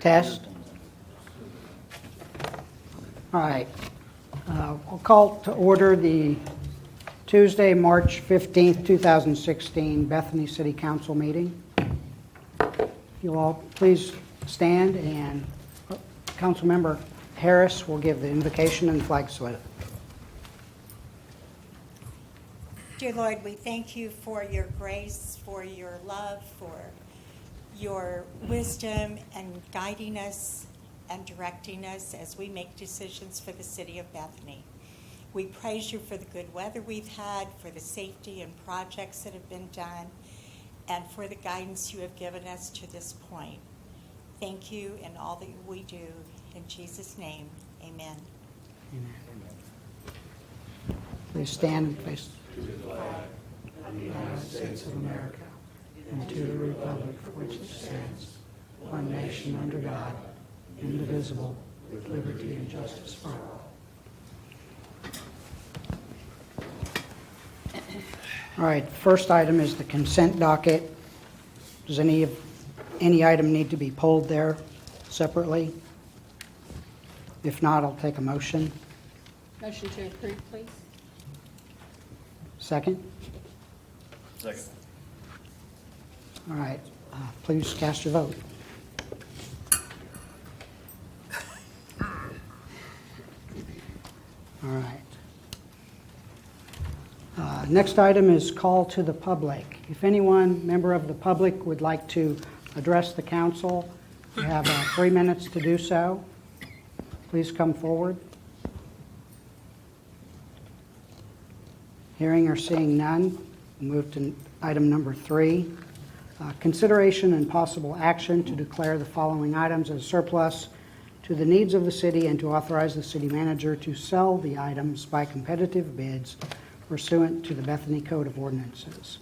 Test. All right. We'll call to order the Tuesday, March 15th, 2016 Bethany City Council meeting. You'll all please stand, and Councilmember Harris will give the invocation and flag salute. Dear Lord, we thank you for your grace, for your love, for your wisdom and guiding us and directing us as we make decisions for the city of Bethany. We praise you for the good weather we've had, for the safety and projects that have been done, and for the guidance you have given us to this point. Thank you in all that we do. In Jesus' name, amen. Amen. Please stand and face To the flag of the United States of America and to the republic for which it stands, one nation under God, indivisible, with liberty and justice for all. All right, first item is the consent docket. Does any item need to be pulled there separately? If not, I'll take a motion. Motion to approve, please. Second? Second. All right, please cast your vote. All right. Next item is call to the public. If anyone, member of the public, would like to address the council, you have 3 minutes to do so. Please come forward. Hearing or seeing none, we'll move to item number 3. Consideration and possible action to declare the following items as surplus to the needs of the city and to authorize the city manager to sell the items by competitive bids pursuant to the Bethany Code of Ordinances.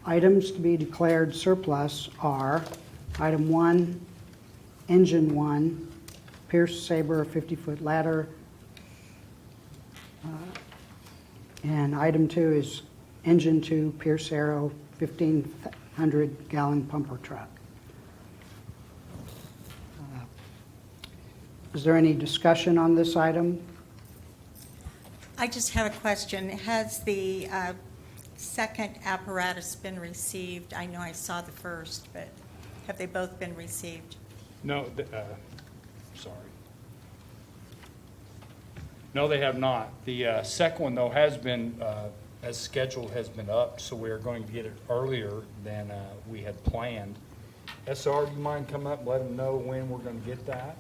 Items to be declared surplus are item 1, engine 1, Pierce Saber 50-foot ladder, and item 2 is engine 2, Pierce Arrow 1,500-gallon pumper truck. Is there any discussion on this item? I just have a question. Has the second apparatus been received? I know I saw the first, but have they both been received? No, sorry. No, they have not. The second one, though, has been, as scheduled, has been up, so we are going to get it earlier than we had planned. SR, do you mind coming up and let them know when we're going to get that?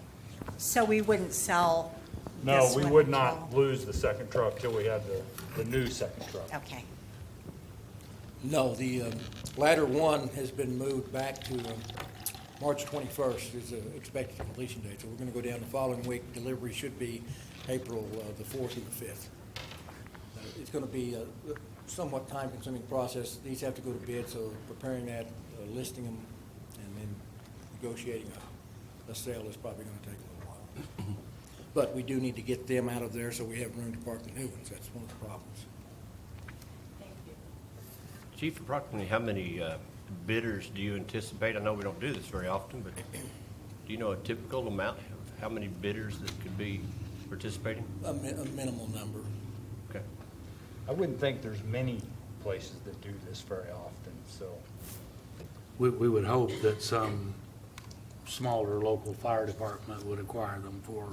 So we wouldn't sell No, this we one would until- not lose the second truck till we had the new second truck. Okay. No, the ladder 1 has been moved back to March 21st is the expected completion date. So we're going to go down the following week. Delivery should be April the 4th and the 5th. It's going to be a somewhat time-consuming process. These have to go to bid, so preparing that, listing them, and then negotiating a sale is probably going to take a little while. But we do need to get them out of there so we have room to park the new ones. That's one of the problems. Chief, approximately how many bidders do you anticipate? I know we don't do this very often, but do you know a typical amount of how many bidders that could be participating? A minimal number. Okay. I wouldn't think there's many places that do this very often, so. We would hope that some smaller local fire department would acquire them for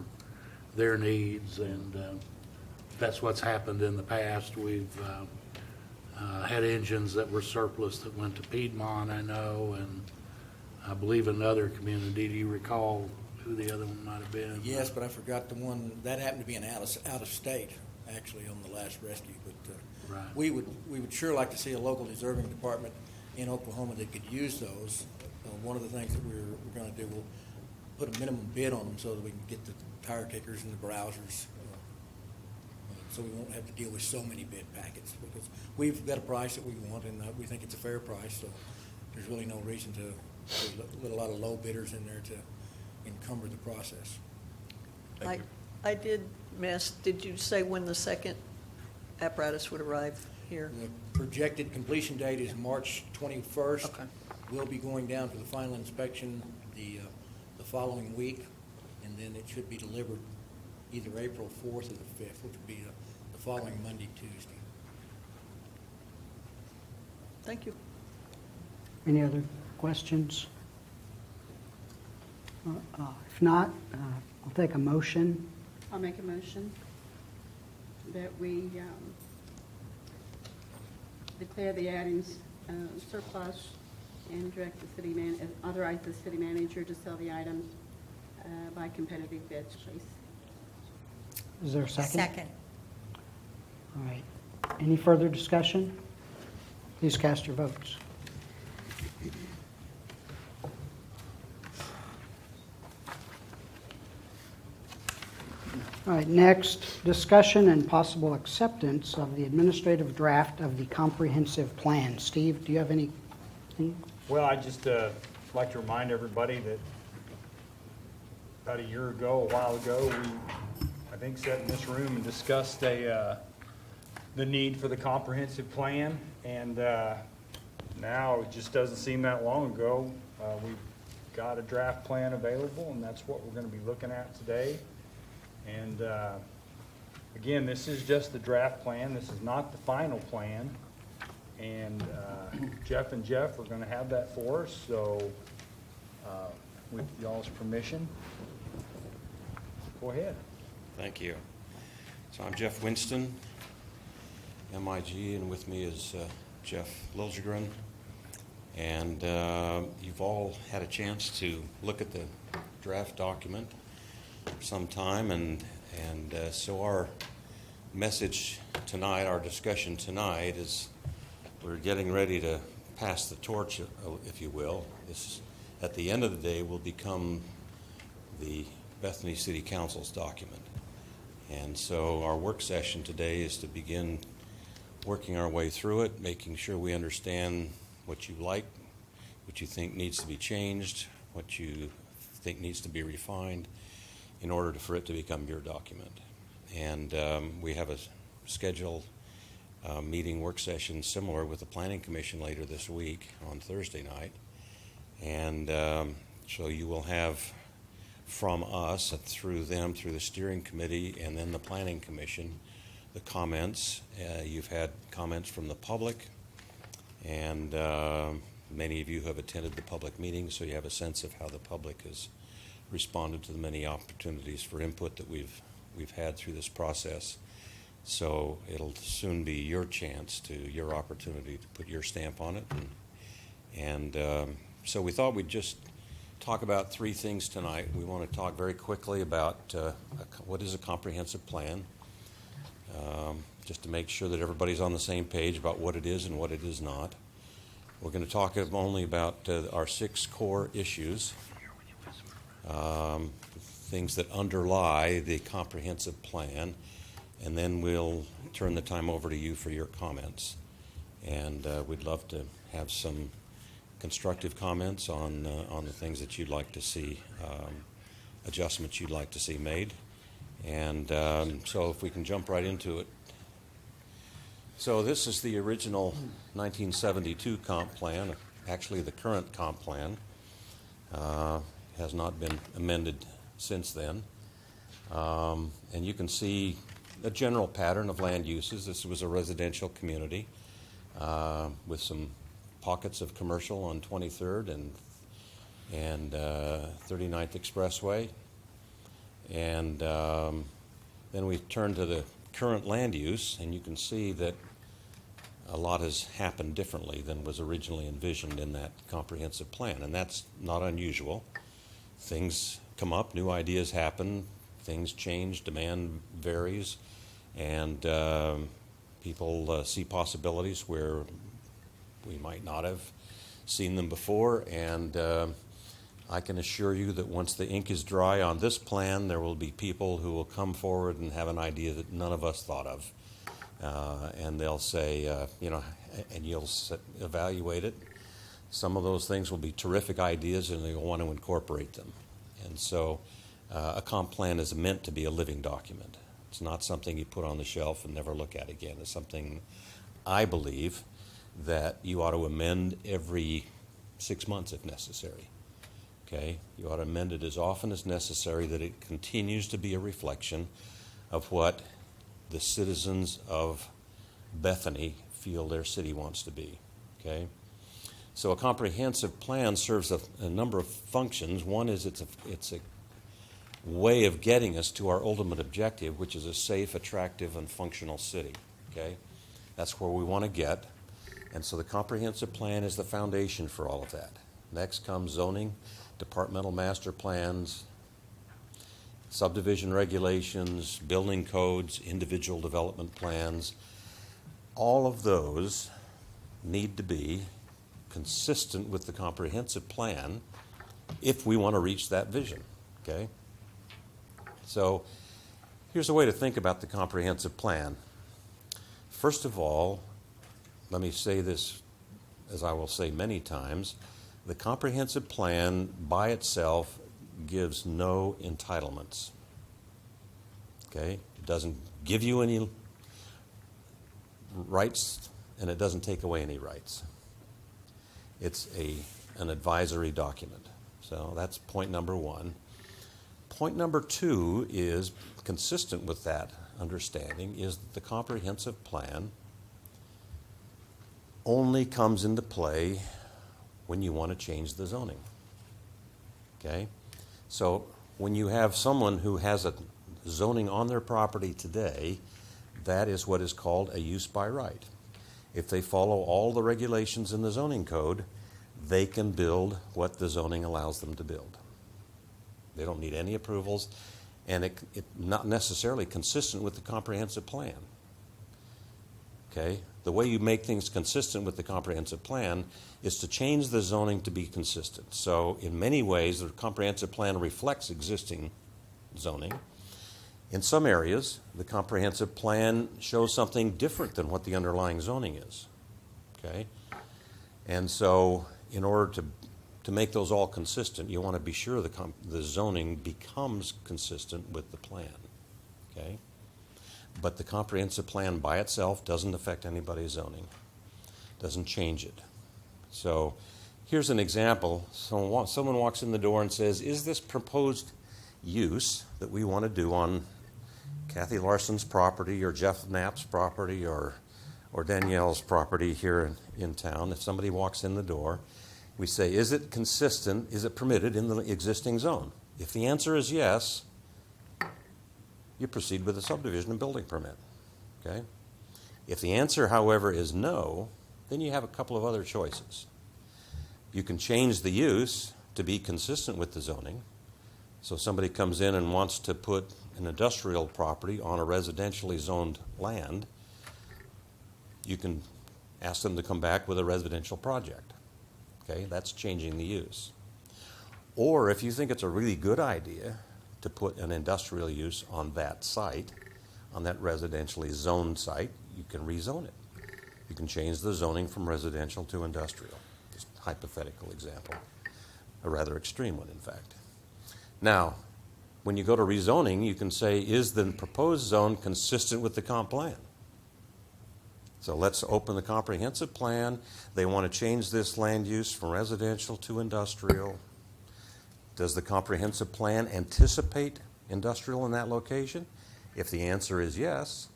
their needs, and that's what's happened in the past. We've had engines that were surplus that went to Piedmont, I know, and I believe another community. Do you recall who the other one might have been? Yes, but I forgot the one, that happened to be an out of state, actually, on the last rescue. But Right. we would sure like to see a local deserving department in Oklahoma that could use those. One of the things that we're going to do, we'll put a minimum bid on them so that we can get the tire kickers and the browsers, so we won't have to deal with so many bid packets, because we've got a price that we want, and we think it's a fair price, so there's really no reason to let a lot of low bidders in there to encumber the process. I did miss, did you say when the second apparatus would arrive here? The projected completion date is March 21st. Okay. We'll be going down for the final inspection the following week, and then it should be delivered either April 4th or the 5th, which would be the following Monday, Tuesday. Thank you. Any other questions? If not, I'll take a motion. I'll make a motion that we declare the items surplus and direct the city man, authorize the city manager to sell the items by competitive bids, please. Is there a second? Second. All right. Any further discussion? Please cast your votes. All right, next, discussion and possible acceptance of the administrative draft of the comprehensive plan. Steve, do you have anything? Well, I just like to remind everybody that about a year ago, a while ago, we, I think, sat in this room and discussed the need for the comprehensive plan. And now, it just doesn't seem that long ago, we've got a draft plan available, and that's what we're going to be looking at today. And again, this is just the draft plan. This is not the final plan. And Jeff and Jeff are going to have that for us. So with y'all's permission, go ahead. Thank you. So I'm Jeff Winston, MIG, and with me is Jeff Liljegren. And you've all had a chance to look at the draft document for some time, and so our message tonight, our discussion tonight, is we're getting ready to pass the torch, if you will. This, at the end of the day, will become the Bethany City Council's document. And so our work session today is to begin working our way through it, making sure we understand what you like, what you think needs to be changed, what you think needs to be refined in order for it to become your document. And we have a scheduled meeting work session similar with the Planning Commission later this week on Thursday night. And so you will have from us, through them, through the steering committee, and then the Planning Commission, the comments. You've had comments from the public, and many of you have attended the public meetings, so you have a sense of how the public has responded to the many opportunities for input that we've had through this process. So it'll soon be your chance to, your opportunity to put your stamp on it. And so we thought we'd just talk about three things tonight. We want to talk very quickly about what is a comprehensive plan, just to make sure that everybody's on the same page about what it is and what it is not. We're going to talk only about our 6 core issues, things that underlie the comprehensive plan, and then we'll turn the time over to you for your comments. And we'd love to have some constructive comments on the things that you'd like to see, adjustments you'd like to see made. And so if we can jump right into it. So this is the original 1972 comp plan. Actually, the current comp plan has not been amended since then. And you can see a general pattern of land uses. This was a residential community with some pockets of commercial on 23rd and 39th Expressway. And then we turn to the current land use, and you can see that a lot has happened differently than was originally envisioned in that comprehensive plan, and that's not unusual. Things come up, new ideas happen, things change, demand varies, and people see possibilities where we might not have seen them before, and I can assure you that once the ink is dry on this plan, there will be people who will come forward and have an idea that none of us thought of. And they'll say, and you'll evaluate it. Some of those things will be terrific ideas, and you'll want to incorporate them. And so a comp plan is meant to be a living document. It's not something you put on the shelf and never look at again. It's something, I believe, that you ought to amend every 6 months if necessary. okay? You ought to amend it as often as necessary that it continues to be a reflection of what the citizens of Bethany feel their city wants to be, okay? So a comprehensive plan serves a number of functions. One is it's a way of getting us to our ultimate objective, which is a safe, attractive, and functional city, okay? That's where we want to get. And so the comprehensive plan is the foundation for all of that. Next comes zoning, departmental master plans, subdivision regulations, building codes, individual development plans. All of those need to be consistent with the comprehensive plan if we want to reach that vision, okay? So here's a way to think about the comprehensive plan. First of all, let me say this, as I will say many times, the comprehensive plan by itself gives no entitlements. Okay? It doesn't give you any rights, and it doesn't take away any rights. It's an advisory document. So that's point number one. Point number two is consistent with that understanding is that the comprehensive plan only comes into play when you want to change the zoning. Okay? So when you have someone who has a zoning on their property today, that is what is called a use by right. If they follow all the regulations in the zoning code, they can build what the zoning allows them to build. They don't need any approvals, and it's not necessarily consistent with the comprehensive plan. Okay? The way you make things consistent with the comprehensive plan is to change the zoning to be consistent. So in many ways, the comprehensive plan reflects existing zoning. In some areas, the comprehensive plan shows something different than what the underlying zoning is. Okay? And so in order to make those all consistent, you want to be sure the zoning becomes consistent with the plan. Okay? But the comprehensive plan by itself doesn't affect anybody's zoning, doesn't change it. So here's an example. Someone walks in the door and says, is this proposed use that we want to do on Kathy Larson's property or Jeff Knapp's property or Danielle's property here in town? If somebody walks in the door, we say, is it consistent, is it permitted in the existing zone? If the answer is yes, you proceed with a subdivision and building permit, okay? If the answer, however, is no, then you have a couple of other choices. You can change the use to be consistent with the zoning. So somebody comes in and wants to put an industrial property on a residentially zoned land, you can ask them to come back with a residential project, okay? That's changing the use. Or if you think it's a really good idea to put an industrial use on that site, on that residentially zoned site, you can rezone it. You can change the zoning from residential to industrial. Just a hypothetical example. A rather extreme one, in fact. Now, when you go to rezoning, you can say, is the proposed zone consistent with the comp plan? So let's open the comprehensive plan. They want to change this land use from residential to industrial. Does the comprehensive plan anticipate industrial in that location? If the answer is yes,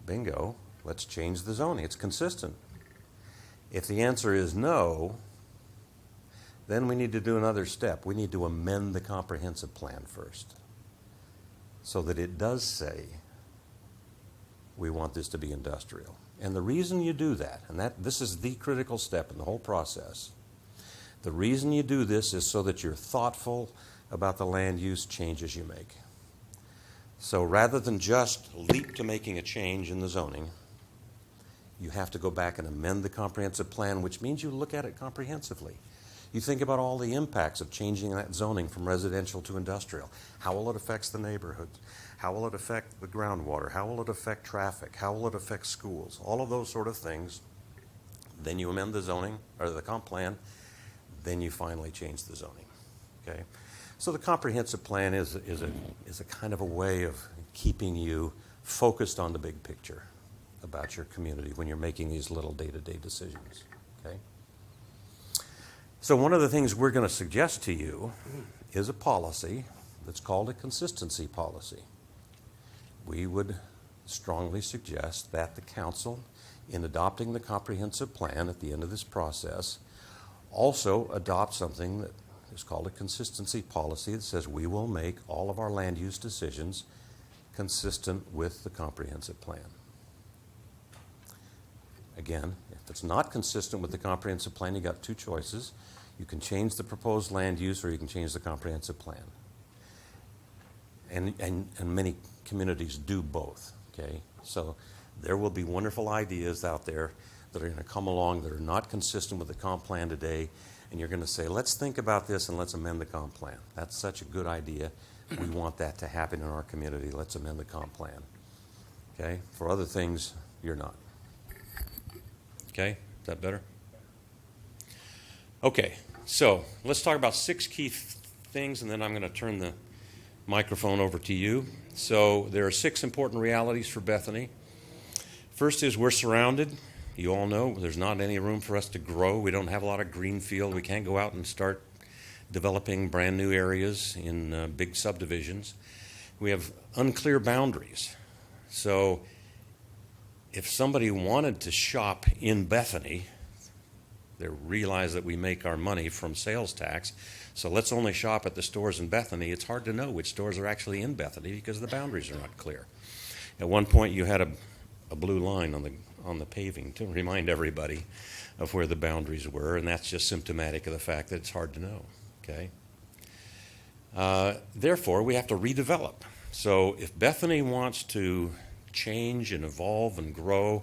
bingo, let's change the zoning. It's consistent. If the answer is no, then we need to do another step. We need to amend the comprehensive plan first so that it does say we want this to be industrial. And the reason you do that, and this is the critical step in the whole process, the reason you do this is so that you're thoughtful about the land use changes you make. So rather than just leap to making a change in the zoning, you have to go back and amend the comprehensive plan, which means you look at it comprehensively. You think about all the impacts of changing that zoning from residential to industrial. How will it affect the neighborhoods? How will it affect the groundwater? How will it affect traffic? How will it affect schools? All of those sort of things. Then you amend the zoning, or the comp plan, then you finally change the zoning. Okay? So the comprehensive plan is a kind of a way of keeping you focused on the big picture about your community when you're making these little day-to-day decisions. Okay? So one of the things we're going to suggest to you is a policy that's called a consistency policy. We would strongly suggest that the council, in adopting the comprehensive plan at the end of this process, also adopt something that is called a consistency policy that says we will make all of our land use decisions consistent with the comprehensive plan. Again, if it's not consistent with the comprehensive plan, you got two choices. You can change the proposed land use or you can change the comprehensive plan. And many communities do both, okay? So there will be wonderful ideas out there that are going to come along that are not consistent with the comp plan today, and you're going to say, let's think about this and let's amend the comp plan. That's such a good idea. We want that to happen in our community. Let's amend the comp plan. Okay? For other things, you're not. Okay? Is that better? Okay, so let's talk about 6 key things, and then I'm going to turn the microphone over to you. So there are 6 important realities for Bethany. First is we're surrounded. You all know there's not any room for us to grow. We don't have a lot of green field. We can't go out and start developing brand new areas in big subdivisions. We have unclear boundaries. So if somebody wanted to shop in Bethany, they realize that we make our money from sales tax, so let's only shop at the stores in Bethany. It's hard to know which stores are actually in Bethany because the boundaries are not clear. At one point you had a blue line on the paving to remind everybody of where the boundaries were, and that's just symptomatic of the fact that it's hard to know. Okay. Therefore, we have to redevelop. So if Bethany wants to change and evolve and grow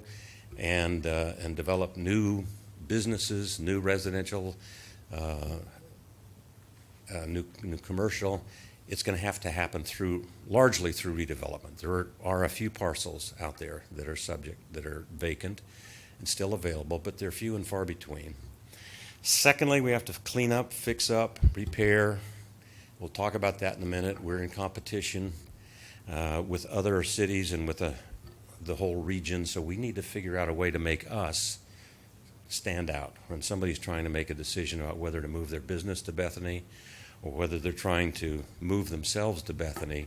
and develop new businesses, new residential, new commercial, it's going to have to happen largely through redevelopment. There are a few parcels out there that are vacant and still available, but they're few and far between. Secondly, we have to clean up, fix up, repair. We'll talk about that in a minute. We're in competition with other cities and with the whole region, so we need to figure out a way to make us stand out when somebody's trying to make a decision about whether to move their business to Bethany or whether they're trying to move themselves to Bethany.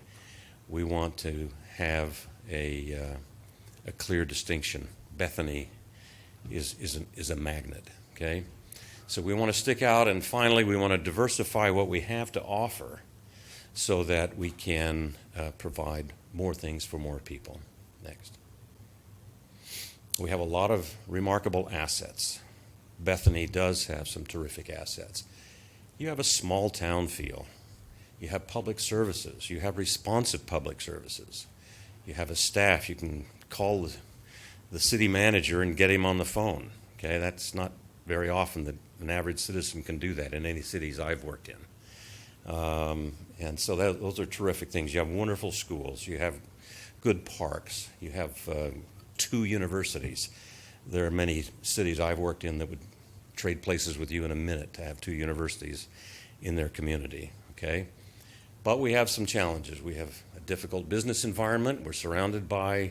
We want to have a clear distinction. Bethany is a magnet, okay? So we want to stick out, and finally we want to diversify what we have to offer so that we can provide more things for more people. Next. We have a lot of remarkable assets. Bethany does have some terrific assets. You have a small town feel. You have public services. You have responsive public services. You have a staff. You can call the city manager and get him on the phone. Okay, that's not very often that an average citizen can do that in any cities I've worked in. And so those are terrific things. You have wonderful schools. You have good parks. You have 2 universities. There are many cities I've worked in that would trade places with you in a minute to have 2 universities in their community, okay? But we have some challenges. We have a difficult business environment. We're surrounded by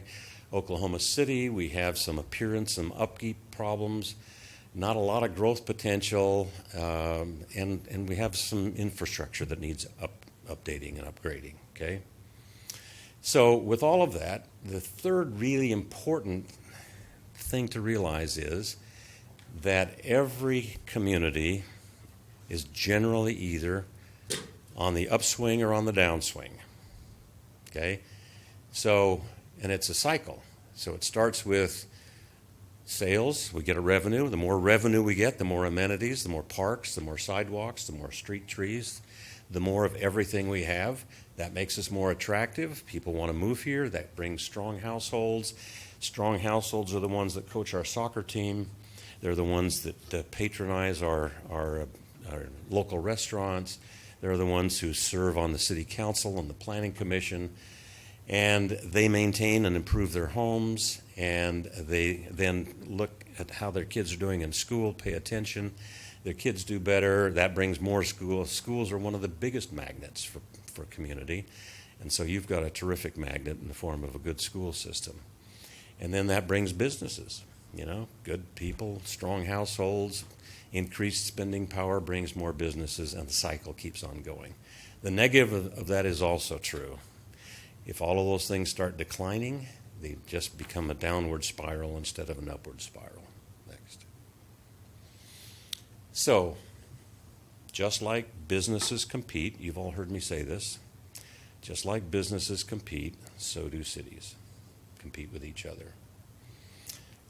Oklahoma City. We have some appearance, some upkeep problems, not a lot of growth potential, and we have some infrastructure that needs updating and upgrading, okay? So with all of that, the third really important thing to realize is that every community is generally either on the upswing or on the downswing, okay? So, and it's a cycle. So it starts with sales. We get a revenue. The more revenue we get, the more amenities, the more parks, the more sidewalks, the more street trees, the more of everything we have. That makes us more attractive. People want to move here. That brings strong households. Strong households are the ones that coach our soccer team. They're the ones that patronize our local restaurants. They're the ones who serve on the city council and the planning commission. And they maintain and improve their homes, and they then look at how their kids are doing in school, pay attention. Their kids do better. That brings more schools. Schools are one of the biggest magnets for community. And so you've got a terrific magnet in the form of a good school system. And then that brings businesses, you know, good people, strong households, Increased spending power brings more businesses, and the cycle keeps on going. The negative of that is also true. If all of those things start declining, they just become a downward spiral instead of an upward spiral. Next. So, just like businesses compete, you've all heard me say this, just like businesses compete, so do cities compete with each other.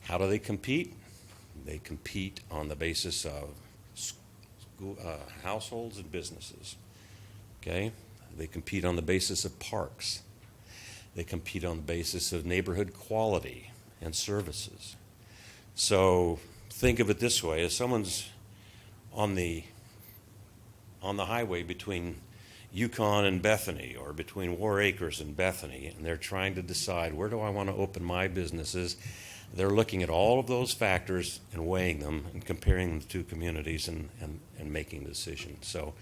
How do they compete? They compete on the basis of households and businesses. Okay? They compete on the basis of parks. They compete on the basis of neighborhood quality and services. So think of it this way: if someone's on the highway between Yukon and Bethany, or between War Acres and Bethany, and they're trying to decide, where do I want to open my businesses? They're looking at all of those factors and weighing them and comparing the two communities and making a decision. So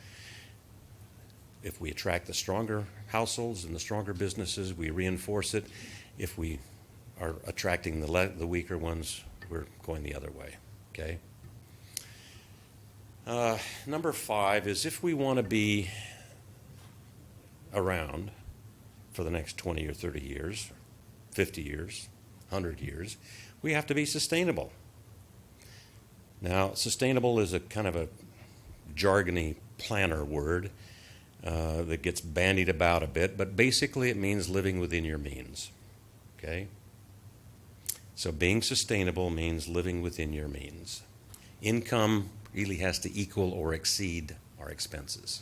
if we attract the stronger households and the stronger businesses, we reinforce it. If we are attracting the weaker ones, we're going the other way. Okay? Number 5 is, if we want to be around for the next 20 or 30 years, 50 years, 100 years, we have to be sustainable. Now, sustainable is a kind of a jargony planner word that gets bandied about a bit, but basically it means living within your means. Okay? So being sustainable means living within your means. Income really has to equal or exceed our expenses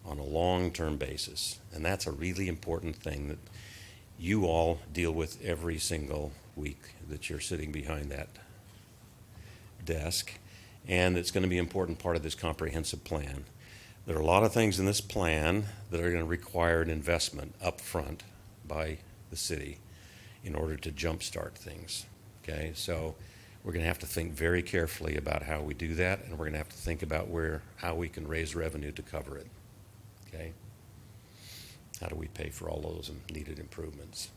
on a long-term basis. And that's a really important thing that you all deal with every single week that you're sitting behind that desk. And it's going to be an important part of this comprehensive plan. There are a lot of things in this plan that are going to require an investment up front by the city in order to jumpstart things. Okay, so we're going to have to think very carefully about how we do that, and we're going to have to think about how we can raise revenue to cover it. Okay, how do we pay for all those needed improvements?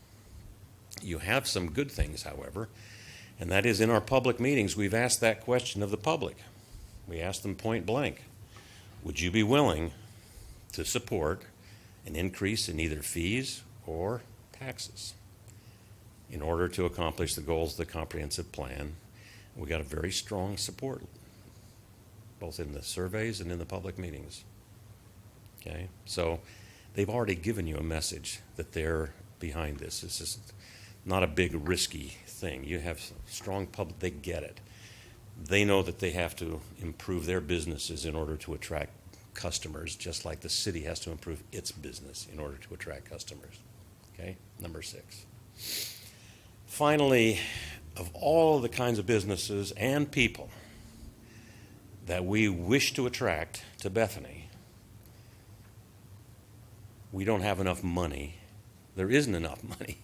You have some good things, however, and that is, in our public meetings, we've asked that question of the public. We asked them point blank: would you be willing to support an increase in either fees or taxes in order to accomplish the goals of the comprehensive plan? We got a very strong support, both in the surveys and in the public meetings. Okay, so they've already given you a message that they're behind this. This is not a big risky thing. You have strong public, they get it. They know that they have to improve their businesses in order to attract customers, just like the city has to improve its business in order to attract customers. Okay, number 6. Finally, of all the kinds of businesses and people that we wish to attract to Bethany, we don't have enough money. There isn't enough money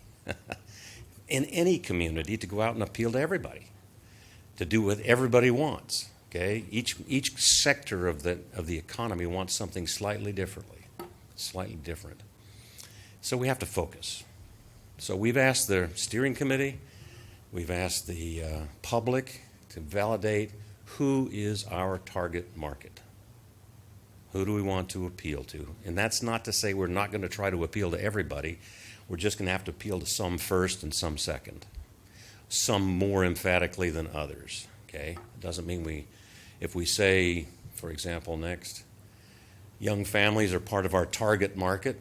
in any community to go out and appeal to everybody, to do what everybody wants. Okay, each sector of the economy wants something slightly different. So we have to focus. So we've asked the steering committee, we've asked the public to validate who is our target market. Who do we want to appeal to? And that's not to say we're not going to try to appeal to everybody. We're just going to have to appeal to some first and some second. Some more emphatically than others. Okay? It doesn't mean if we say, for example, next, young families are part of our target market,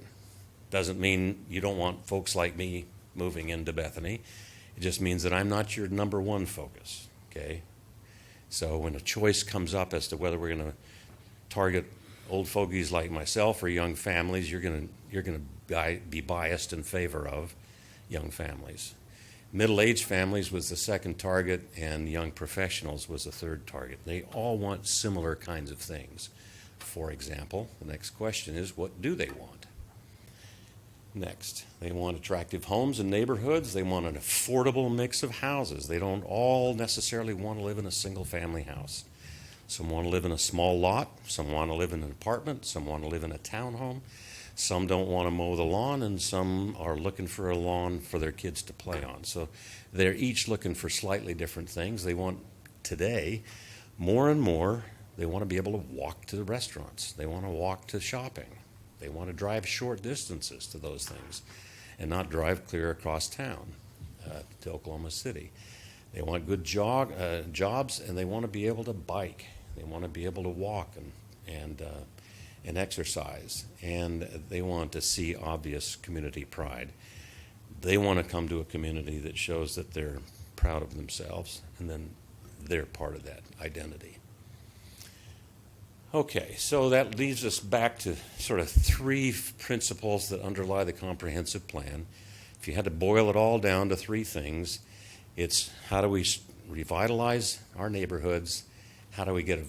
doesn't mean you don't want folks like me moving into Bethany. It just means that I'm not your number one focus. Okay? So when a choice comes up as to whether we're going to target old fogies like myself or young families, you're going to be biased in favor of young families. Middle-aged families was the second target, and young professionals was the third target. They all want similar kinds of things. For example, the next question is, what do they want? Next, they want attractive homes and neighborhoods. They want an affordable mix of houses. They don't all necessarily want to live in a single-family house. Some want to live in a small lot. Some want to live in an apartment. Some want to live in a townhome. Some don't want to mow the lawn, and some are looking for a lawn for their kids to play on. So they're each looking for slightly different things. They want today more and more, they want to be able to walk to the restaurants. They want to walk to shopping. They want to drive short distances to those things and not drive clear across town to Oklahoma City. They want good jobs, and they want to be able to bike. They want to be able to walk and exercise, and they want to see obvious community pride. They want to come to a community that shows that they're proud of themselves, and then they're part of that identity. Okay, so that leaves us back to sort of three principles that underlie the comprehensive plan. If you had to boil it all down to three things, it's how do we revitalize our neighborhoods, how do we get a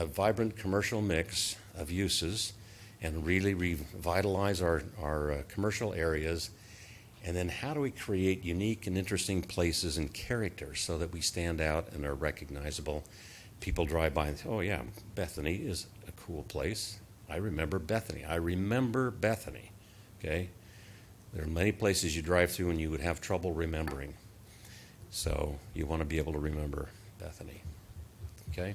vibrant commercial mix of uses and really revitalize our commercial areas, and then how do we create unique and interesting places and characters so that we stand out and are recognizable. People drive by and say, oh yeah, Bethany is a cool place. I remember Bethany. Okay? There are many places you drive through and you would have trouble remembering. So you want to be able to remember Bethany. Okay?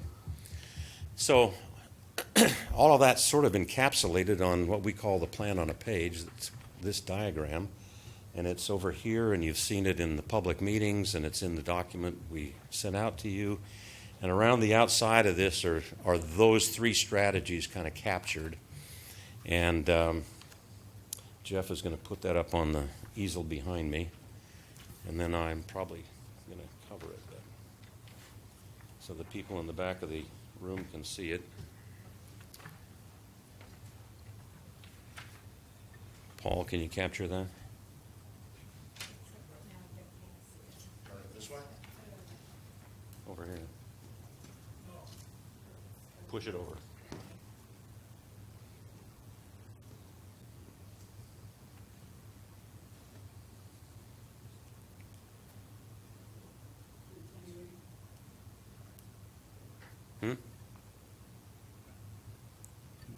So all of that's sort of encapsulated on what we call the plan on a page. It's this diagram. And it's over here, and you've seen it in the public meetings, and it's in the document we sent out to you. And around the outside of this are those three strategies kind of captured. And Jeff is going to put that up on the easel behind me. And then I'm probably going to cover it so the people in the back of the room can see it. Paul, can you capture that? This way? Over here. Push it over.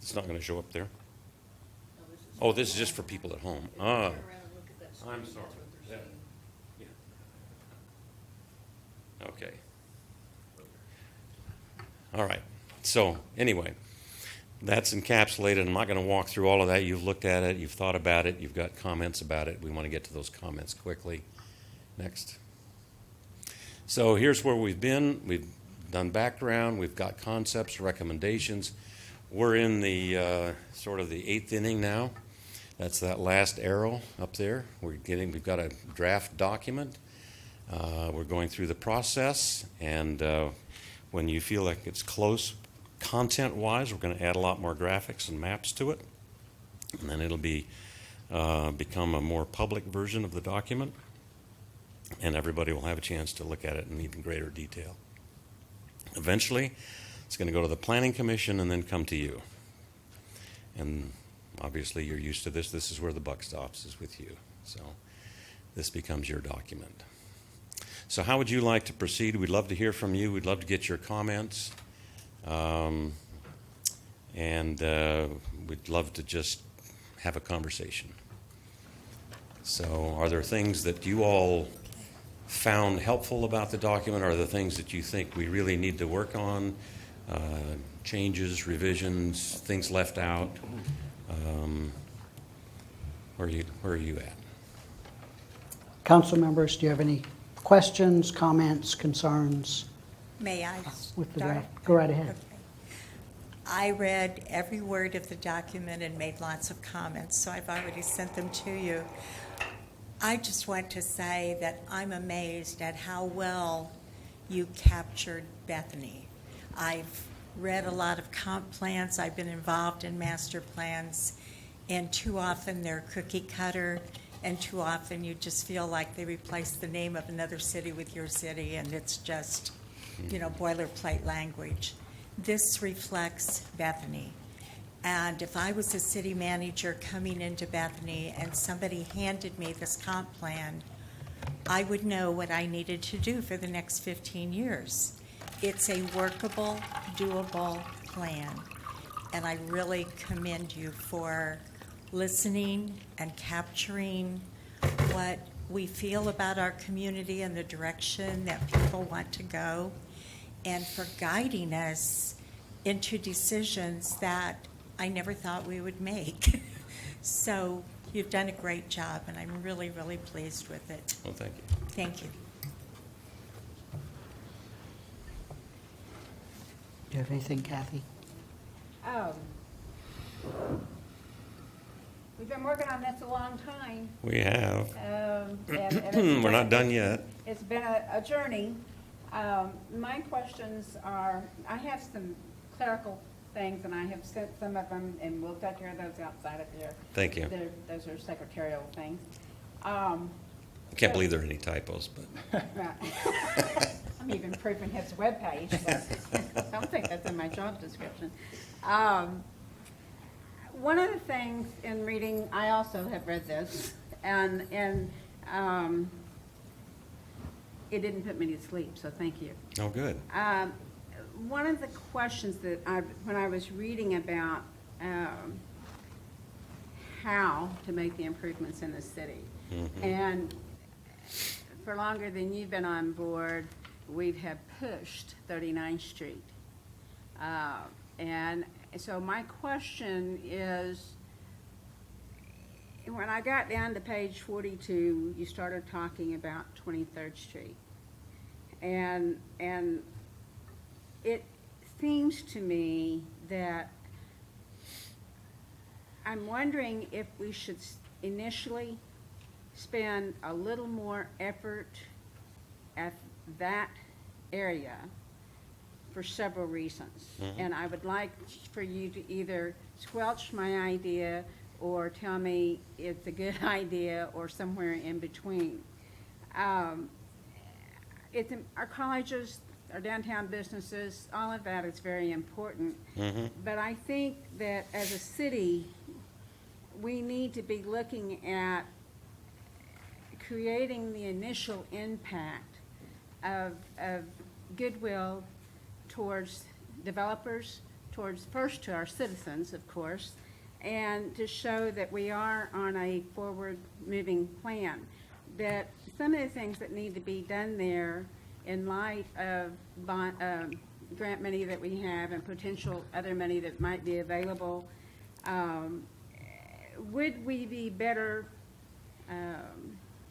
It's not going to show up there. Oh, this is just for people at home. Ah, I'm sorry. Yeah. Okay. All right. So anyway, that's encapsulated. I'm not going to walk through all of that. You've looked at it. You've thought about it. You've got comments about it. We want to get to those comments quickly. Next. So here's where we've been. We've done background. We've got concepts, recommendations. We're in the sort of the eighth inning now. That's that last arrow up there. We've got a draft document. We're going through the process, and when you feel like it's close content-wise, we're going to add a lot more graphics and maps to it, and then it'll become a more public version of the document, and everybody will have a chance to look at it in even greater detail. Eventually, it's going to go to the Planning Commission and then come to you. And obviously, you're used to this. This is where the buck stops, is with you. So this becomes your document. So how would you like to proceed? We'd love to hear from you. We'd love to get your comments. And we'd love to just have a conversation. So are there things that you all found helpful about the document? Are there things that you think we really need to work on? Changes, revisions, things left out? Where are you at? Council members, do you have any questions, comments, concerns May I with the start? draft? Go right ahead. Okay. I read every word of the document and made lots of comments, so I've already sent them to you. I just want to say that I'm amazed at how well you captured Bethany. I've read a lot of comp plans. I've been involved in master plans, and too often they're cookie cutter, and too often you just feel like they replace the name of another city with your city, and it's just, boilerplate language. This reflects Bethany. And if I was a city manager coming into Bethany and somebody handed me this comp plan, I would know what I needed to do for the next 15 years. It's a workable, doable plan. And I really commend you for listening and capturing what we feel about our community and the direction that people want to go. and for guiding us into decisions that I never thought we would make. So you've done a great job, and I'm really, really pleased with it. Well, thank you. Thank you. Do you have anything, Kathy? We've been working on this a long time. We have. and We're not done yet. It's been a journey. My questions are, I have some clerical things, and I have sent some of them, and we'll take care of those outside of here. Thank you. Those are secretarial things. I can't believe there are any typos, but Right. I'm even proofing his webpage, but I don't think that's in my job description. One of the things in reading, I also have read this, and it didn't put me to sleep, so thank you. oh, good. One of the questions that when I was reading about how to make the improvements in the city, and for longer than you've been on board, we have pushed 39th Street. And so my question is, when I got down to page 42, you started talking about 23rd Street. And it seems to me that I'm wondering if we should initially spend a little more effort at that area for several reasons. And I would like for you to either squelch my idea or tell me it's a good idea or somewhere in between. Our colleges, our downtown businesses, all of that is very important. But I think that as a city, we need to be looking at creating the initial impact of goodwill towards developers, first to our citizens, of course, and to show that we are on a forward-moving plan. That some of the things that need to be done there in light of grant money that we have and potential other money that might be available, would we be better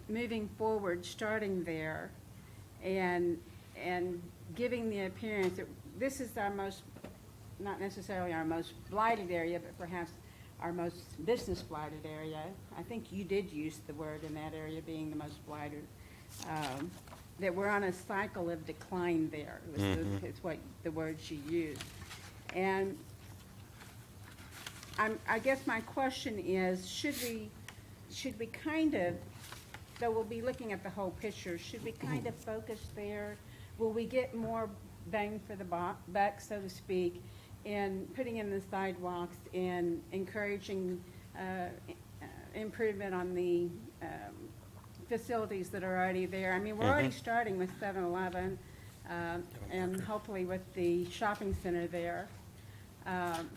moving forward, starting there, and giving the appearance that this is our most, not necessarily our most blighted area, but perhaps our most business blighted area. I think you did use the word in that area being the most blighted. That we're on a cycle of decline there. It's what the words you used. And I guess my question is, should we kind of, though we'll be looking at the whole picture, should we kind of focus there? Will we get more bang for the buck, so to speak, in putting in the sidewalks and encouraging improvement on the facilities that are already there? I mean, we're already starting with 7-Eleven and hopefully with the shopping center there.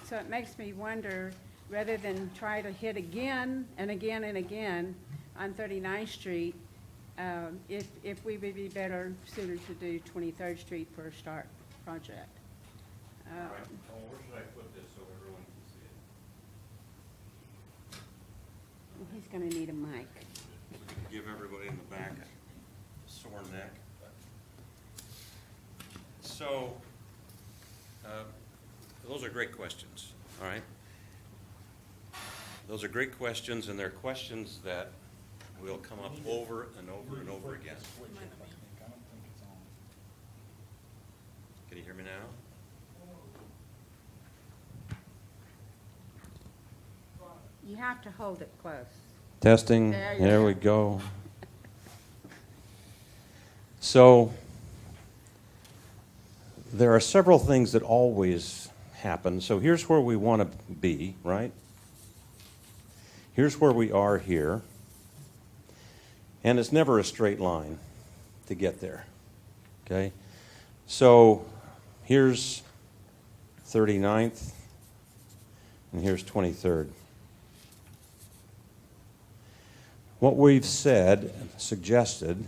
So it makes me wonder, rather than try to hit again and again and again on 39th Street, if we would be better suited to do 23rd Street for a start project. Where should I put this so everyone can see it? He's going to need a mic. Give everybody in the back a sore neck. So, those are great questions, all right? Those are great questions, and they're questions that will come up over and over and over again. Can you hear me now? You have to hold it close. Testing, There you there go. we go. So, there are several things that always happen. So here's where we want to be, right? Here's where we are here. And it's never a straight line to get there, okay? So here's 39th, and here's 23rd. What we've said, suggested,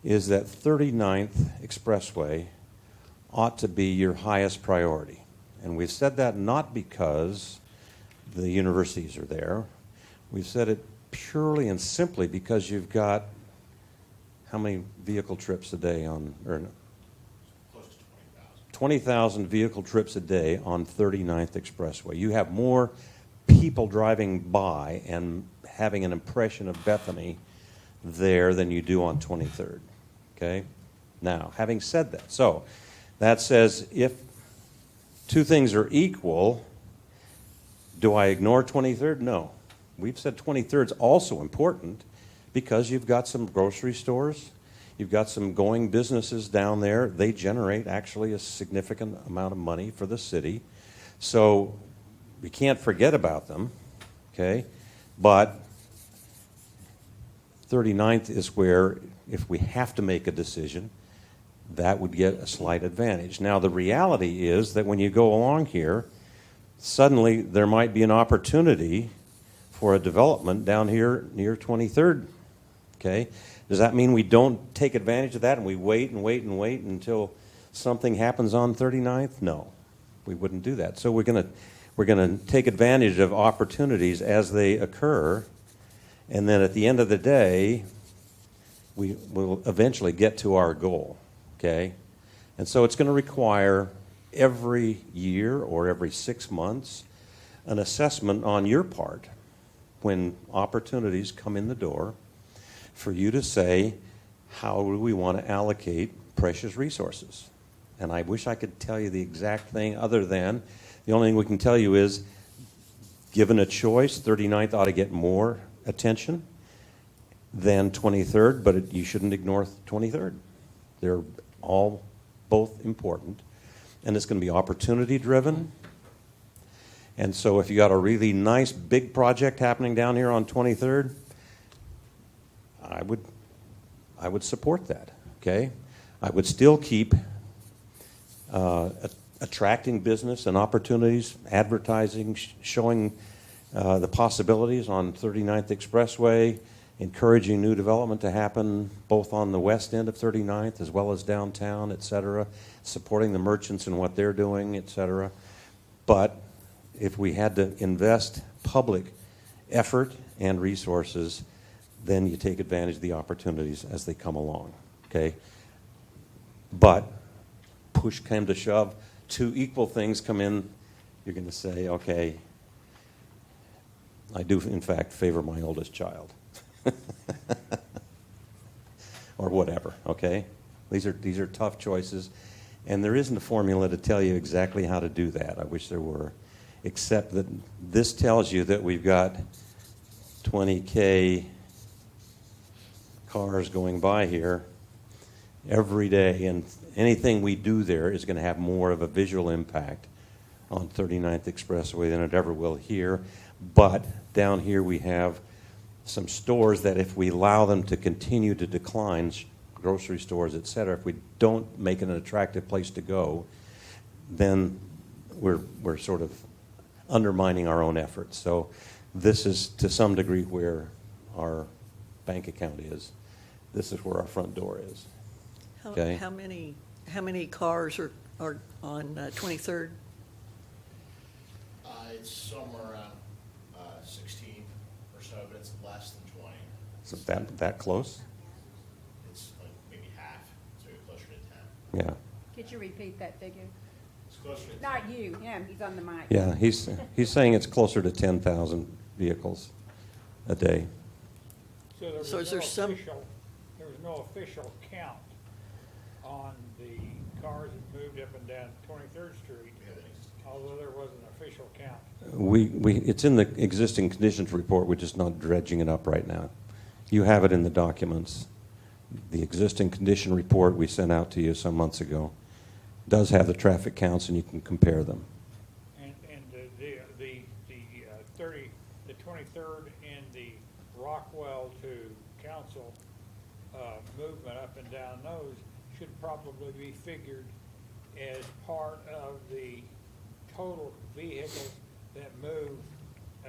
is that 39th Expressway ought to be your highest priority. And we've said that not because the universities are there. We've said it purely and simply because you've got how many vehicle trips a day on, or Close to 20,000. 20,000 vehicle trips a day on 39th Expressway. You have more people driving by and having an impression of Bethany there than you do on 23rd. Okay? Now, having said that, so that says if two things are equal, do I ignore 23rd? No. We've said 23rd is also important because you've got some grocery stores, you've got some going businesses down there. They generate actually a significant amount of money for the city. So we can't forget about them, okay? But 39th is where, if we have to make a decision, that would get a slight advantage. Now, the reality is that when you go along here, suddenly there might be an opportunity for a development down here near 23rd, okay? Does that mean we don't take advantage of that and we wait and wait and wait until something happens on 39th? No, we wouldn't do that. So we're going to take advantage of opportunities as they occur, and then at the end of the day, we will eventually get to our goal, okay? And so it's going to require every year or every 6 months an assessment on your part when opportunities come in the door for you to say, how do we want to allocate precious resources? And I wish I could tell you the exact thing other than the only thing we can tell you is, given a choice, 39th ought to get more attention than 23rd, but you shouldn't ignore 23rd. They're all both important. And it's going to be opportunity driven. And so if you got a really nice big project happening down here on 23rd, I would support that, okay? I would still keep attracting business and opportunities, advertising, showing the possibilities on 39th Expressway, encouraging new development to happen both on the west end of 39th as well as downtown, et cetera, supporting the merchants and what they're doing, et cetera. But if we had to invest public effort and resources, then you take advantage of the opportunities as they come along, okay? But push came to shove, two equal things come in, you're going to say, okay, I do, in fact, favor my oldest child. Or whatever, okay? These are tough choices, and there isn't a formula to tell you exactly how to do that. I wish there were, except that this tells you that we've got 20K cars going by here every day, and anything we do there is going to have more of a visual impact on 39th Expressway than it ever will here. But down here we have some stores that if we allow them to continue to decline, grocery stores, et cetera, if we don't make it an attractive place to go, then we're sort of undermining our own efforts. So this is to some degree where our bank account is. This is where our front door is. Okay. How many cars are on 23rd? It's somewhere around 16 or so, but it's less than 20. So that close? It's like maybe half, so you're closer to 10. Yeah. Could you repeat that figure? It's closer to 10. Not you, him, he's on the mic. Yeah, he's saying it's closer to 10,000 vehicles a day. So is there some- There was no official count on the cars that moved up and down 23rd Street, although there was an official count. It's in the existing conditions report, we're just not dredging it up right now. You have it in the documents. The existing condition report we sent out to you some months ago does have the traffic counts, and you can compare them. And the 23rd and the Rockwell to Council movement up and down those should probably be figured as part of the total vehicles that move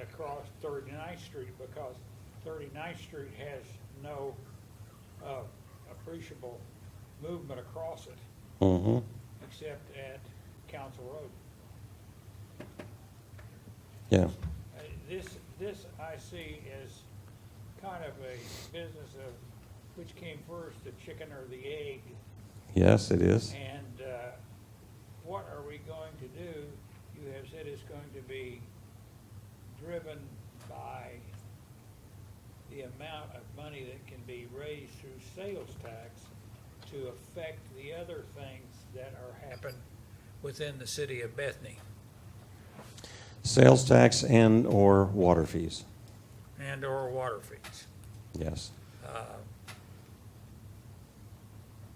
across 39th Street, because 39th Street has no appreciable movement across it. Mm-hmm. And except at Council Road. Yeah. This I see as kind of a business of which came first, the chicken or the egg? Yes, it is. And what are we going to do? You have said it's going to be driven by the amount of money that can be raised through sales tax to affect the other things that are happen within the city of Bethany Sales tax and/or water fees. and/or water fees. Yes.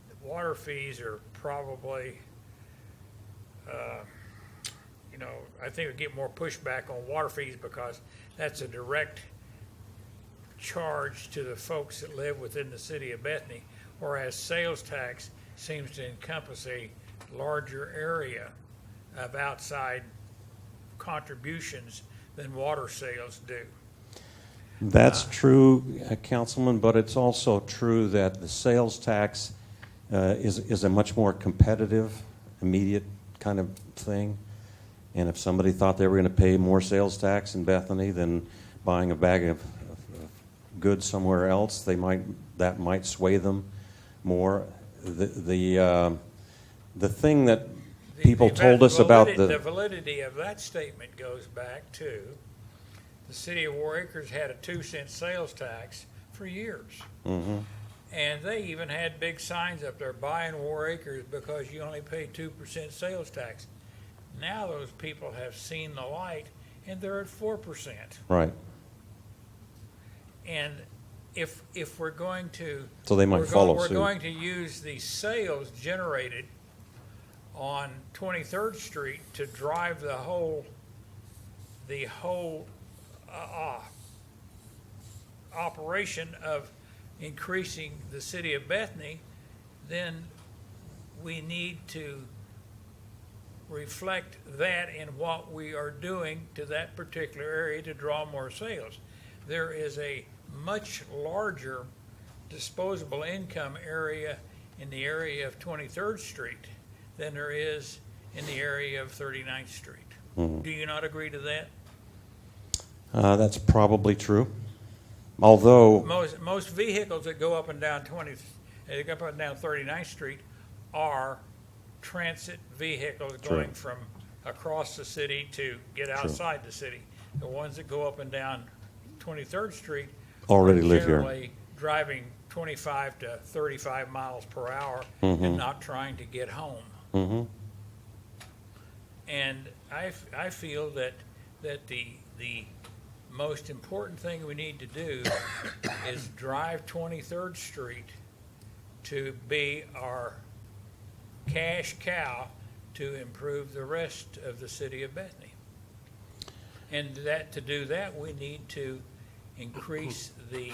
The water fees are probably, I think we get more pushback on water fees because that's a direct charge to the folks that live within the city of Bethany, whereas sales tax seems to encompass a larger area of outside contributions than water sales do. That's true, Councilman, but it's also true that the sales tax is a much more competitive, immediate kind of thing. And if somebody thought they were going to pay more sales tax in Bethany than buying a bag of goods somewhere else, that might sway them more. The thing that people told us about the validity of that statement goes back to the city of War Acres had a 2-cent sales tax for years. Mm-hmm. And they even had big signs up there, buying War Acres because you only pay 2% sales tax. Now those people have seen the light and they're at 4%. Right. And if we're going to, So they might follow we're suit. going to use the sales generated on 23rd Street to drive the whole operation of increasing the city of Bethany, then we need to reflect that in what we are doing to that particular area to draw more sales. There is a much larger disposable income area in the area of 23rd Street than there is in the area of 39th Street. Mm-hmm. Do you not agree to that? That's probably true. Although, Most vehicles that go up and down 39th Street are transit vehicles going from across the city to get outside the city. The ones that go up and down 23rd Street already are live here. generally driving 25 to 35 miles per hour Mm-hmm. and not trying to get home. Mm-hmm. And I feel that the most important thing we need to do is drive 23rd Street to be our cash cow to improve the rest of the city of Bethany. And to do that, we need to increase the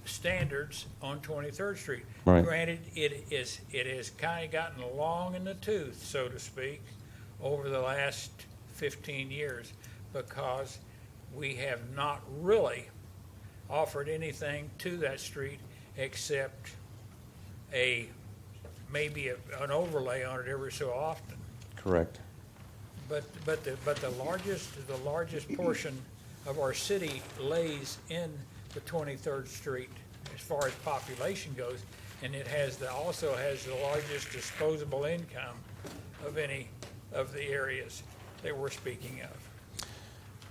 standards on 23rd Street. Right. Granted, it has kind of gotten long in the tooth, so to speak, over the last 15 years because we have not really offered anything to that street except maybe an overlay on it every so often. Correct. But the largest portion of our city lays in the 23rd Street as far as population goes, and it also has the largest disposable income of any of the areas that we're speaking of.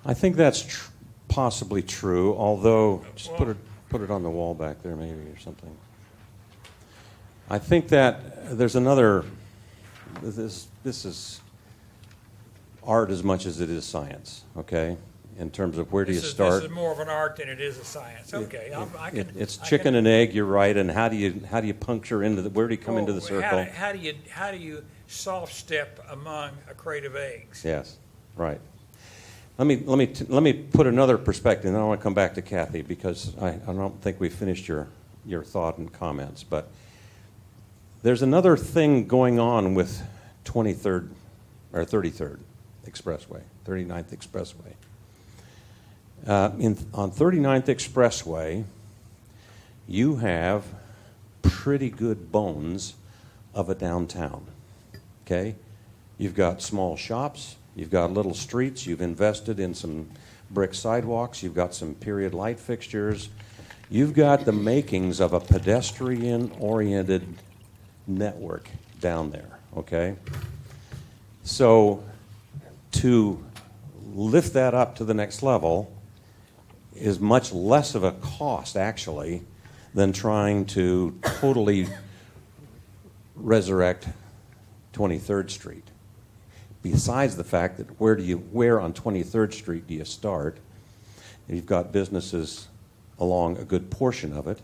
I think that's possibly true, although, just Well- put it on the wall back there maybe or something. I think that there's another, this is art as much as it is science, okay? In terms of where do you start? This is more of an art than it is a science. Okay, It's chicken and egg, you're right, and how do you puncture into where do you come into the circle? How do you soft step among a crate of eggs? Yes, right. Let me put another perspective, and then I want to come back to Kathy because I don't think we finished your thought and comments. But there's another thing going on with 23rd or 33rd Expressway, 39th Expressway. On 39th Expressway, you have pretty good bones of a downtown, okay? You've got small shops, you've got little streets, you've invested in some brick sidewalks, you've got some period light fixtures, you've got the makings of a pedestrian-oriented network down there, okay? So to lift that up to the next level is much less of a cost, actually, than trying to totally resurrect 23rd Street. Besides the fact that where on 23rd Street do you start? You've got businesses along a good portion of it,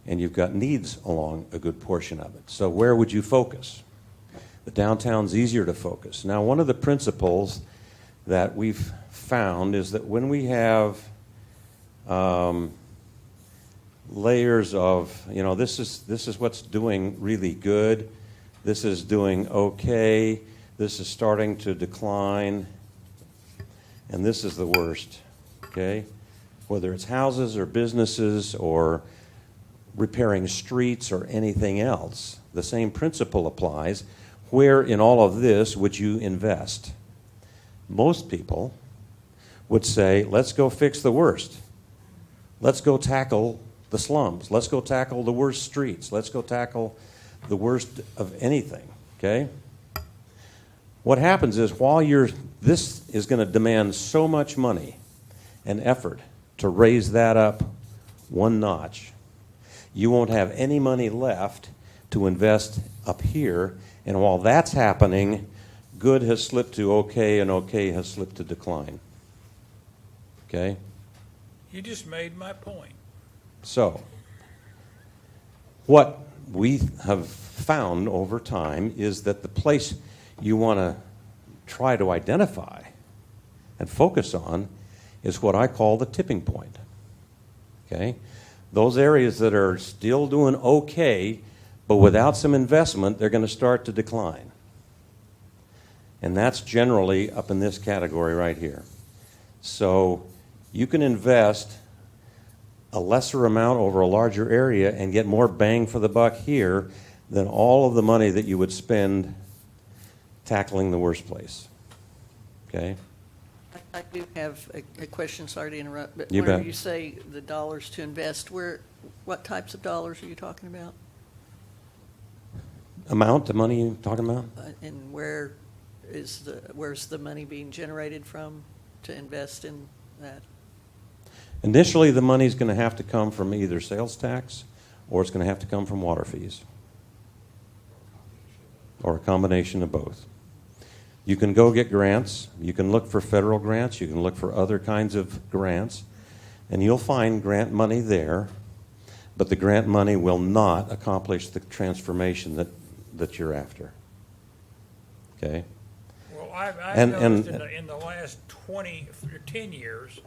and you've got needs along a good portion of it. So where would you focus? The downtown's easier to focus. Now, one of the principles that we've found is that when we have layers of, this is what's doing really good, this is doing okay, this is starting to decline, and this is the worst, okay? Whether it's houses or businesses or repairing streets or anything else, the same principle applies. Where in all of this would you invest? Most people would say, let's go fix the worst. Let's go tackle the slums. Let's go tackle the worst streets. Let's go tackle the worst of anything, okay? What happens is this is going to demand so much money and effort to raise that up one notch. You won't have any money left to invest up here, and while that's happening, good has slipped to okay, and okay has slipped to decline. Okay? You just made my point. So, what we have found over time is that the place you want to try to identify and focus on is what I call the tipping point. Okay? Those areas that are still doing okay, but without some investment, they're going to start to decline. And that's generally up in this category right here. So you can invest a lesser amount over a larger area and get more bang for the buck here than all of the money that you would spend tackling the worst place. Okay? I do have a question, sorry to interrupt, but You where bet. you say the dollars to invest, what types of dollars are you talking about? Amount of money you talking about? And where's the money being generated from to invest in that? Initially, the money's going to have to come from either sales tax or it's going to have to come from water fees, or a combination of both. You can go get grants. You can look for federal grants. You can look for other kinds of grants, and you'll find grant money there, but the grant money will not accomplish the transformation that you're after. Okay? Well, I've And- noticed and- in the last 20 or 10 years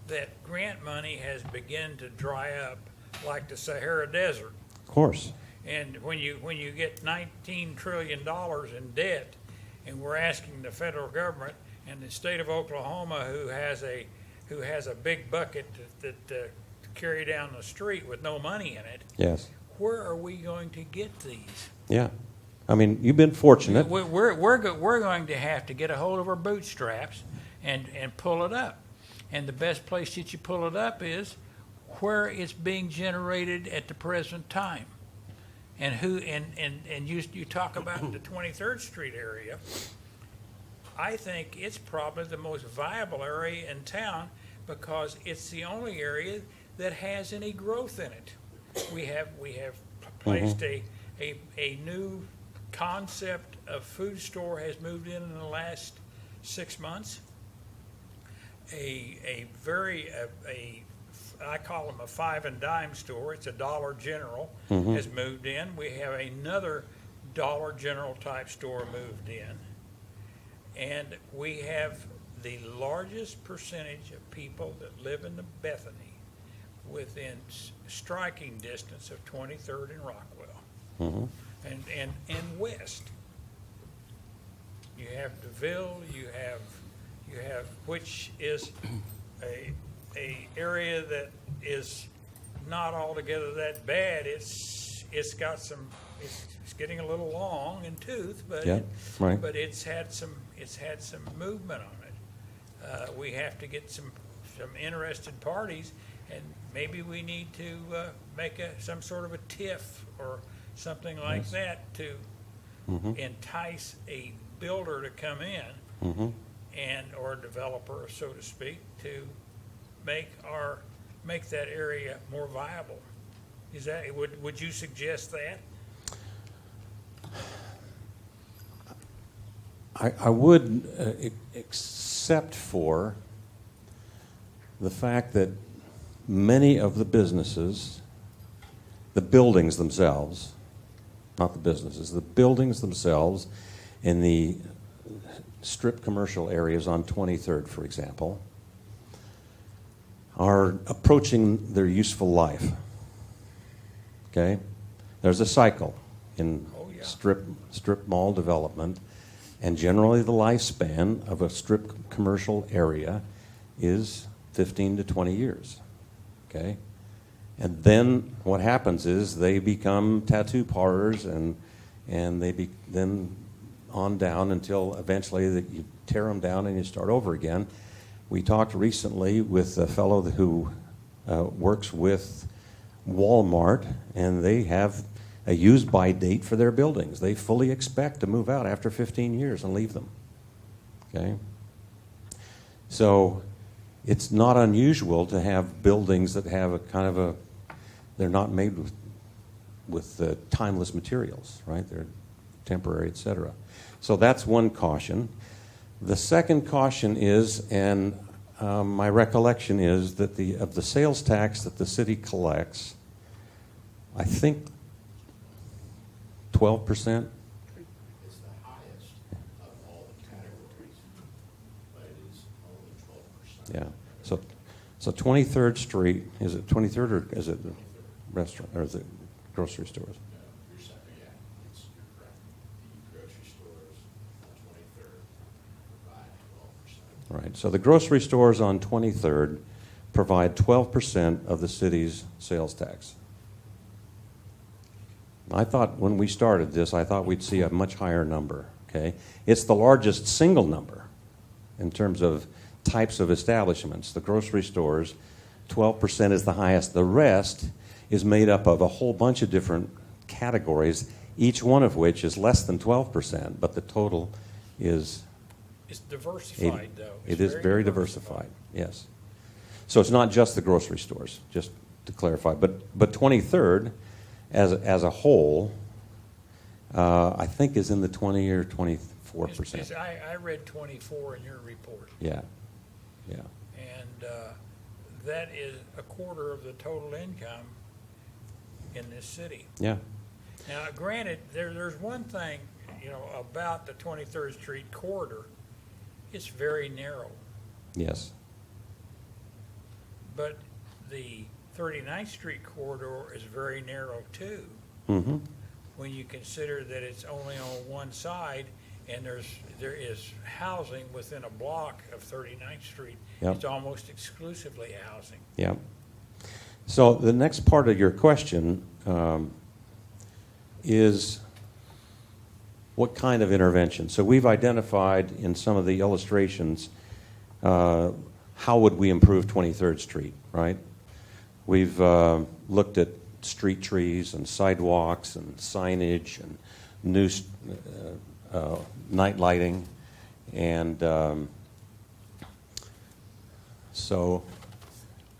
that grant money has begun to dry up like the Sahara Desert. Of course. And when you get $19 trillion in debt, and we're asking the federal government and the state of Oklahoma, who has a big bucket to carry down the street with no money in it, Yes. where are we going to get these? Yeah. I mean, you've been fortunate. We're going to have to get a hold of our bootstraps and pull it up. And the best place that you pull it up is where it's being generated at the present time. And you talk about the 23rd Street area. I think it's probably the most viable area in town because it's the only area that has any growth in it. We have placed a new concept of food store has moved in the last 6 months. I call them a 5 and dime store. It's a Dollar General has moved in. We have another Dollar General type store moved in. And we have the largest percentage of people that live in the Bethany within striking distance of 23rd and Rockwell and west. You have DeVille, you have which is a area that is not altogether that bad. It's got some it's getting a little long in tooth, but Yeah, right. but it's had some movement on it. We have to get some interested parties, and maybe we need to make some sort of a TIF or something like Yes. that to entice a builder to come in Mm-hmm. and or a developer, so to speak, to make that area more viable. Is that would you suggest that? I would, except for the fact that many of the businesses, the buildings themselves, not the businesses, the buildings themselves in the strip commercial areas on 23rd, for example, are approaching their useful life. Okay? There's a cycle in Oh, yeah. strip mall development, and generally the lifespan of a strip commercial area is 15 to 20 years. Okay? And then what happens is they become tattoo parlors, and they then on down until eventually that you tear them down and you start over again. We talked recently with a fellow who works with Walmart, and they have a use-by date for their buildings. They fully expect to move out after 15 years and leave them. Okay? So it's not unusual to have buildings that have a kind of a, they're not made with timeless materials, right? They're temporary, etc. So that's one caution. The second caution is, and my recollection is that of the sales tax that the city collects, I think 12%. It's the highest of all the categories, but it is only 12%. Yeah. So 23rd Street, is it 23rd or is it the restaurant or is it grocery stores? No, you're saying, yeah, you're correct. The grocery stores on 23rd provide 12%. Right. So the grocery stores on 23rd provide 12% of the city's sales tax. I thought when we started this, I thought we'd see a much higher number. Okay, it's the largest single number in terms of types of establishments. The grocery stores, 12% is the highest. The rest is made up of a whole bunch of different categories, each one of which is less than 12%, but the total is It's diversified, though. it is very diversified. Yes. So it's not just the grocery stores, just to clarify. But 23rd, as a whole, I think is in the 20 or 24%. I read 24 in your report, Yeah. Yeah. and that is a quarter of the total income in this city. Yeah. Now, granted, there's one thing, about the 23rd Street corridor. It's very narrow, Yes. but the 39th Street corridor is very narrow too. Mm-hmm. When you consider that it's only on one side, and there is housing within a block of 39th Street. Yep. It's almost exclusively housing. Yeah. So the next part of your question is what kind of intervention? So we've identified in some of the illustrations how would we improve 23rd Street, right? We've looked at street trees and sidewalks and signage and new night lighting. And so,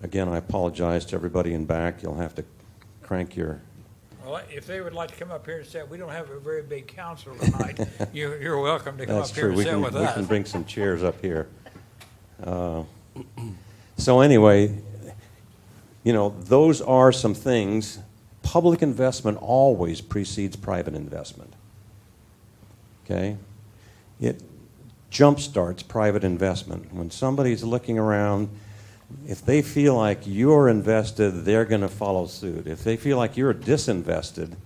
again, I apologize to everybody in back. You'll have to crank your... Well, if they would like to come up here and say, we don't have a very big council tonight, you're welcome to come That's up here true. and We sit can, with we can us. bring some chairs up here. So anyway, those are some things. Public investment always precedes private investment. Okay? It jumpstarts private investment. When somebody's looking around, if they feel like you're invested, they're going to follow suit. If they feel like you're disinvested,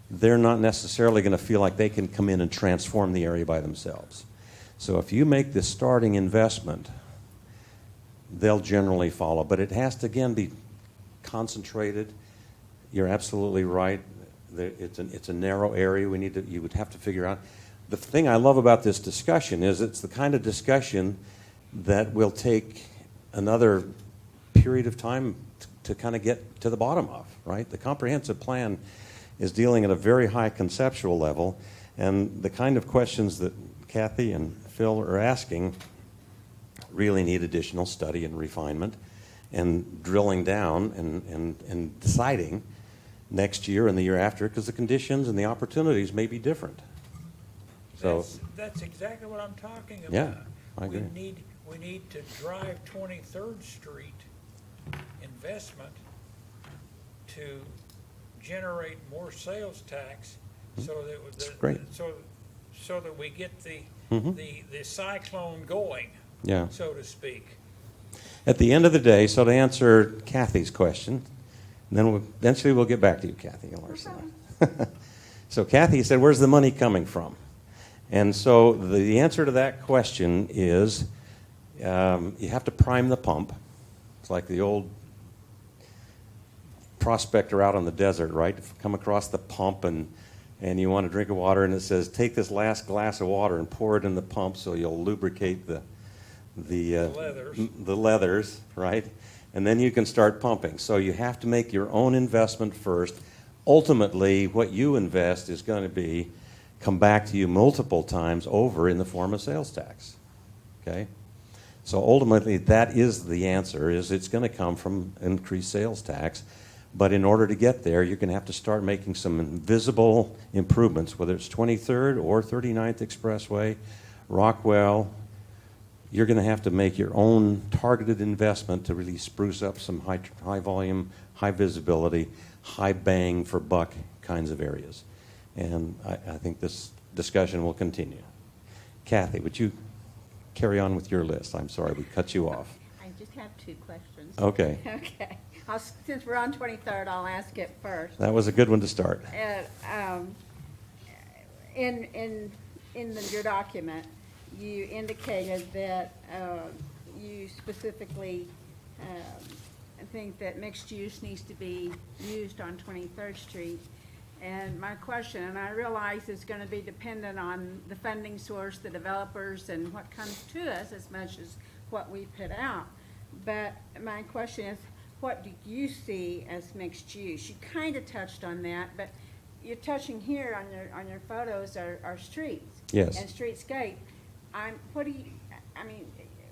they're not necessarily going to feel like they can come in and transform the area by themselves. So if you make the starting investment, they'll generally follow. But it has to, again, be concentrated. You're absolutely right. It's a narrow area. You would have to figure out. The thing I love about this discussion is it's the kind of discussion that will take another period of time to kind of get to the bottom of, right? The comprehensive plan is dealing at a very high conceptual level, and the kind of questions that Kathy and Phil are asking really need additional study and refinement and drilling down and deciding next year and the year after, because the conditions and the opportunities may be different. So That's exactly what I'm talking about. Yeah, I agree. We need to drive 23rd Street investment to generate more sales tax so that That's great. so that we get the Mhm. the cyclone going, Yeah. so to speak. At the end of the day, so to answer Kathy's question, and then eventually we'll get back to you, Kathy Larson. So Kathy said, where's the money coming from? And so the answer to that question is you have to prime the pump. It's like the old prospector out on the desert, right? Come across the pump and you want to drink of water, and it says, take this last glass of water and pour it in the pump so you'll lubricate the leathers, right? And then you can start pumping. So you have to make your own investment first. Ultimately, what you invest is going to come back to you multiple times over in the form of sales tax. Okay? So ultimately, that is the answer, is it's going to come from increased sales tax. But in order to get there, you're going to have to start making some visible improvements, whether it's 23rd or 39th Expressway, Rockwell. You're going to have to make your own targeted investment to really spruce up some high volume, high visibility, high bang for buck kinds of areas. And I think this discussion will continue. Kathy, would you carry on with your list? I'm sorry, we cut you off. I just have two questions. Okay. Okay. Since we're on 23rd, I'll ask it first. That was a good one to start. In your document, you indicated that you specifically think that mixed use needs to be used on 23rd Street. And my question, and I realize it's going to be dependent on the funding source, the developers, and what comes to us as much as what we put out. But my question is, what do you see as mixed use? You kind of touched on that, but you're touching here on your photos are streets. Yes. And streetscape.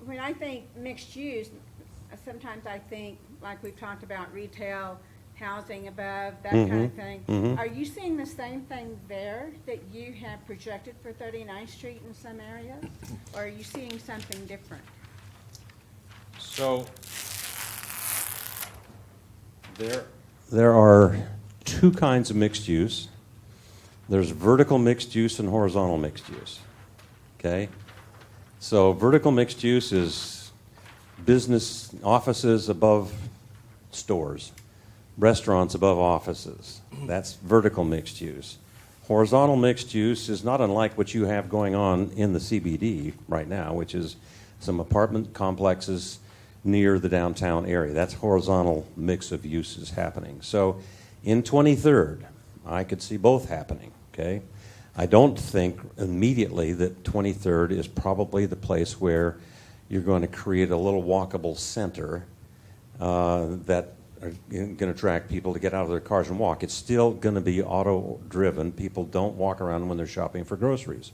When I think mixed use, sometimes I think, like we've talked about, retail, housing above, that kind of thing. Mhm. Are you seeing the same thing there that you have projected for 39th Street in some areas? Or are you seeing something different? So, There are two kinds of mixed use. There's vertical mixed use and horizontal mixed use. Okay? So vertical mixed use is business offices above stores, restaurants above offices. That's vertical mixed use. Horizontal mixed use is not unlike what you have going on in the CBD right now, which is some apartment complexes near the downtown area. That's horizontal mix of uses happening. So in 23rd, I could see both happening, okay? I don't think immediately that 23rd is probably the place where you're going to create a little walkable center that are going to attract people to get out of their cars and walk. It's still going to be auto-driven. People don't walk around when they're shopping for groceries,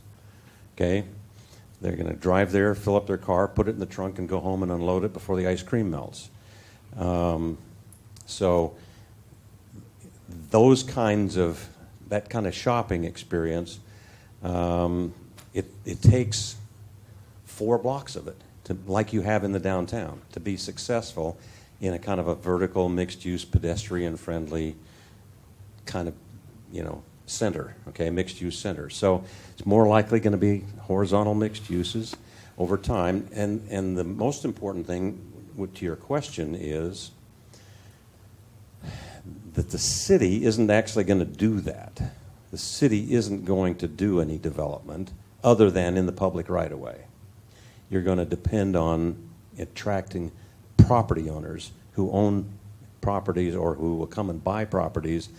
okay? They're going to drive there, fill up their car, put it in the trunk, and go home and unload it before the ice cream melts. So that kind of shopping experience, it takes 4 blocks of it, like you have in the downtown, to be successful in a kind of a vertical, mixed-use, pedestrian-friendly kind of, center, okay, mixed-use center. So it's more likely going to be horizontal mixed uses over time. And the most important thing to your question is that the city isn't actually going to do that. The city isn't going to do any development other than in the public right-of-way. You're going to depend on attracting property owners who own properties or who will come and buy properties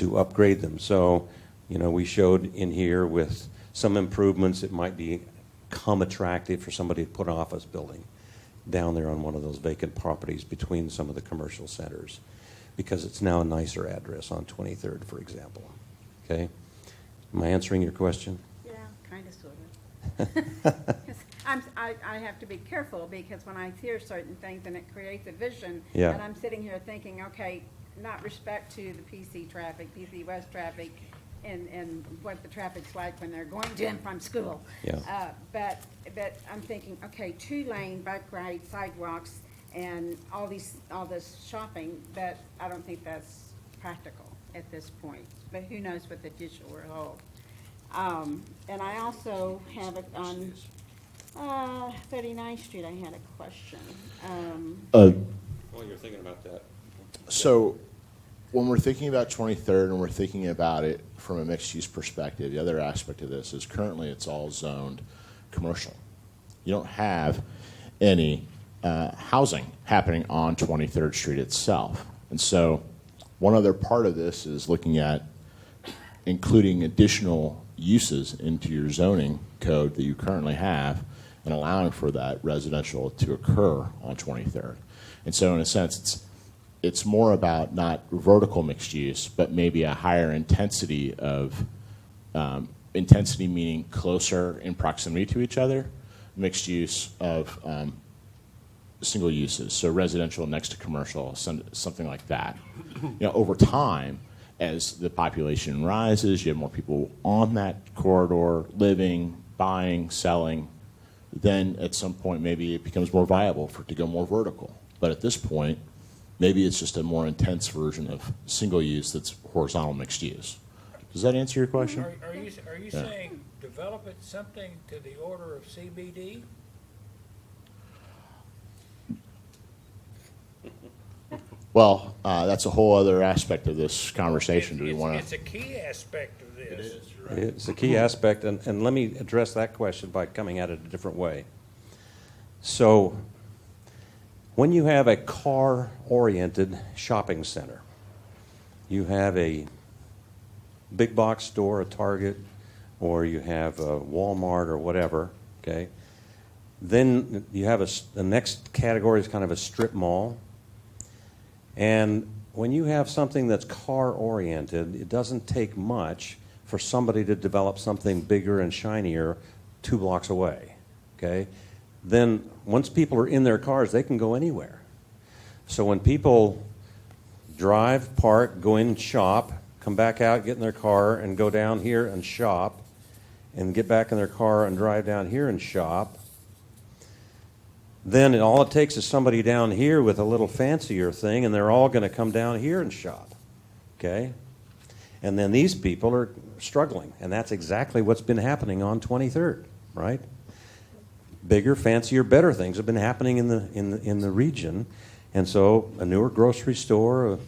to upgrade them. So, we showed in here with some improvements, it might become attractive for somebody to put an office building down there on one of those vacant properties between some of the commercial centers, because it's now a nicer address on 23rd, for example. Okay? Am I answering your question? Yeah, kind of, sort of. I have to be careful, because when I hear certain things and it creates a vision, Yeah. and I'm sitting here thinking, okay, not respect to the PC traffic, PC West traffic, and what the traffic's like when they're going to and from school. Yeah. But I'm thinking, okay, 2-lane bike ride sidewalks and all this shopping, that I don't think that's practical at this point. But who knows what the future will hold. And I also have it on 39th Street, I had a question. While you're thinking about that. So when we're thinking about 23rd and we're thinking about it from a mixed-use perspective, the other aspect of this is currently it's all zoned commercial. You don't have any housing happening on 23rd Street itself. And so one other part of this is looking at including additional uses into your zoning code that you currently have and allowing for that residential to occur on 23rd. And so in a sense, it's more about not vertical mixed use, but maybe a higher intensity of, intensity meaning closer in proximity to each other, mixed use of single uses, so residential next to commercial, something like that. Over time, as the population rises, you have more people on that corridor, living, buying, selling, then at some point maybe it becomes more viable for it to go more vertical. But at this point, maybe it's just a more intense version of single use that's horizontal mixed use. Does that answer your question? Are you saying develop it something to the order of CBD? Well, that's a whole other aspect of this conversation. Do we want It's a key aspect of this. It is. It's a key aspect, and let me address that question by coming at it a different way. So, when you have a car-oriented shopping center, you have a big box store, a Target, or you have a Walmart or whatever, okay? Then you have the next category is kind of a strip mall. And when you have something that's car-oriented, it doesn't take much for somebody to develop something bigger and shinier 2 blocks away, okay? Then once people are in their cars, they can go anywhere. So when people drive, park, go in and shop, come back out, get in their car, and go down here and shop, and get back in their car and drive down here and shop, then all it takes is somebody down here with a little fancier thing, and they're all going to come down here and shop, okay? And then these people are struggling, and that's exactly what's been happening on 23rd, right? Bigger, fancier, better things have been happening in the region, and so a newer grocery store, a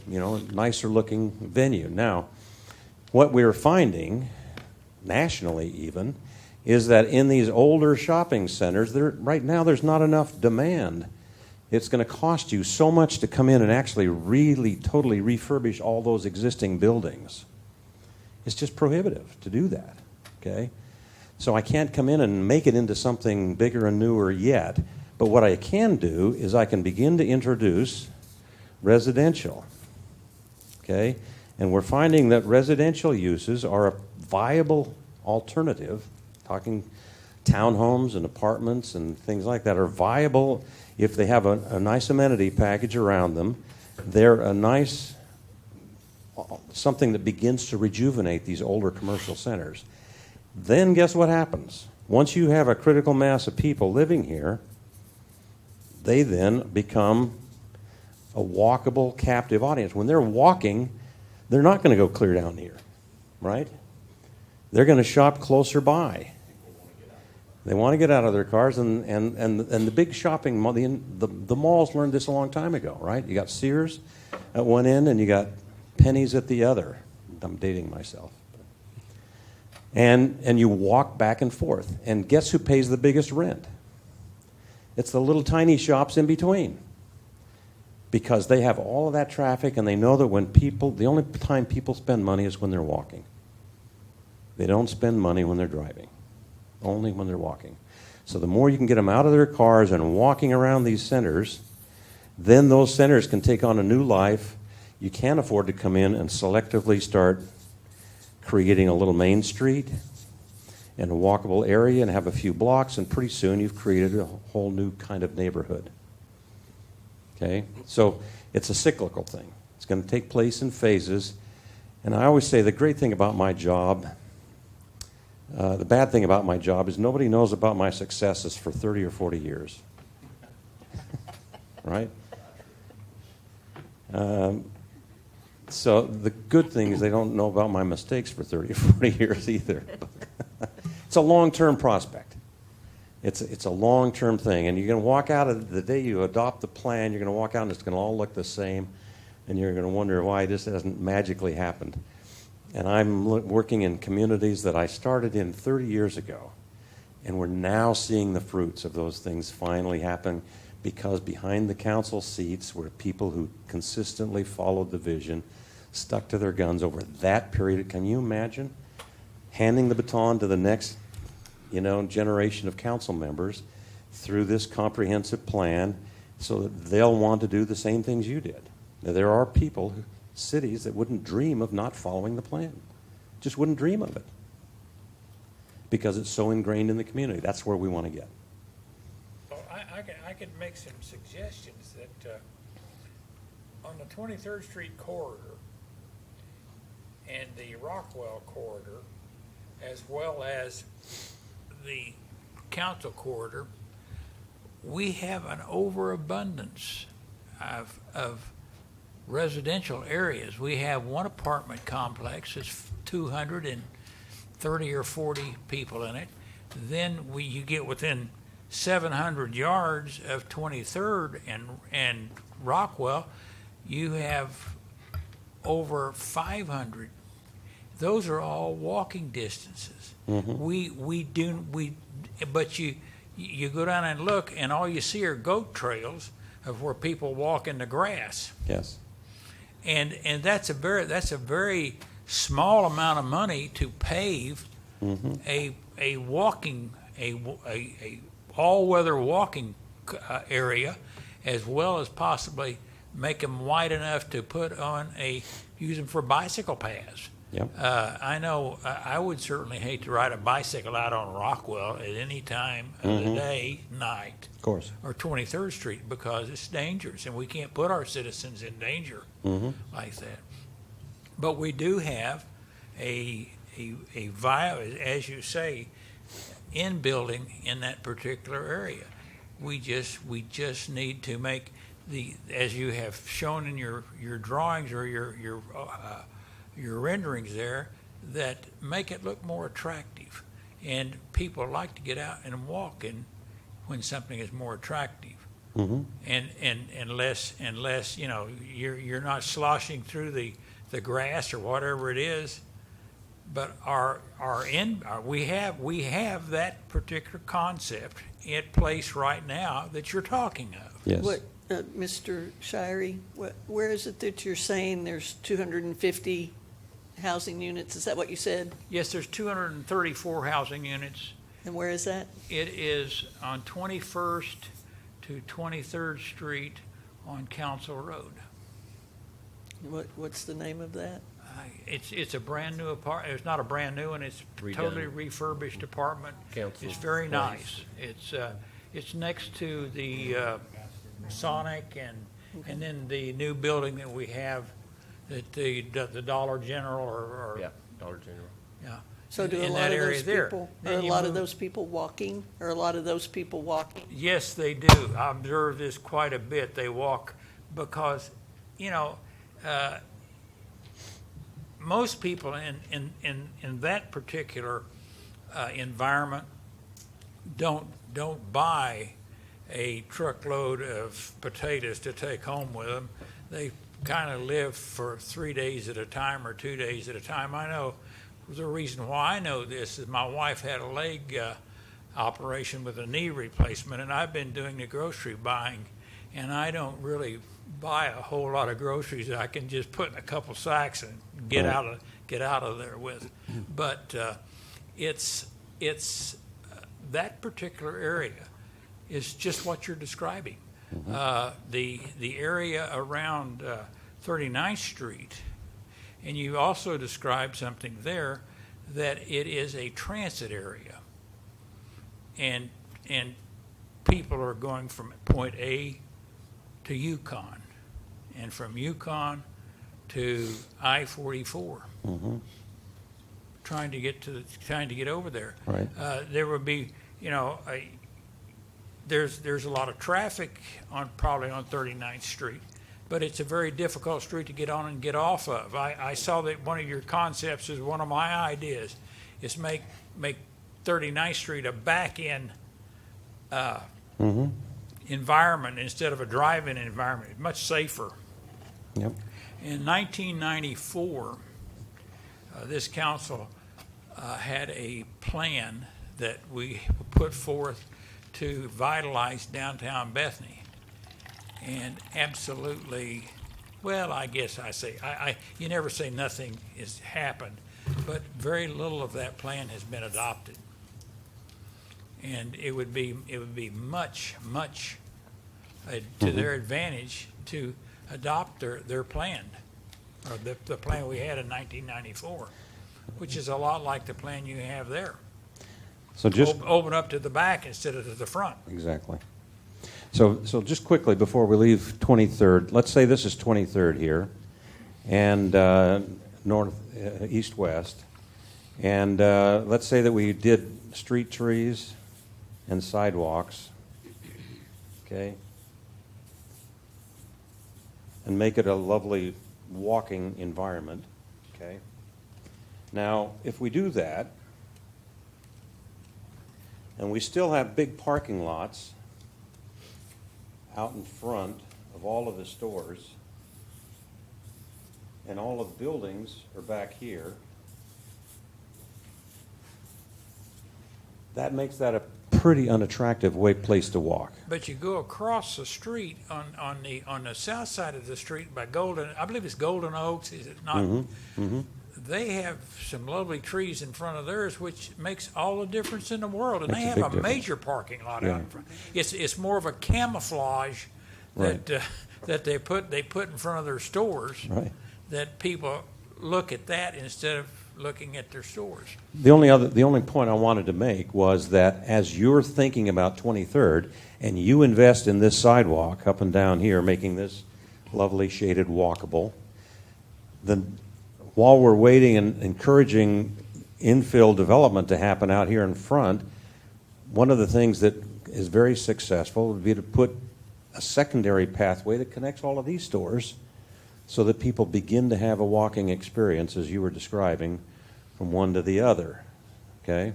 nicer looking venue. Now, what we're finding, nationally even, is that in these older shopping centers, right now there's not enough demand. It's going to cost you so much to come in and actually really totally refurbish all those existing buildings. It's just prohibitive to do that, okay? So I can't come in and make it into something bigger and newer yet, but what I can do is I can begin to introduce residential, okay? And we're finding that residential uses are a viable alternative, talking townhomes and apartments and things like that, are viable if they have a nice amenity package around them. They're a nice, something that begins to rejuvenate these older commercial centers. Then guess what happens? Once you have a critical mass of people living here, they then become a walkable, captive audience. When they're walking, they're not going to go clear down here, right? They're going to shop closer by. They want to get out of their cars, and the big shopping mall, the malls learned this a long time ago, right? You got Sears at one end, and you got Penny's at the other. I'm dating myself. And you walk back and forth, and guess who pays the biggest rent? It's the little tiny shops in between. because they have all of that traffic, and they know that when people, the only time people spend money is when they're walking. They don't spend money when they're driving, only when they're walking. So the more you can get them out of their cars and walking around these centers, then those centers can take on a new life. You can't afford to come in and selectively start creating a little main street and a walkable area and have a few blocks, and pretty soon you've created a whole new kind of neighborhood. Okay? So it's a cyclical thing. It's going to take place in phases. And I always say the great thing about my job, the bad thing about my job is nobody knows about my successes for 30 or 40 years. Right? So the good thing is they don't know about my mistakes for 30 or 40 years either. It's a long-term prospect. It's a long-term thing. And you're going to walk out of the day you adopt the plan, you're going to walk out and it's going to all look the same. And you're going to wonder why this hasn't magically happened. And I'm working in communities that I started in 30 years ago. And we're now seeing the fruits of those things finally happen, because behind the council seats were people who consistently followed the vision, stuck to their guns over that period. Can you imagine handing the baton to the next, generation of council members through this comprehensive plan so that they'll want to do the same things you did? Now, there are people, cities, that wouldn't dream of not following the plan. Just wouldn't dream of it because it's so ingrained in the community. That's where we want to get. Well, I could make some suggestions that on the 23rd Street corridor and the Rockwell corridor, as well as the council corridor, we have an overabundance of residential areas. We have one apartment complex that's 230 or 40 people in it. Then you get within 700 yards of 23rd and Rockwell, you have over 500. Those are all walking distances. Mm-hmm. But you go down and look, and all you see are goat trails of where people walk in the grass. Yes. And that's a very small amount of money to pave a all-weather walking area, as well as possibly make them wide enough to use them for bicycle paths. Yep. I know I would certainly hate to ride a bicycle out on Rockwell at any time of the day, night, Of course. or 23rd Street, because it's dangerous, and we can't put our citizens in danger like that. But we do have a as you say, in building in that particular area. We just need to make as you have shown in your drawings or your renderings there, that make it look more attractive. And people like to get out and walk when something is more attractive. And less you're not sloshing through the grass or whatever it is. But we have that particular concept in place right now that you're talking of. Yes. What, Mr. Shirey, where is it that you're saying there's 250 housing units? Is that what you said? Yes, there's 234 housing units. And where is that? It is on 21st to 23rd Street on Council Road. What's the name of that? It's a brand new apartment. It's not a brand new one. It's Redone. totally refurbished apartment. Council It's very place. nice. It's next to the Sonic and then the new building that we have at the Dollar General or Yeah, Dollar General. yeah. So do a in lot that of area those there. people, Then are a you lot of move- those people walking? Are a lot of those people walking? Yes, they do. I observe this quite a bit. They walk because, most people in that particular environment don't buy a truckload of potatoes to take home with them. They kind of live for 3 days at a time or 2 days at a time. I know the reason why I know this is my wife had a leg operation with a knee replacement, and I've been doing the grocery buying and I don't really buy a whole lot of groceries that I can just put in a couple sacks and get Right. out of there with. But it's that particular area is just what you're describing. The area around 39th Street, and you also described something there that it is a transit area, and people are going from point A to Yukon, and from Yukon to I-44, trying to get over there. Right. There would be, there's a lot of traffic probably on 39th Street, but it's a very difficult street to get on and get off of. I saw that one of your concepts is one of my ideas, is make 39th Street a back-end environment instead of a drive-in environment, much safer. Yep. In 1994, this council had a plan that we put forth to vitalize downtown Bethany. And absolutely, well, I guess you never say nothing has happened, but very little of that plan has been adopted. And it would be much to their advantage to adopt their plan, or the plan we had in 1994, which is a lot like the plan you have there. So just Open up to the back instead of to the front. exactly. So just quickly before we leave 23rd, let's say this is 23rd here, and north, east, west, and let's say that we did street trees and sidewalks, okay, and make it a lovely walking environment, okay. Now, if we do that, and we still have big parking lots out in front of all of the stores, and all of the buildings are back here, that makes that a pretty unattractive place to walk. But you go across the street on the south side of the street by Golden, I believe it's Golden Oaks, is it not? They have some lovely trees in front of theirs, which makes all the difference in the world. And Makes they a have big a difference. major parking lot Yeah. out in front. It's more of a camouflage Right. that they put in front of their stores. Right. That people look at that instead of looking at their stores. The only point I wanted to make was that as you're thinking about 23rd and you invest in this sidewalk up and down here, making this lovely shaded walkable, then while we're waiting and encouraging infill development to happen out here in front, one of the things that is very successful would be to put a secondary pathway that connects all of these stores so that people begin to have a walking experience, as you were describing, from one to the other, okay?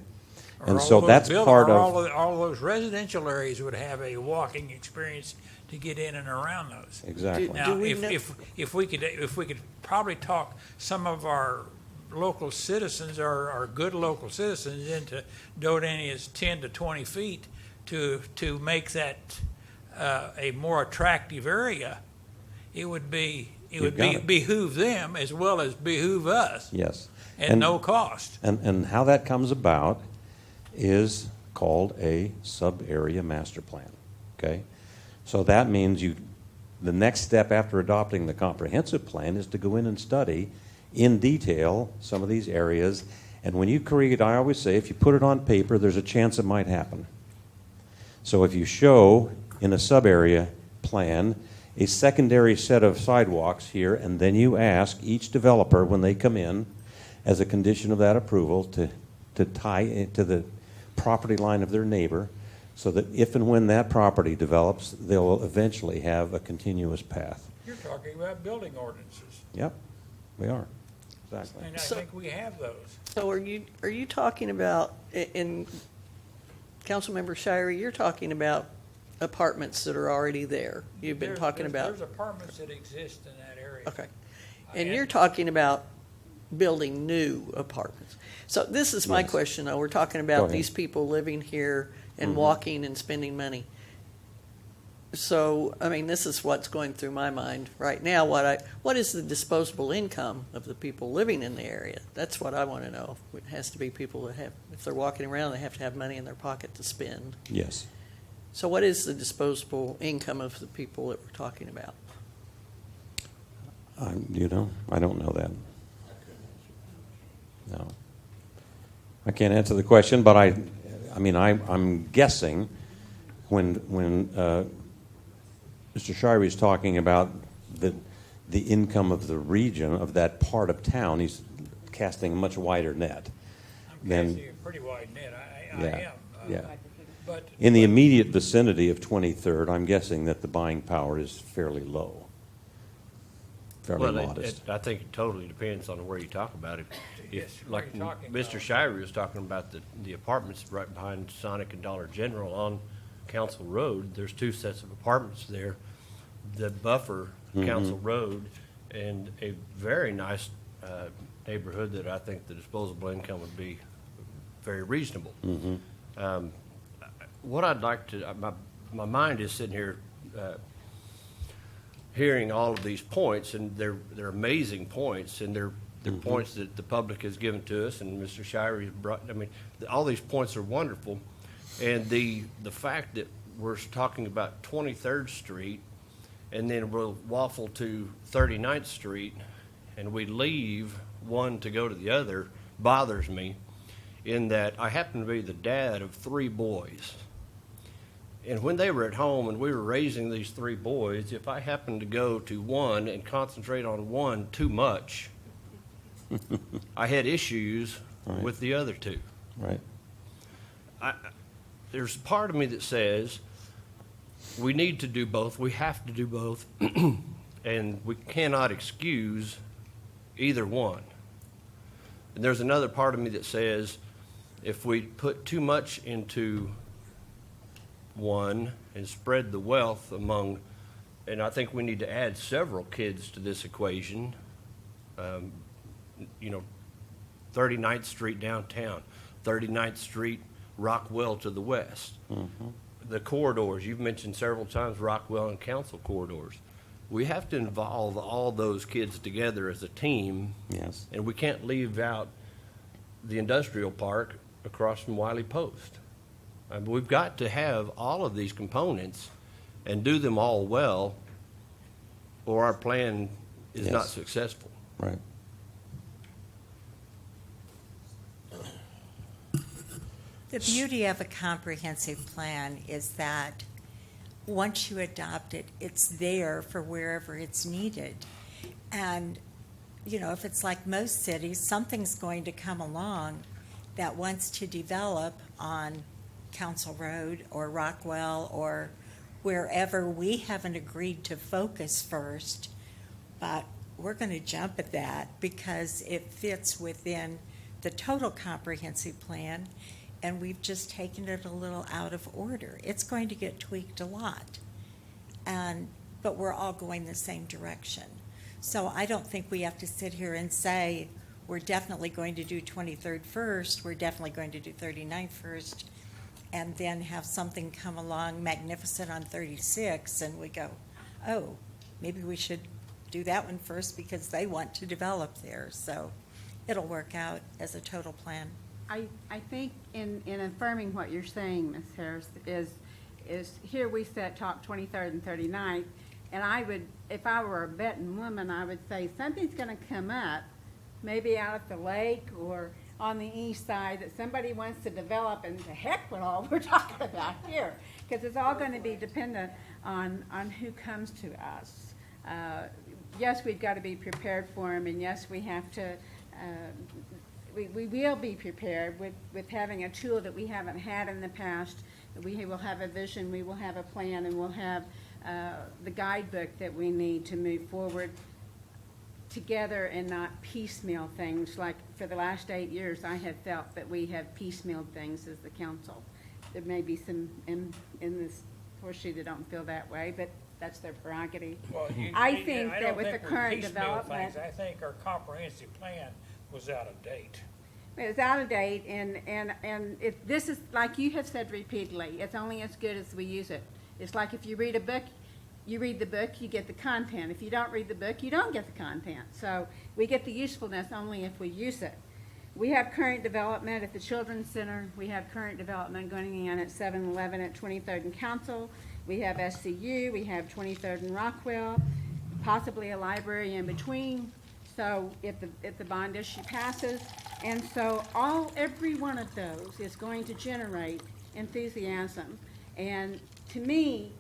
Or And all so those that's building- part or of, all those residential areas would have a walking experience to get in and around those. exactly. Now, we if, know- if we could probably talk some of our local citizens, our good local citizens, into donating as 10 to 20 feet to make that a more attractive area, it would You've got it. behoove them as well as behoove us Yes. at no cost. And how that comes about is called a sub-area master plan, okay? So that means the next step after adopting the comprehensive plan is to go in and study in detail some of these areas. And when you create, I always say, if you put it on paper, there's a chance it might happen. So if you show in a sub-area plan a secondary set of sidewalks here, and then you ask each developer when they come in, as a condition of that approval, to tie it to the property line of their neighbor, so that if and when that property develops, they'll eventually have a continuous path. You're talking about building ordinances, Yep, we are, exactly. and I So- think we have those. So are you talking about, in Councilmember Shirey, you're talking about apartments that are already there? You've been talking about, There's apartments that exist in that area. okay. And you're talking about building new apartments. So this is my Yes. question, though. We're talking Go about ahead. these people living here and walking and spending money. So, I mean, this is what's going through my mind right now. What is the disposable income of the people living in the area? That's what I want to know. It has to be people that have, if they're walking around, they have to have money in their pocket to spend. Yes. So what is the disposable income of the people that we're talking about? You know, I don't know that. No. I can't answer the question, but I'm guessing when Mr. Shirey is talking about the income of the region, of that part of town, he's casting a much wider net. I'm casting a pretty wide net. I Yeah, am. yeah. But In the immediate vicinity of 23rd, I'm guessing that the buying power is fairly low, fairly Well, modest. I think it totally depends on where you talk about it. Yes, If, where like you're talking Mr. about. Shirey was talking about the apartments right behind Sonic and Dollar General on Council Road, there's two sets of apartments there. The buffer Council Road and a very nice neighborhood that I think the disposable income would be very reasonable. What I'd like to, my mind is sitting here hearing all of these points, and they're amazing points, and they're points that the public has given to us, and Mr. Shirey has brought. I mean, all these points are wonderful, and the fact that we're talking about 23rd Street, and then we'll waffle to 39th Street, and we leave one to go to the other bothers me, in that I happen to be the dad of 3 boys. And when they were at home and we were raising these 3 boys, if I happened to go to one and concentrate on one too much, I had issues Right. with the other 2. Right. There's part of me that says we need to do both. We have to do both. And we cannot excuse either one. And there's another part of me that says if we put too much into one and spread the wealth among, and I think we need to add several kids to this equation, 39th Street downtown, 39th Street, Rockwell to the west. The corridors, you've mentioned several times Rockwell and Council corridors. We have to involve all those kids together as a team. Yes. And we can't leave out the industrial park across from Wiley Post. We've got to have all of these components and do them all well, or our plan is Yes. not successful. Right. The beauty of a comprehensive plan is that once you adopt it, it's there for wherever it's needed. And, if it's like most cities, something's going to come along that wants to develop on Council Road or Rockwell or wherever we haven't agreed to focus first, but we're going to jump at that because it fits within the total comprehensive plan, and we've just taken it a little out of order. It's going to get tweaked a lot, but we're all going the same direction. So I don't think we have to sit here and say, we're definitely going to do 23rd first, we're definitely going to do 39th first, and then have something come along magnificent on 36, and we go, oh, maybe we should do that one first because they want to develop there. So it'll work out as a total plan. I think in affirming what you're saying, Ms. Harris, is here we talk 23rd and 39th, and I would, if I were a betting woman, I would say something's going to come up, maybe out at the lake or on the east side, that somebody wants to develop, and to heck with all we're talking about here, because it's all going to be dependent on who comes to us. Yes, we've got to be prepared for them, and yes, we have to, we will be prepared with having a tool that we haven't had in the past. We will have a vision, we will have a plan, and we'll have the guidebook that we need to move forward together and not piecemeal things. Like for the last 8 years, I have felt that we have piecemealed things as the council. There may be some in this horseshoe that don't feel that way, but that's their prerogative. Well, I think I that don't with the think we're current piecemeal development, things. I think our comprehensive plan was out of date. it's out of date, and this is, like you have said repeatedly, it's only as good as we use it. It's like if you read a book, you read the book, you get the content. If you don't read the book, you don't get the content. So we get the usefulness only if we use it. We have current development at the Children's Center. We have current development going on at 7-Eleven at 23rd and Council. We have SCU. We have 23rd and Rockwell, possibly a library in between. So if the bond issue passes, and so every one of those is going to generate enthusiasm. And to me,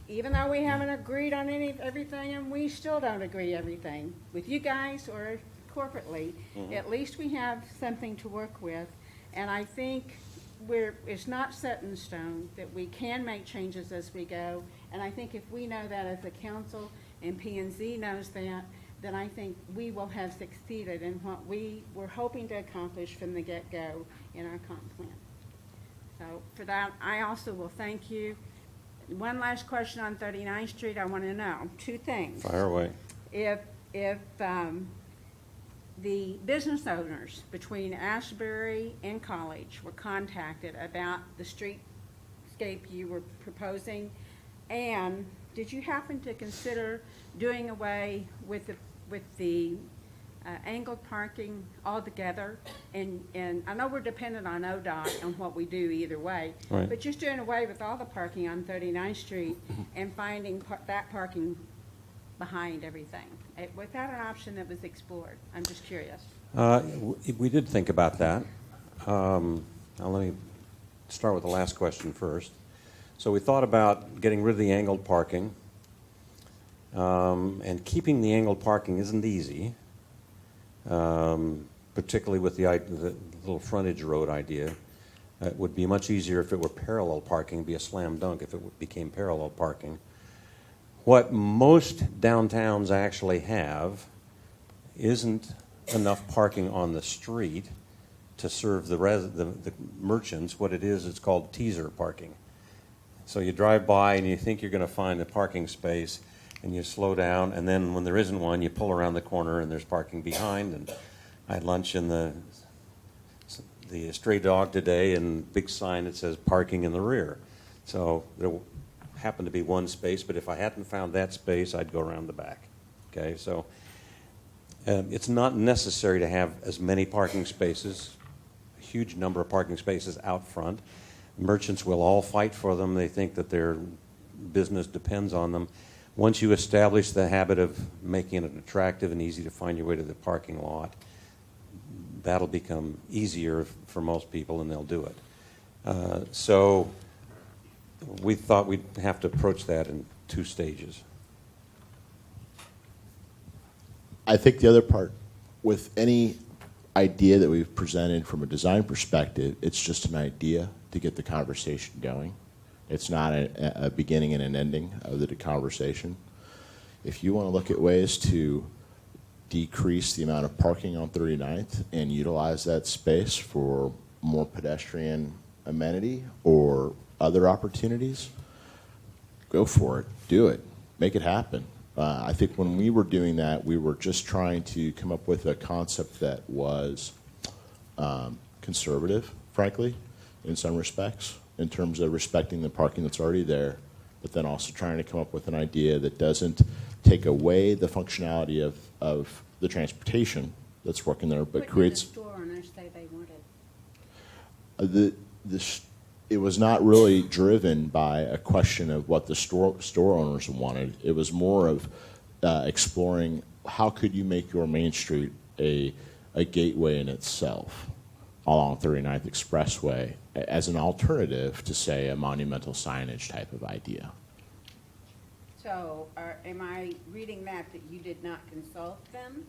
even though we haven't agreed on everything, and we still don't agree everything with you guys or corporately, at least we have something to work with. And I think it's not set in stone, that we can make changes as we go. And I think if we know that as a council and P&Z knows that, then I think we will have succeeded in what we were hoping to accomplish from the get-go in our comp plan. So for that, I also will thank you. One last question on 39th Street. I want to know two things. Fire away. If the business owners between Ashbury and College were contacted about the streetscape you were proposing, and did you happen to consider doing away with the angled parking altogether? And I know we're dependent on ODOT on what we do either way, Right. but just doing away with all the parking on 39th Street and finding that parking behind everything. Was that an option that was explored? I'm just curious. We did think about that. Now let me start with the last question first. So we thought about getting rid of the angled parking, and keeping the angled parking isn't easy, particularly with the little frontage road idea. It would be much easier if it were parallel parking, be a slam dunk if it became parallel parking. What most downtowns actually have isn't enough parking on the street to serve the merchants. What it is, it's called teaser parking. So you drive by and you think you're going to find a parking space, and you slow down, and then when there isn't one, you pull around the corner and there's parking behind. And I had lunch in the Stray Dog today, and big sign that says parking in the rear. So there happened to be one space, but if I hadn't found that space, I'd go around the back. Okay, so it's not necessary to have as many parking spaces, a huge number of parking spaces out front. Merchants will all fight for them. They think that their business depends on them. Once you establish the habit of making it attractive and easy to find your way to the parking lot, that'll become easier for most people, and they'll do it. So we thought we'd have to approach that in 2 stages. I think the other part, with any idea that we've presented from a design perspective, it's just an idea to get the conversation going. It's not a beginning and an ending of the conversation. If you want to look at ways to decrease the amount of parking on 39th and utilize that space for more pedestrian amenity or other opportunities, go for it. Do it. Make it happen. I think when we were doing that, we were just trying to come up with a concept that was conservative, frankly, in some respects, in terms of respecting the parking that's already there, but then also trying to come up with an idea that doesn't take away the functionality of the transportation that's working there, but creates... What did the store owners say they wanted? It was not really driven by a question of what the store owners wanted. It was more of exploring how could you make your Main Street a gateway in itself along 39th Expressway as an alternative to, say, a monumental signage type of idea. So am I reading that you did not consult them?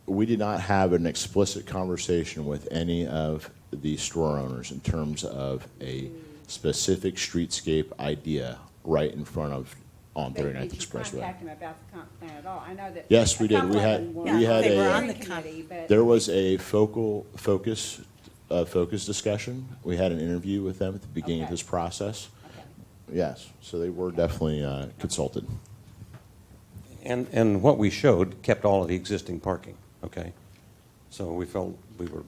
We did not have an explicit conversation with any of the store owners in terms of a specific streetscape idea right in front of on 39th Did you Expressway. contact them about the comp plan at all? I know that. Yes, we a did. couple We of had them were- we had they were a on the committee, but there was a focus discussion. We had an interview with them at the beginning of Okay. this process. okay. Yes, so they were definitely consulted. And what we showed kept all of the existing parking, okay? So we felt we were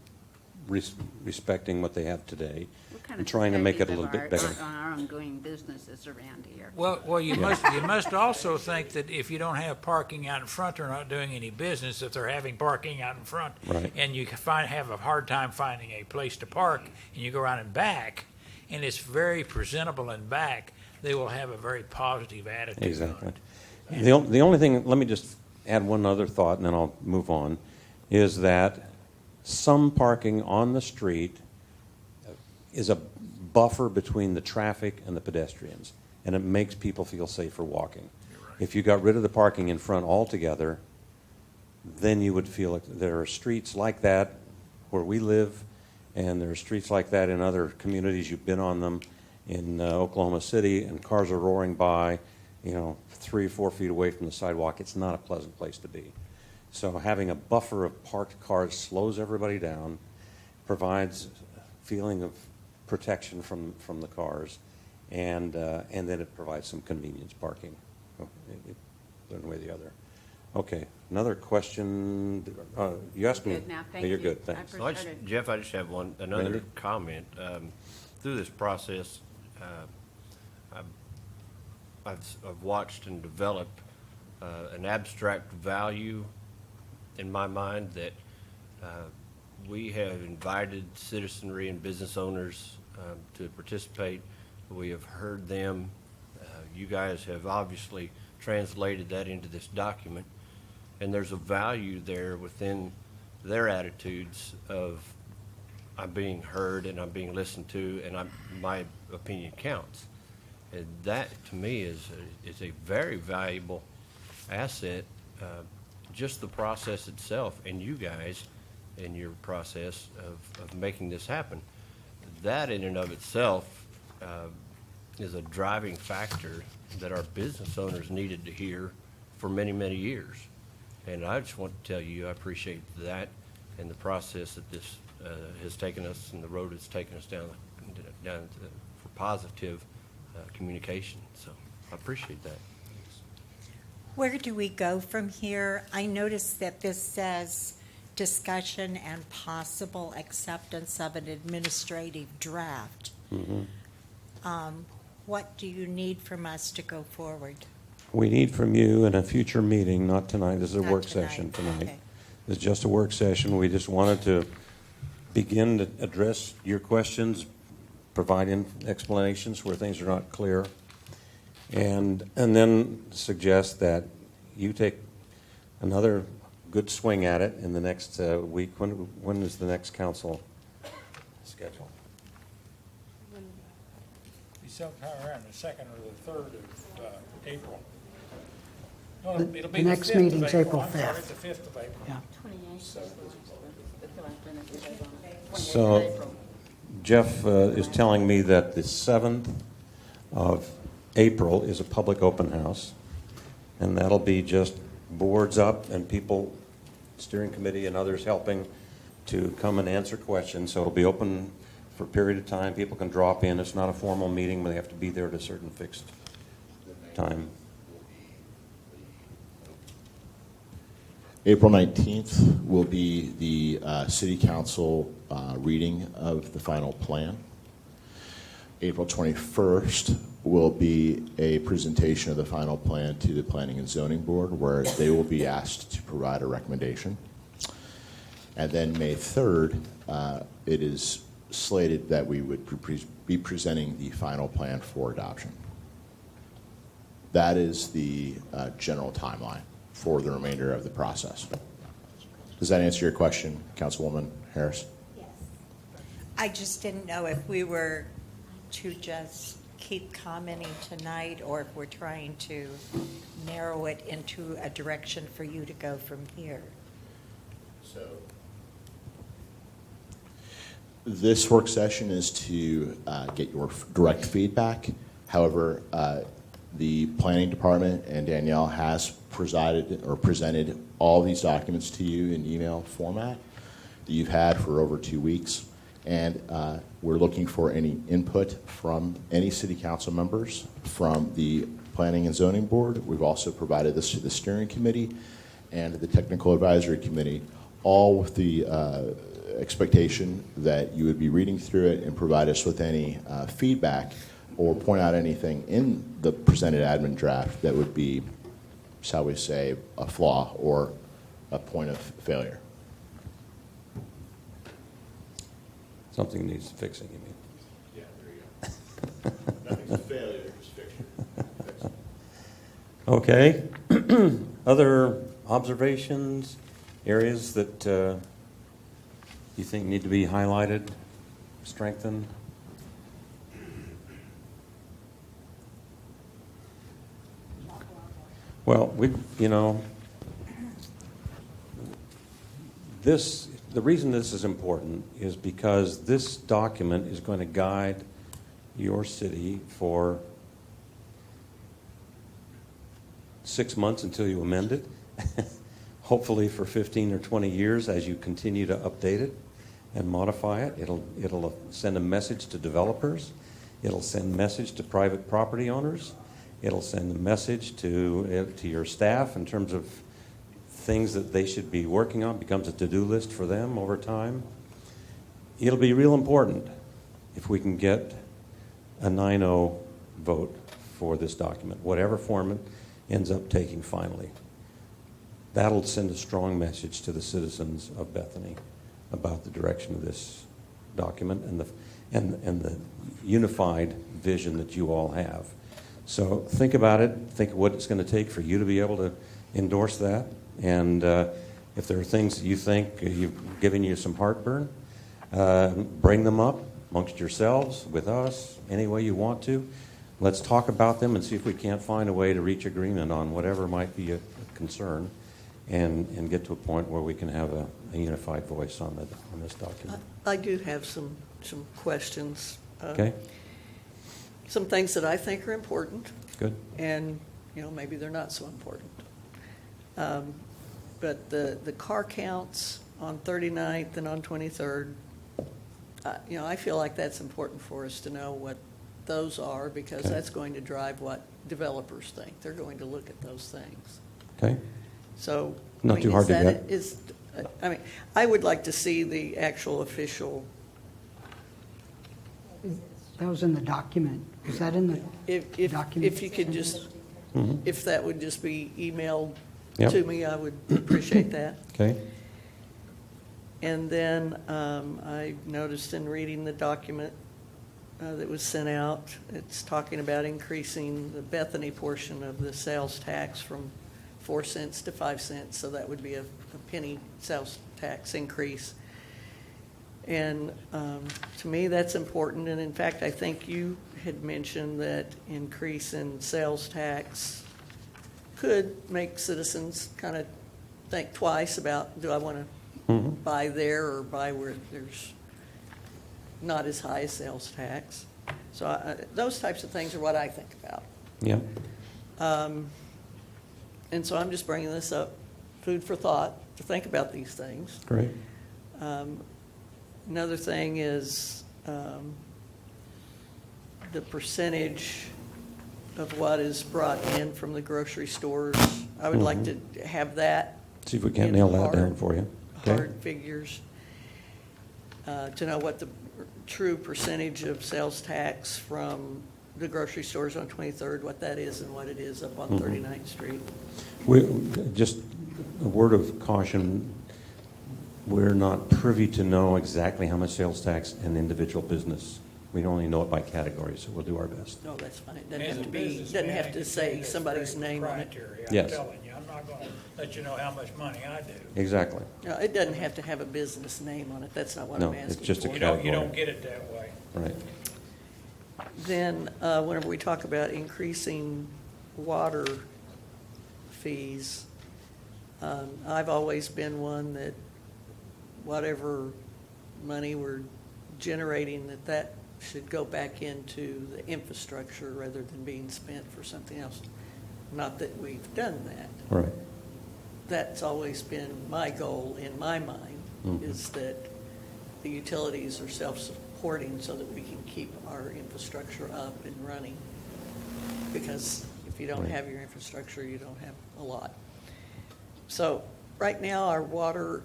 respecting what they have today. kind I'm of trying to make it a perspective little bit of bigger. on our ongoing businesses around here. Well, you must also think that if you don't have parking out in front, they're not doing any business. If they're having parking out in front, Right. and you have a hard time finding a place to park, and you go around and back, and it's very presentable in back, they will have a very positive attitude. Exactly. On it. The only thing, let me just add one other thought, and then I'll move on, is that some parking on the street is a buffer between the traffic and the pedestrians, and it makes people feel safer walking. If you got rid of the parking in front altogether, then you would feel like there are streets like that where we live, and there are streets like that in other communities. You've been on them in Oklahoma City, and cars are roaring by, 3 or 4 feet away from the sidewalk. It's not a pleasant place to be. So having a buffer of parked cars slows everybody down, provides a feeling of protection from the cars, and then it provides some convenience parking, one way or the other. Okay, another question. You asked me. Good now, thank You're you. good, thanks. So Jeff, I just have another Randy? comment. Through this process, I've watched and developed an abstract value in my mind that we have invited citizenry and business owners to participate. We have heard them. You guys have obviously translated that into this document, and there's a value there within their attitudes of I'm being heard and I'm being listened to, and my opinion counts. And that, to me, is a very valuable asset. Just the process itself, and you guys in your process of making this happen. That in and of itself is a driving factor that our business owners needed to hear for many, many years. And I just want to tell you, I appreciate that and the process that this has taken us and the road it's taken us down for positive communication. So I appreciate that. Where do we go from here? I noticed that this says discussion and possible acceptance of an administrative draft. What do you need from us to go forward? We need from you in a future meeting, not tonight, this is a Not work tonight, session tonight. okay. It's just a work session. We just wanted to begin to address your questions, provide explanations where things are not clear, and then suggest that you take another good swing at it in the next week. When is the next council schedule? Be sometime around the 2nd or the 3rd of April. No, The- it'll the be next 5th of meeting's April I'm sorry, 5th. the 5th of April. Yeah. 28th. So Jeff is telling me that the 7th of April is a public open house, and that'll be just boards up and people, steering committee and others helping to come and answer questions. So it'll be open for a period of time. People can drop in. It's not a formal meeting, but they have to be there at a certain fixed time. April 19th will be the city council reading of the final plan. April 21st will be a presentation of the final plan to the Planning and Zoning Board, where they will be asked to provide a recommendation. And then May 3rd, it is slated that we would be presenting the final plan for adoption. That is the general timeline for the remainder of the process. Does that answer your question, Councilwoman Harris? Yes. I just didn't know if we were to just keep commenting tonight or if we're trying to narrow it into a direction for you to go from here. So this work session is to get your direct feedback. However, the planning department and Danielle has presented all these documents to you in email format that you've had for over 2 weeks. And we're looking for any input from any city council members, from the Planning and Zoning Board. We've also provided this to the steering committee and the technical advisory committee, all with the expectation that you would be reading through it and provide us with any feedback or point out anything in the presented admin draft that would be, shall we say, a flaw or a point of failure. Something needs fixing, you mean? Yeah, there you go. Nothing's a failure, just fiction. Okay. Other observations, areas that you think need to be highlighted, strengthened? Well, the reason this is important is because this document is going to guide your city for 6 months until you amend it, hopefully for 15 or 20 years as you continue to update it and modify it. It'll send a message to developers. It'll send a message to private property owners. It'll send a message to your staff in terms of things that they should be working on, becomes a to-do list for them over time. It'll be real important if we can get a 9-0 vote for this document, whatever form it ends up taking finally. That'll send a strong message to the citizens of Bethany about the direction of this document and the unified vision that you all have. So think about it. Think of what it's going to take for you to be able to endorse that. And if there are things that you think you've given you some heartburn, bring them up amongst yourselves, with us, any way you want to. Let's talk about them and see if we can't find a way to reach agreement on whatever might be a concern and get to a point where we can have a unified voice on this document. I do have some questions. Okay? Some things that I think are important. Good. And, maybe they're not so important. But the car counts on 39th and on 23rd, I feel like that's important for us to know what those are, because Okay. that's going to drive what developers think. They're going to look at those things. Okay? So, Not too hard to get. I would like to see the actual official, That was in the document. Is that in the document? if you could just, if that would just be emailed Yep. to me, I would appreciate that. Okay? And then I noticed in reading the document that was sent out, it's talking about increasing the Bethany portion of the sales tax from 4 cents to 5 cents, so that would be a penny sales tax increase. And to me, that's important. And in fact, I think you had mentioned that increase in sales tax could make citizens kind of think twice about, do I want to buy there or buy where there's not as high a sales tax? So those types of things are what I think about. Yeah. And so I'm just bringing this up, food for thought, to think about these things. Great. Another thing is the percentage of what is brought in from the grocery stores. I would like to have that. See if we can't in nail that down for you. Okay? Hard figures, to know what the true percentage of sales tax from the grocery stores on 23rd, what that is and what it is up on 39th Street. Just a word of caution, we're not privy to know exactly how much sales tax an individual business. We only know it by category, so we'll do our best. No, that's fine. It doesn't As have a to be, businessman, doesn't have I to can say tell you it's somebody's very name on it. proprietary. Yes. I'm telling you, I'm not going to let you know how much money I do. Exactly. No, it doesn't have to have a business name on it. That's not what No, I'm asking it's just a for. You category. don't get it that way. Right. Then, whenever we talk about increasing water fees, I've always been one that whatever money we're generating, that should go back into the infrastructure rather than being spent for something else. Not that we've done that. Right. That's always been my goal in my mind, is that the utilities are self-supporting so that we can keep our infrastructure up and running. Because if you don't Right. have your infrastructure, you don't have a lot. So right now, our water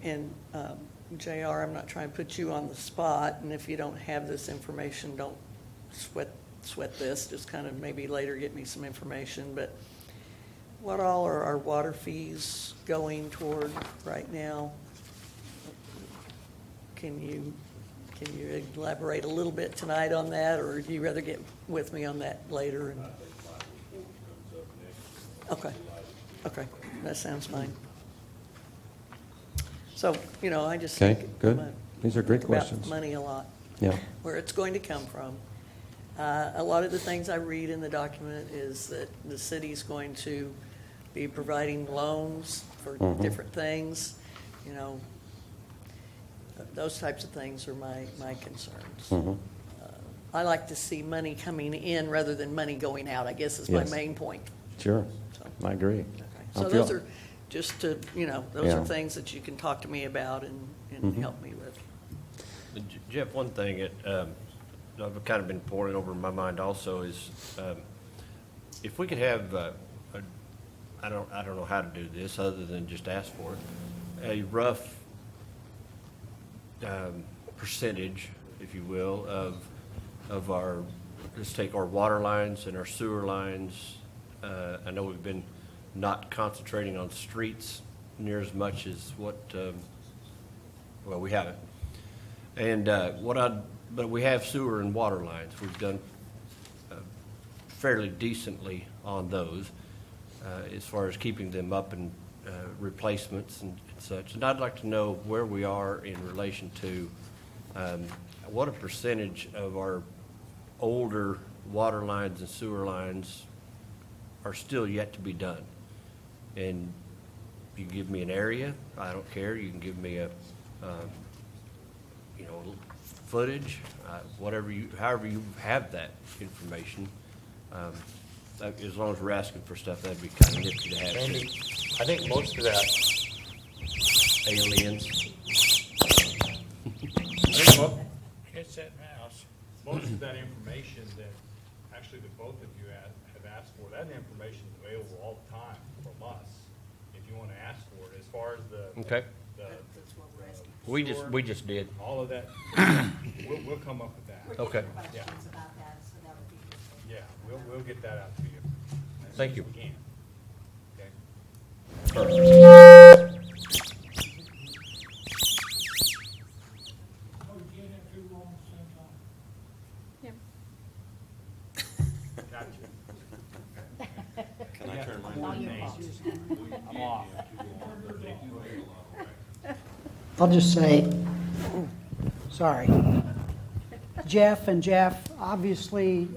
and JR, I'm not trying to put you on the spot, and if you don't have this information, don't sweat this, just kind of maybe later get me some information, but what all are our water fees going toward right now? Can you elaborate a little bit tonight on that, or do you rather get with me on that later? Okay, that sounds fine. So, I just Okay, think. good. These are great think about questions. money a lot. Yeah. Where it's going to come from. A lot of the things I read in the document is that the city's going to be providing loans for different things, those types of things are my concerns. I like to see money coming in rather than money going out, I guess is my Yes. main point. Sure, So, I agree. So I those feel- are just to, those Yeah. are things that you can talk to me about and help me with. Jeff, one thing that I've kind of been pouring over in my mind also is if we could have, I don't know how to do this other than just ask for it, a rough percentage, if you will, of our, let's take our water lines and our sewer lines. I know we've been not concentrating on streets near as much as what, well, we haven't. And but we have sewer and water lines. We've done fairly decently on those as far as keeping them up and replacements and such. And I'd like to know where we are in relation to what a percentage of our older water lines and sewer lines are still yet to be done. And you can give me an area, I don't care. You can give me a footage, however you have that information. As long as we're asking for stuff, that'd be kind of nifty to have. Randy, I think most of that, Aliens. It's that mouse. most of that information that actually the both of you have asked for, that information is available all the time from us, if you want to ask for it, as far as the. Okay. the We just did. all of that, we'll come up with that. Okay. Yeah. Yeah, we'll get that out to you. as Thank soon you. as we can. Okay? Oh, you can't have two wrongs at the same time. Yep. Gotcha. Can I turn mine on? I'm off. I'll just say, sorry. Jeff, obviously,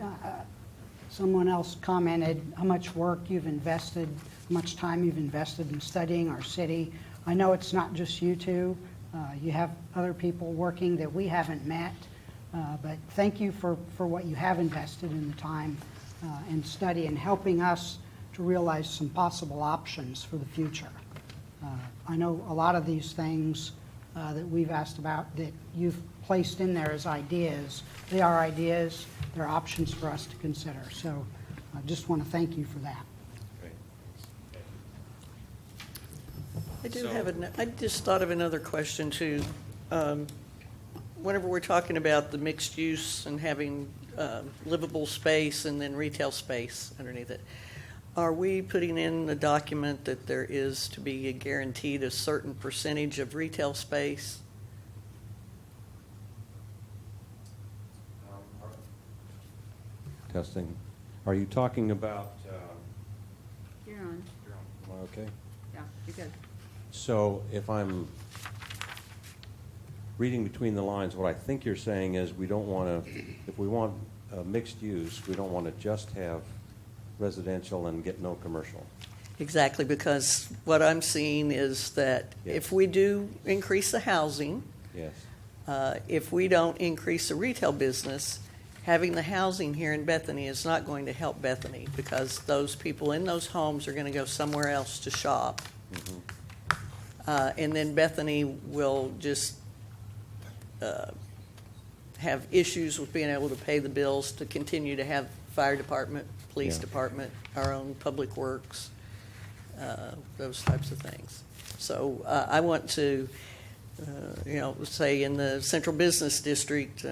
someone else commented how much work you've invested, how much time you've invested in studying our city. I know it's not just you two. You have other people working that we haven't met. But thank you for what you have invested in the time and study and helping us to realize some possible options for the future. I know a lot of these things that we've asked about that you've placed in there as ideas. They are ideas. They're options for us to consider. So I just want to thank you for that. I just thought of another question too. Whenever we're talking about the mixed use and having livable space and then retail space underneath it, are we putting in the document that there is to be guaranteed a certain percentage of retail space? Testing. Are you talking about, You're on. am I okay? Yeah, you're good. So if I'm reading between the lines, what I think you're saying is we don't want to, if we want mixed use, we don't want to just have residential and get no commercial. Exactly, because what I'm seeing is that Yes. if we do increase the housing, Yes. if we don't increase the retail business, having the housing here in Bethany is not going to help Bethany because those people in those homes are going to go somewhere else to shop. And then Bethany will just have issues with being able to pay the bills to continue to have fire department, police Yeah. department, our own public works, those types of things. So I want to say in the central business district,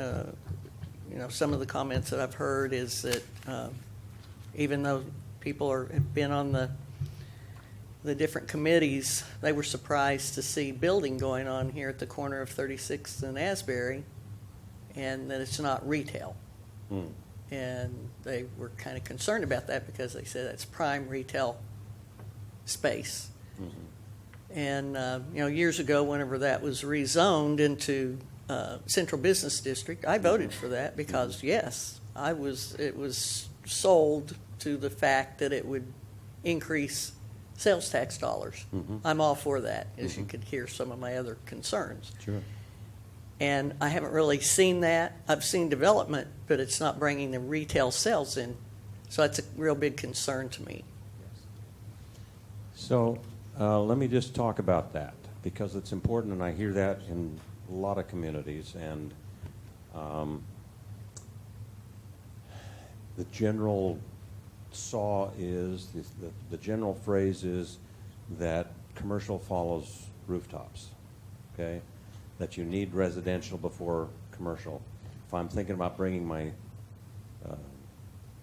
some of the comments that I've heard is that even though people have been on the different committees, they were surprised to see building going on here at the corner of 36th and Asbury, and that it's not retail. And they were kind of concerned about that because they said that's prime retail space. And, years ago, whenever that was rezoned into Central Business District, I voted for that because, yes, it was sold to the fact that it would increase sales tax dollars. I'm all for that, as you could hear some of my other concerns. Sure. And I haven't really seen that. I've seen development, but it's not bringing the retail sales in. So that's a real big concern to me. So let me just talk about that because it's important, and I hear that in a lot of communities. And the general the general phrase is that commercial follows rooftops. Okay, that you need residential before commercial. If I'm thinking about bringing my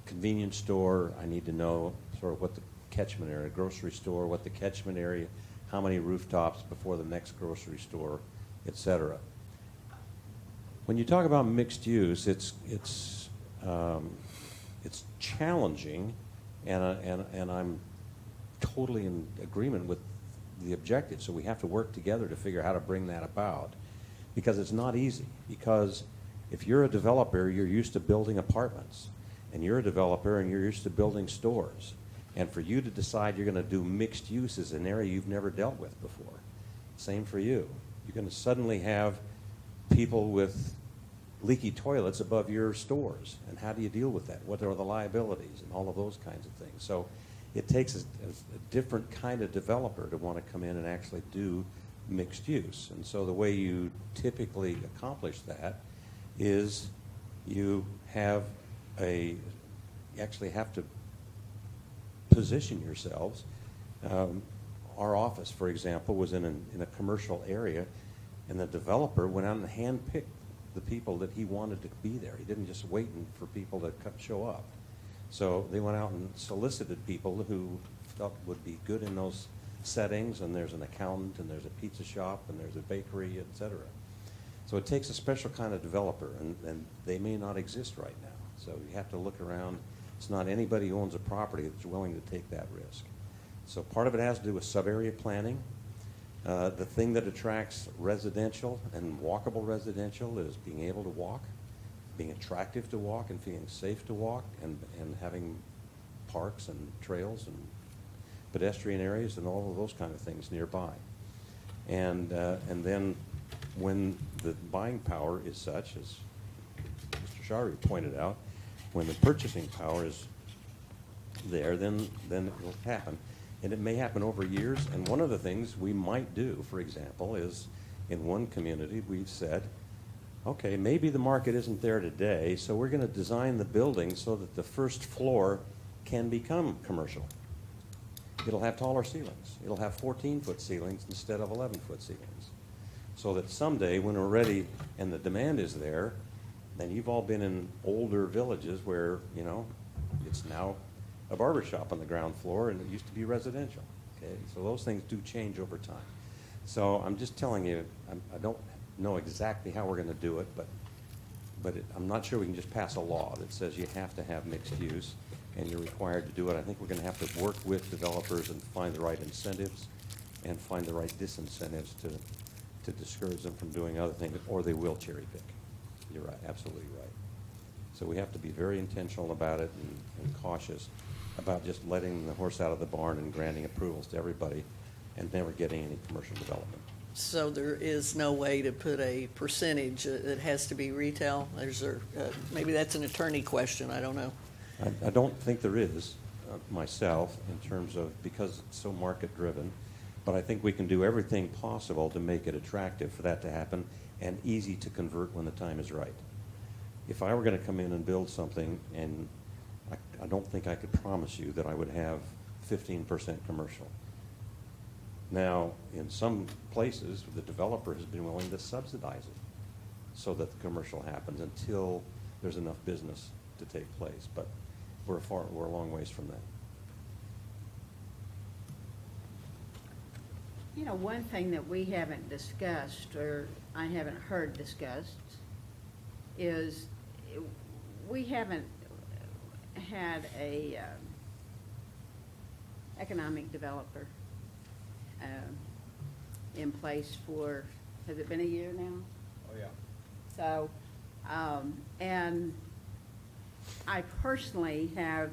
convenience store, I need to know sort of what the catchment area, grocery store, what the catchment area, how many rooftops before the next grocery store, et cetera. When you talk about mixed use, it's challenging, and I'm totally in agreement with the objective. So we have to work together to figure out how to bring that about, because it's not easy. Because if you're a developer, you're used to building apartments, and you're a developer and you're used to building stores. And for you to decide you're going to do mixed use is an area you've never dealt with before. Same for you. You're going to suddenly have people with leaky toilets above your stores. And how do you deal with that? What are the liabilities and all of those kinds of things? So it takes a different kind of developer to want to come in and actually do mixed use. And so the way you typically accomplish that is you actually have to position yourselves. Our office, for example, was in a commercial area, and the developer went out and handpicked the people that he wanted to be there. He didn't just wait for people to show up. So they went out and solicited people who felt would be good in those settings, and there's an accountant, and there's a pizza shop, and there's a bakery, et cetera. So it takes a special kind of developer, and they may not exist right now. So you have to look around. It's not anybody who owns a property that's willing to take that risk. So part of it has to do with sub-area planning. The thing that attracts residential and walkable residential is being able to walk, being attractive to walk, and feeling safe to walk, and having parks and trails and pedestrian areas and all of those kind of things nearby. And then when the buying power is such, as Mr. Shari pointed out, when the purchasing power is there, then it will happen. And it may happen over years. And one of the things we might do, for example, is in one community we've said, okay, maybe the market isn't there today, so we're going to design the building so that the first floor can become commercial. It'll have taller ceilings. It'll have 14-foot ceilings instead of 11-foot ceilings. So that someday when we're ready and the demand is there, then you've all been in older villages where, it's now a barber shop on the ground floor and it used to be residential. Okay, so those things do change over time. So I'm just telling you, I don't know exactly how we're going to do it, but I'm not sure we can just pass a law that says you have to have mixed use and you're required to do it. I think we're going to have to work with developers and find the right incentives and find the right disincentives to discourage them from doing other things, or they will cherry pick. You're right, absolutely right. So we have to be very intentional about it and cautious about just letting the horse out of the barn and granting approvals to everybody and never getting any commercial development. So there is no way to put a percentage that has to be retail? Maybe that's an attorney question, I don't know. I don't think there is, myself, in terms of, because it's so market-driven, but I think we can do everything possible to make it attractive for that to happen and easy to convert when the time is right. If I were going to come in and build something, and I don't think I could promise you that I would have 15% commercial. Now, in some places, the developer has been willing to subsidize it so that the commercial happens until there's enough business to take place. But we're a long ways from that. You know, one thing that we haven't discussed, or I haven't heard discussed, is we haven't had a economic developer in place for, has it been a year now? Oh, yeah. So, and I personally have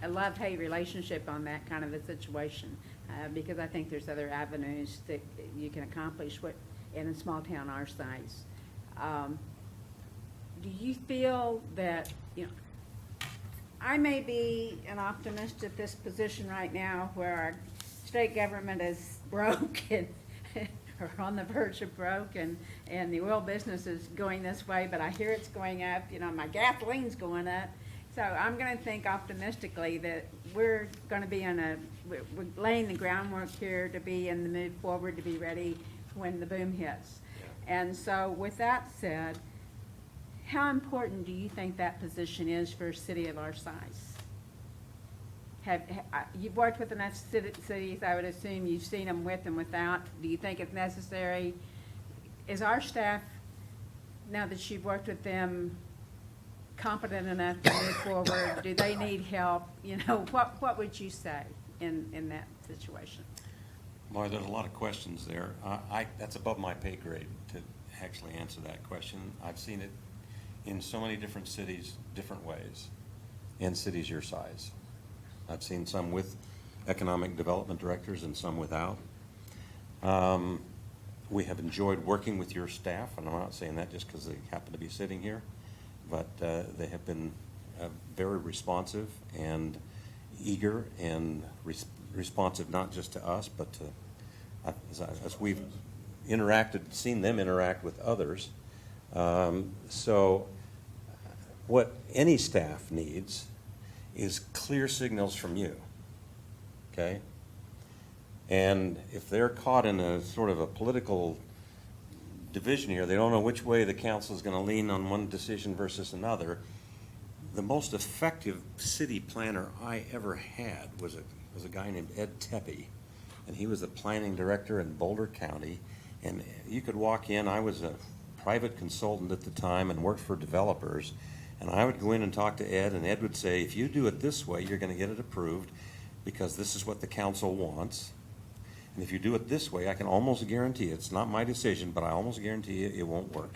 a love-hate relationship on that kind of a situation, because I think there's other avenues that you can accomplish what, in a small town our size. Do you feel that, you know, I may be an optimist at this position right now where our state government is broke and or on the verge of broke, and the oil business is going this way, but I hear it's going up, you know, my gasoline's going up. So I'm going to think optimistically that we're going to be we're laying the groundwork here to be in the move forward, to be ready when the boom hits. And so with that said, how important do you think that position is for a city of our size? You've worked with enough cities, I would assume you've seen them with and without. Do you think it's necessary? Is our staff, now that you've worked with them, competent enough to move forward? Do they need help? You know, what would you say in that situation? Well, there's a lot of questions there. That's above my pay grade to actually answer that question. I've seen it in so many different cities, different ways, in cities your size. I've seen some with economic development directors and some without. We have enjoyed working with your staff, and I'm not saying that just because they happen to be sitting here, but they have been very responsive and eager and responsive not just to us, but to, as we've seen them interact with others. So what any staff needs is clear signals from you, okay? And if they're caught in a sort of a political division here, they don't know which way the council is going to lean on one decision versus another. The most effective city planner I ever had was a guy named Ed Tepe, and he was the planning director in Boulder County. And you could walk in, I was a private consultant at the time and worked for developers, and I would go in and talk to Ed, and Ed would say, if you do it this way, you're going to get it approved because this is what the council wants. And if you do it this way, I can almost guarantee, it's not my decision, but I almost guarantee you it won't work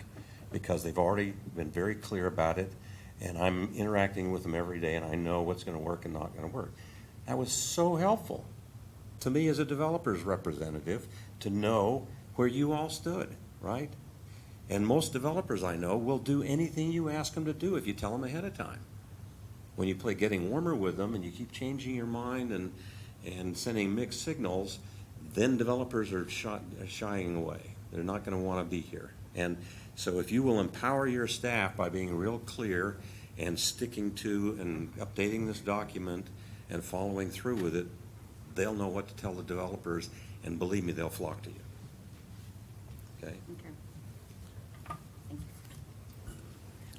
because they've already been very clear about it, and I'm interacting with them every day, and I know what's going to work and not going to work. That was so helpful to me as a developer's representative to know where you all stood, right? And most developers I know will do anything you ask them to do if you tell them ahead of time. When you play getting warmer with them and you keep changing your mind and sending mixed signals, then developers are shying away. They're not going to want to be here. And so if you will empower your staff by being real clear and sticking to and updating this document and following through with it, they'll know what to tell the developers, and believe me, they'll flock to you. Okay? Okay.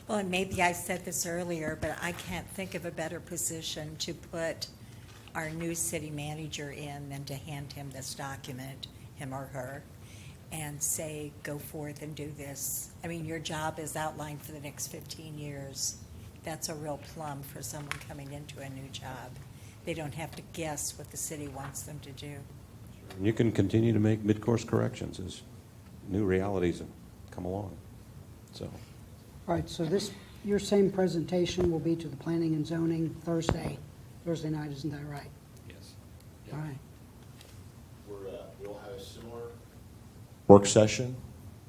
Well, and maybe I said this earlier, but I can't think of a better position to put our new city manager in than to hand him this document, him or her, and say, go forth and do this. I mean, your job is outlined for the next 15 years. That's a real plum for someone coming into a new job. They don't have to guess what the city wants them to do. And you can continue to make mid-course corrections as new realities come along. So, All right, so your same presentation will be to the Planning and Zoning Thursday night, isn't that right? yes. All right. We'll have a similar work session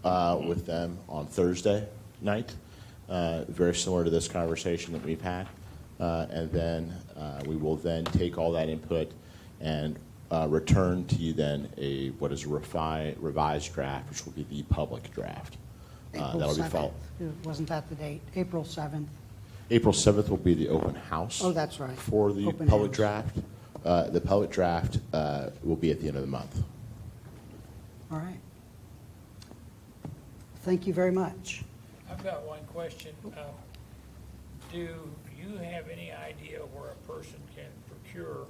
with them on Thursday night, very similar to this conversation that we've had. And then we will then take all that input and return to you then what is a revised draft, which will be the public draft. April That'll be 7th. Wasn't that the date? April 7th. April 7th will be the open house. Oh, that's right. For the Open public house. draft. The public draft will be at the end of the month. All right. Thank you very much. I've got one question. Do you have any idea where a person can procure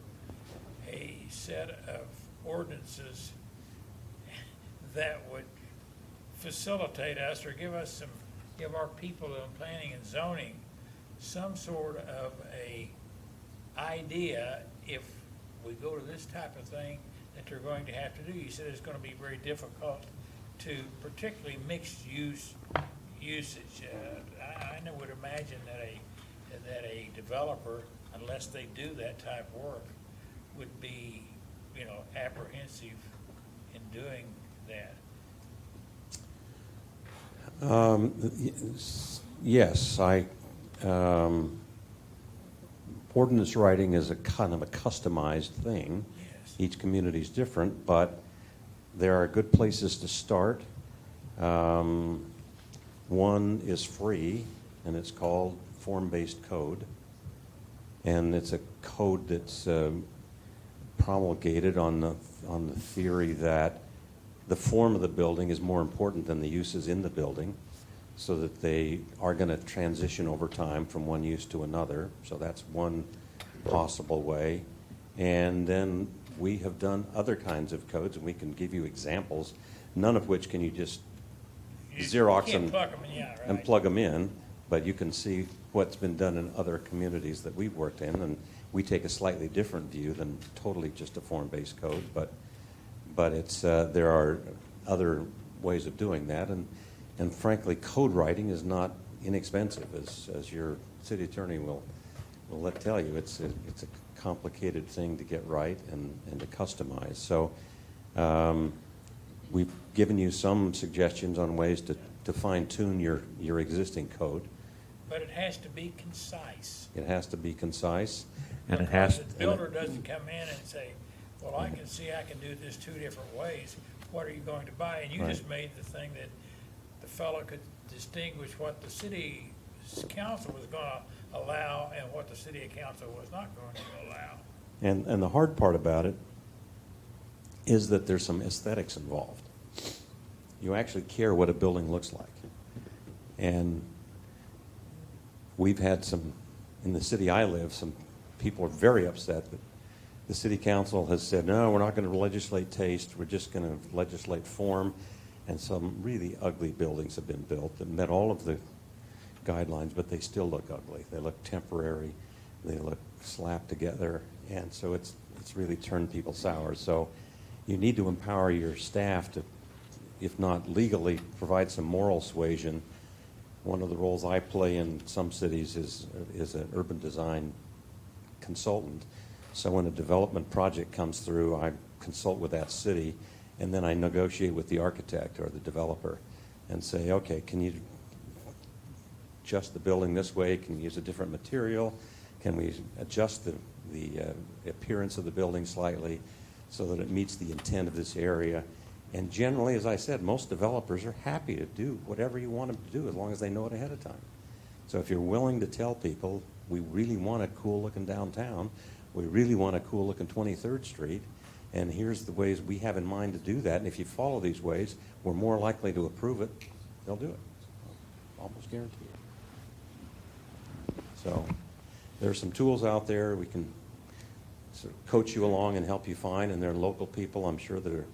a set of ordinances that would facilitate us or give our people in planning and zoning some sort of a idea if we go to this type of thing that they're going to have to do? You said it's going to be very difficult to, particularly mixed usage. I would imagine that a developer, unless they do that type of work, would be, apprehensive in doing that. Yes, ordinance writing is a kind of a customized thing. Yes. Each community is different, but there are good places to start. One is free, and it's called form-based code. And it's a code that's promulgated on the theory that the form of the building is more important than the uses in the building, so that they are going to transition over time from one use to another. So that's one possible way. And then we have done other kinds of codes, and we can give you examples, none of which can you just Xerox and plug them in, yeah, right. and plug them in, but you can see what's been done in other communities that we've worked in, and we take a slightly different view than totally just a form-based code, but it's there are other ways of doing that, and frankly, code writing is not inexpensive, as your city attorney will tell you. It's a complicated thing to get right and to customize. So we've given you some suggestions on ways to fine-tune your existing code. But it has to be concise. It has to be concise, and it Because has. the builder doesn't come in and say, well, I can see I can do this two different ways. What are you going to buy? And you just made the thing that the fellow could distinguish what the city council was going to allow and what the city council was not going to allow. And the hard part about it is that there's some aesthetics involved. You actually care what a building looks like. And we've had some, in the city I live, some people are very upset that the city council has said, no, we're not going to legislate taste, we're just going to legislate form. And some really ugly buildings have been built that met all of the guidelines, but they still look ugly. They look temporary, they look slapped together, and so it's really turned people sour. So you need to empower your staff to, if not legally, provide some moral suasion. One of the roles I play in some cities is an urban design consultant. So when a development project comes through, I consult with that city, and then I negotiate with the architect or the developer and say, okay, can you adjust the building this way? Can you use a different material? Can we adjust the appearance of the building slightly so that it meets the intent of this area? And generally, as I said, most developers are happy to do whatever you want them to do as long as they know it ahead of time. So if you're willing to tell people, we really want a cool-looking downtown, we really want a cool-looking 23rd Street, and here's the ways we have in mind to do that, and if you follow these ways, we're more likely to approve it, they'll do it. Almost guarantee it. So there's some tools out there we can sort of coach you along and help you find, and there are local people, I'm sure, that are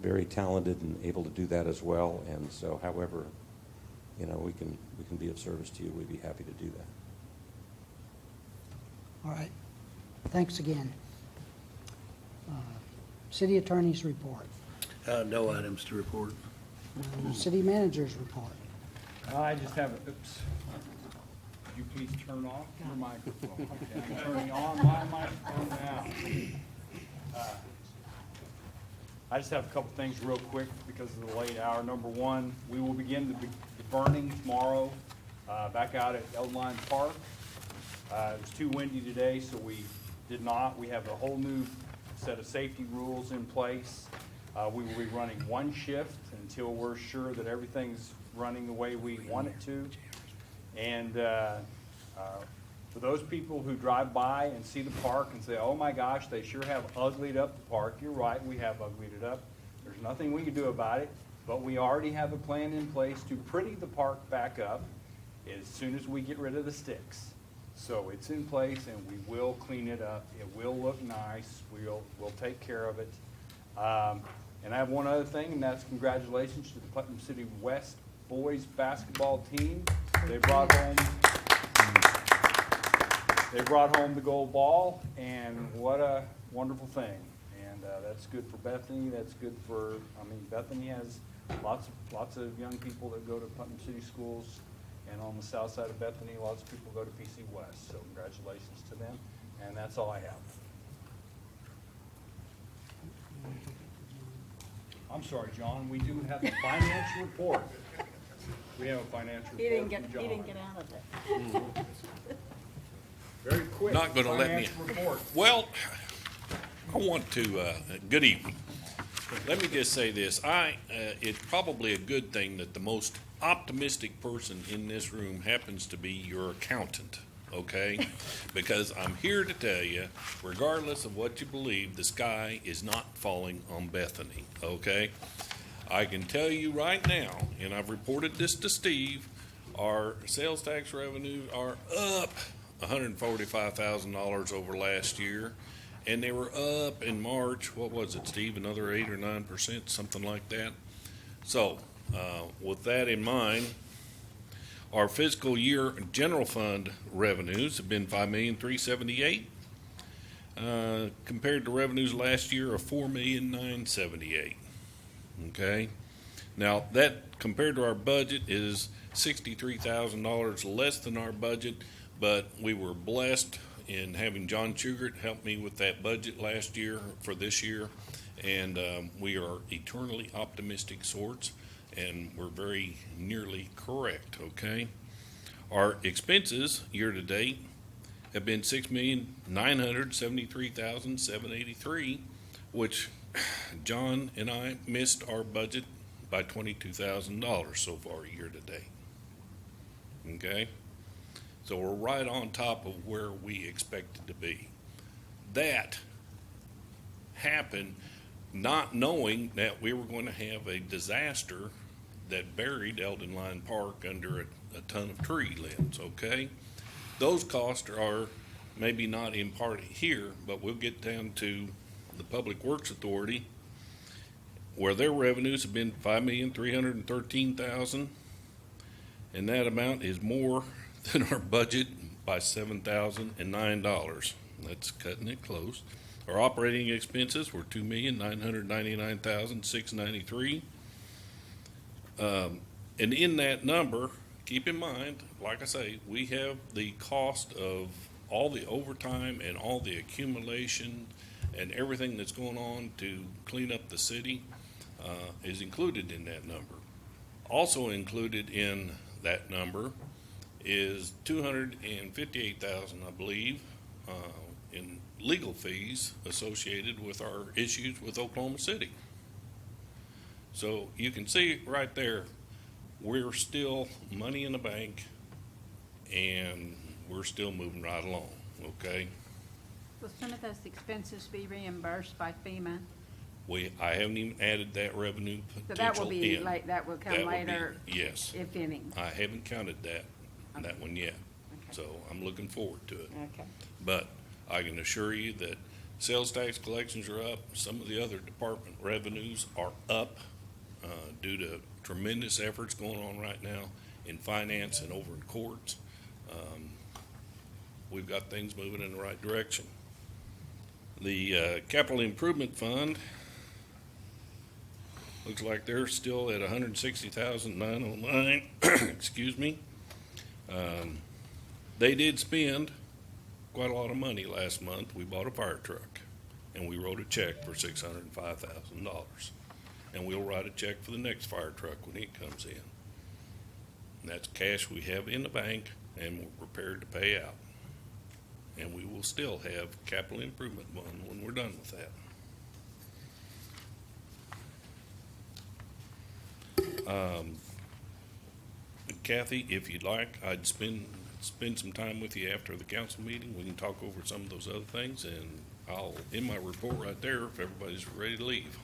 very talented and able to do that as well. And so however, we can be of service to you, we'd be happy to do that. All right. Thanks again. City Attorney's report. No items to report. City Manager's report. I just have, oops. Could you please turn off your microphone? Okay, I'm turning on my microphone now. I just have a couple things real quick because of the late hour. Number one, we will begin the burning tomorrow back out at Eldline Park. It was too windy today, so we did not. We have a whole new set of safety rules in place. We will be running one shift until we're sure that everything's running the way we want it to. And For those people who drive by and see the park and say, oh my gosh, they sure have uglied up the park, you're right, we have uglied it up. There's nothing we can do about it, but we already have a plan in place to pretty the park back up as soon as we get rid of the sticks. So it's in place and we will clean it up. It will look nice. We'll take care of it. And I have one other thing, and that's congratulations to the Putnam City West boys basketball team. They brought home the gold ball, and what a wonderful thing. And that's good for Bethany. That's good for, Bethany has lots of young people that go to Putnam City schools, and on the south side of Bethany, lots of people go to PC West. So congratulations to them, and that's all I have. I'm sorry, John, we do have a financial report. We have a financial He didn't report get, from he John. didn't get out of it. Very quick. Not gonna let me- financial report. Well, I want to, good evening. Let me just say this. It's probably a good thing that the most optimistic person in this room happens to be your accountant, okay? Because I'm here to tell you, regardless of what you believe, the sky is not falling on Bethany, okay? I can tell you right now, and I've reported this to Steve, our sales tax revenues are up $145,000 over last year. And they were up in March, what was it, Steve, another 8 or 9%, something like that? So, with that in mind, our fiscal year general fund revenues have been $5,378,000, compared to revenues last year of $4,978,000. Okay? Now, that compared to our budget is $63,000 less than our budget, but we were blessed in having John Chugart help me with that budget last year for this year, and we are eternally optimistic sorts, and we're very nearly correct, okay? Our expenses year-to-date have been $6,973,783, which John and I missed our budget by $22,000 so far year-to-date, okay? So we're right on top of where we expected to be. That happened not knowing that we were going to have a disaster that buried Eldon Line Park under a ton of tree limbs, okay? Those costs are maybe not in part here, but we'll get down to the Public Works Authority, where their revenues have been $5,313,000, and that amount is more than our budget by $7,009. That's cutting it close. Our operating expenses were $2,999,693. And in that number, keep in mind, like I say, we have the cost of all the overtime and all the accumulation and everything that's going on to clean up the city is included in that number. Also included in that number is $258,000, I believe, in legal fees associated with our issues with Oklahoma City. So you can see right there, we're still money in the bank, and we're still moving right along, okay? Will some of those expenses be reimbursed by FEMA? I haven't even added that revenue So that will potential be in. late, that will That come will be- later, Yes. if any. I haven't counted that one yet, so I'm looking forward to it. Okay. But I can assure you that sales tax collections are up. Some of the other department revenues are up due to tremendous efforts going on right now in finance and over in courts. We've got things moving in the right direction. The capital improvement fund looks like they're still at $160,909. Excuse me. They did spend quite a lot of money last month. We bought a fire truck, and we wrote a check for $605,000. And we'll write a check for the next fire truck when it comes in. And that's cash we have in the bank, and we're prepared to pay out. And we will still have capital improvement fund when we're done with that. Kathy, if you'd like, I'd spend some time with you after the council meeting. We can talk over some of those other things, and I'll end my report right there if everybody's ready to leave.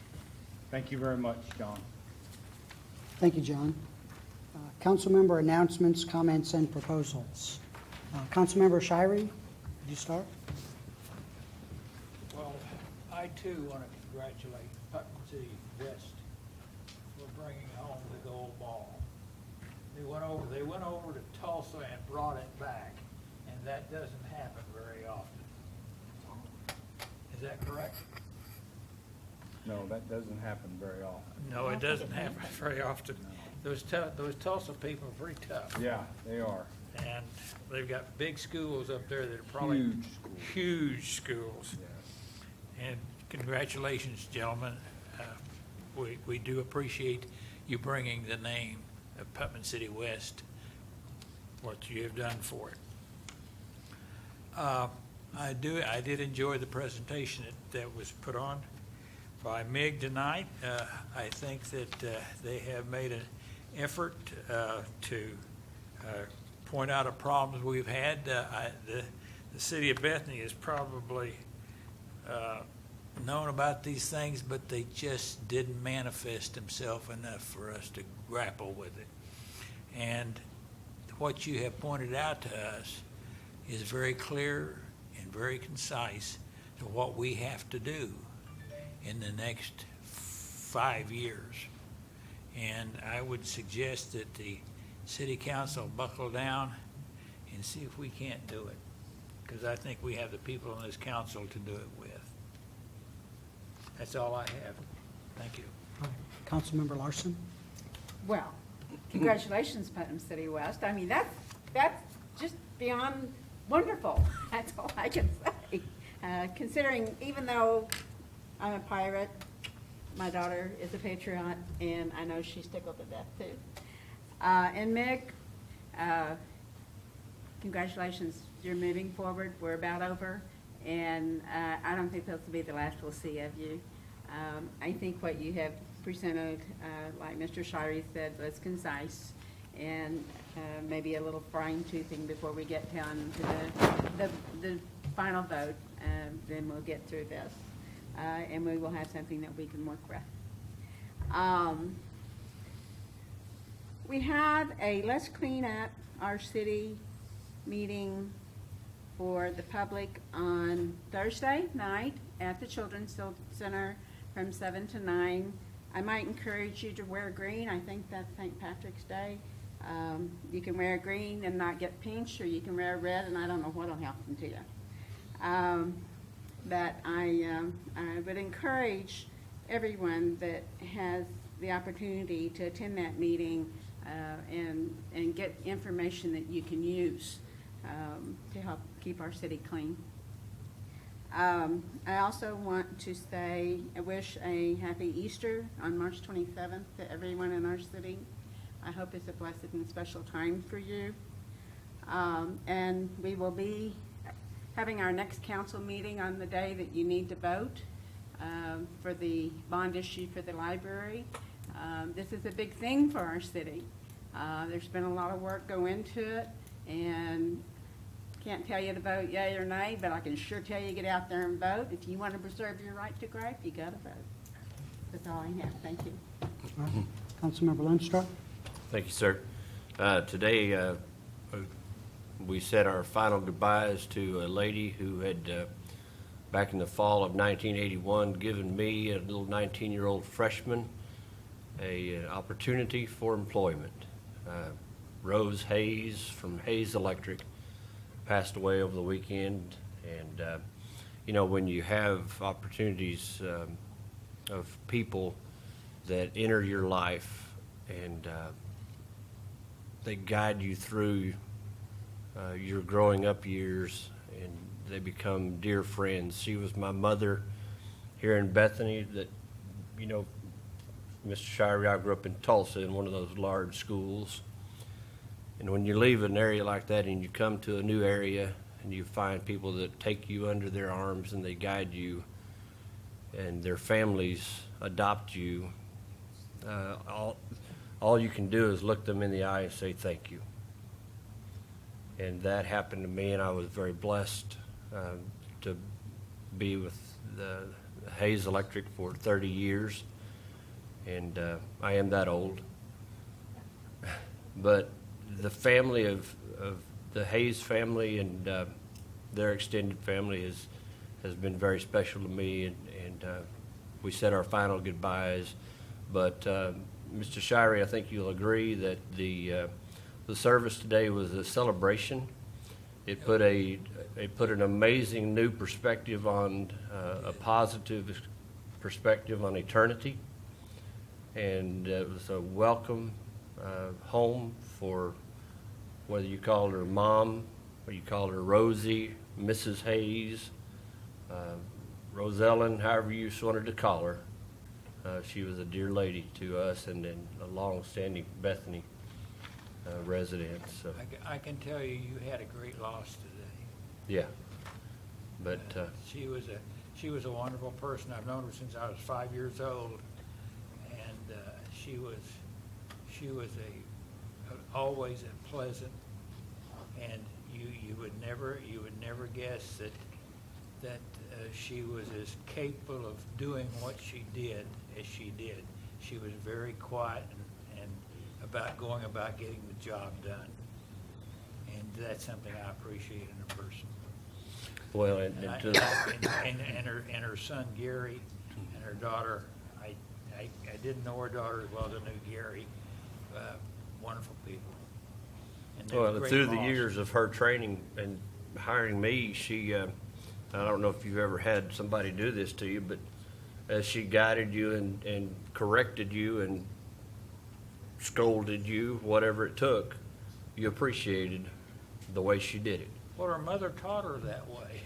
Thank you very much, John. Thank you, John. Councilmember announcements, comments, and proposals. Councilmember Shirey, would you start? Well, I too want to congratulate Putnam City West for bringing home the gold ball. They went over to Tulsa and brought it back, and that doesn't happen very often. Is that correct? No, that doesn't happen very often. No, it doesn't happen very often. Those Tulsa people are pretty tough. Yeah, they are. And they've got big schools up there that are probably Huge schools. huge schools. Yes. And congratulations, gentlemen. We do appreciate you bringing the name of Putnam City West, what you have done for it. I did enjoy the presentation that was put on by MIG tonight. I think that they have made an effort to point out the problems we've had. The city of Bethany has probably known about these things, but they just didn't manifest themselves enough for us to grapple with it. And what you have pointed out to us is very clear and very concise to what we have to do in the next 5 years. And I would suggest that the city council buckle down and see if we can't do it, because I think we have the people on this council to do it with. That's all I have. Thank you. Councilmember Larson? Well, congratulations, Putnam City West. I mean, that's just beyond wonderful. That's all I can say. Considering, even though I'm a pirate, my daughter is a patriot, and I know she's tickled to death too. And Mick, congratulations. You're moving forward. We're about over, and I don't think this will be the last we'll see of you. I think what you have presented, like Mr. Shirey said, was concise, and maybe a little fine toothing before we get down to the final vote. Then we'll get through this, and we will have something that we can work with. We have a Let's Clean Up Our City meeting for the public on Thursday night at the Children's Center from 7 to 9. I might encourage you to wear green. I think that's St. Patrick's Day. You can wear green and not get pinched, or you can wear red, and I don't know what will happen to you. But I would encourage everyone that has the opportunity to attend that meeting and get information that you can use to help keep our city clean. I also want to say I wish a happy Easter on March 27th to everyone in our city. I hope it's a blessed and special time for you. And we will be having our next council meeting on the day that you need to vote for the bond issue for the library. This is a big thing for our city. There's been a lot of work go into it, and can't tell you to vote yay or nay, but I can sure tell you get out there and vote. If you want to preserve your right to gripe, you got to vote. That's all I have. Thank you. All right. Councilmember Lindstrom? Thank you, sir. Today, we said our final goodbyes to a lady who had, back in the fall of 1981, given me, a little 19-year-old freshman, an opportunity for employment. Rose Hayes from Hayes Electric passed away over the weekend, and when you have opportunities of people that enter your life and they guide you through your growing up years, and they become dear friends. She was my mother here in Bethany. That, Mr. Shirey, I grew up in Tulsa in one of those large schools. And when you leave an area like that and you come to a new area and you find people that take you under their arms and they guide you and their families adopt you, all you can do is look them in the eye and say thank you. and that happened to me, and I was very blessed to be with the Hayes Electric for 30 years, and I am that old. But the family of the Hayes family and their extended family has been very special to me, and we said our final goodbyes. But Mr. Shirey, I think you'll agree that the service today was a celebration. It put an amazing new perspective on a positive perspective on eternity, and it was a welcome home for whether you called her Mom or you called her Rosie, Mrs. Hayes, Rosellen, however you just wanted to call her. She was a dear lady to us, and a long-standing Bethany resident. So I can tell you, you had a great loss today. yeah, but She was a wonderful person. I've known her since I was 5 years old, and she was always a pleasant, and you would never guess that she was as capable of doing what she did as she did. She was very quiet and about going about getting the job done, and that's something I appreciate in a person. well, And her son Gary and her daughter, I didn't know her daughter as well as I knew Gary. Wonderful people. And they were well, great through the boss. years of her training and hiring me, she I don't know if you've ever had somebody do this to you, but as she guided you and corrected you and scolded you, whatever it took, you appreciated the way she did it. Well, her mother taught her that way.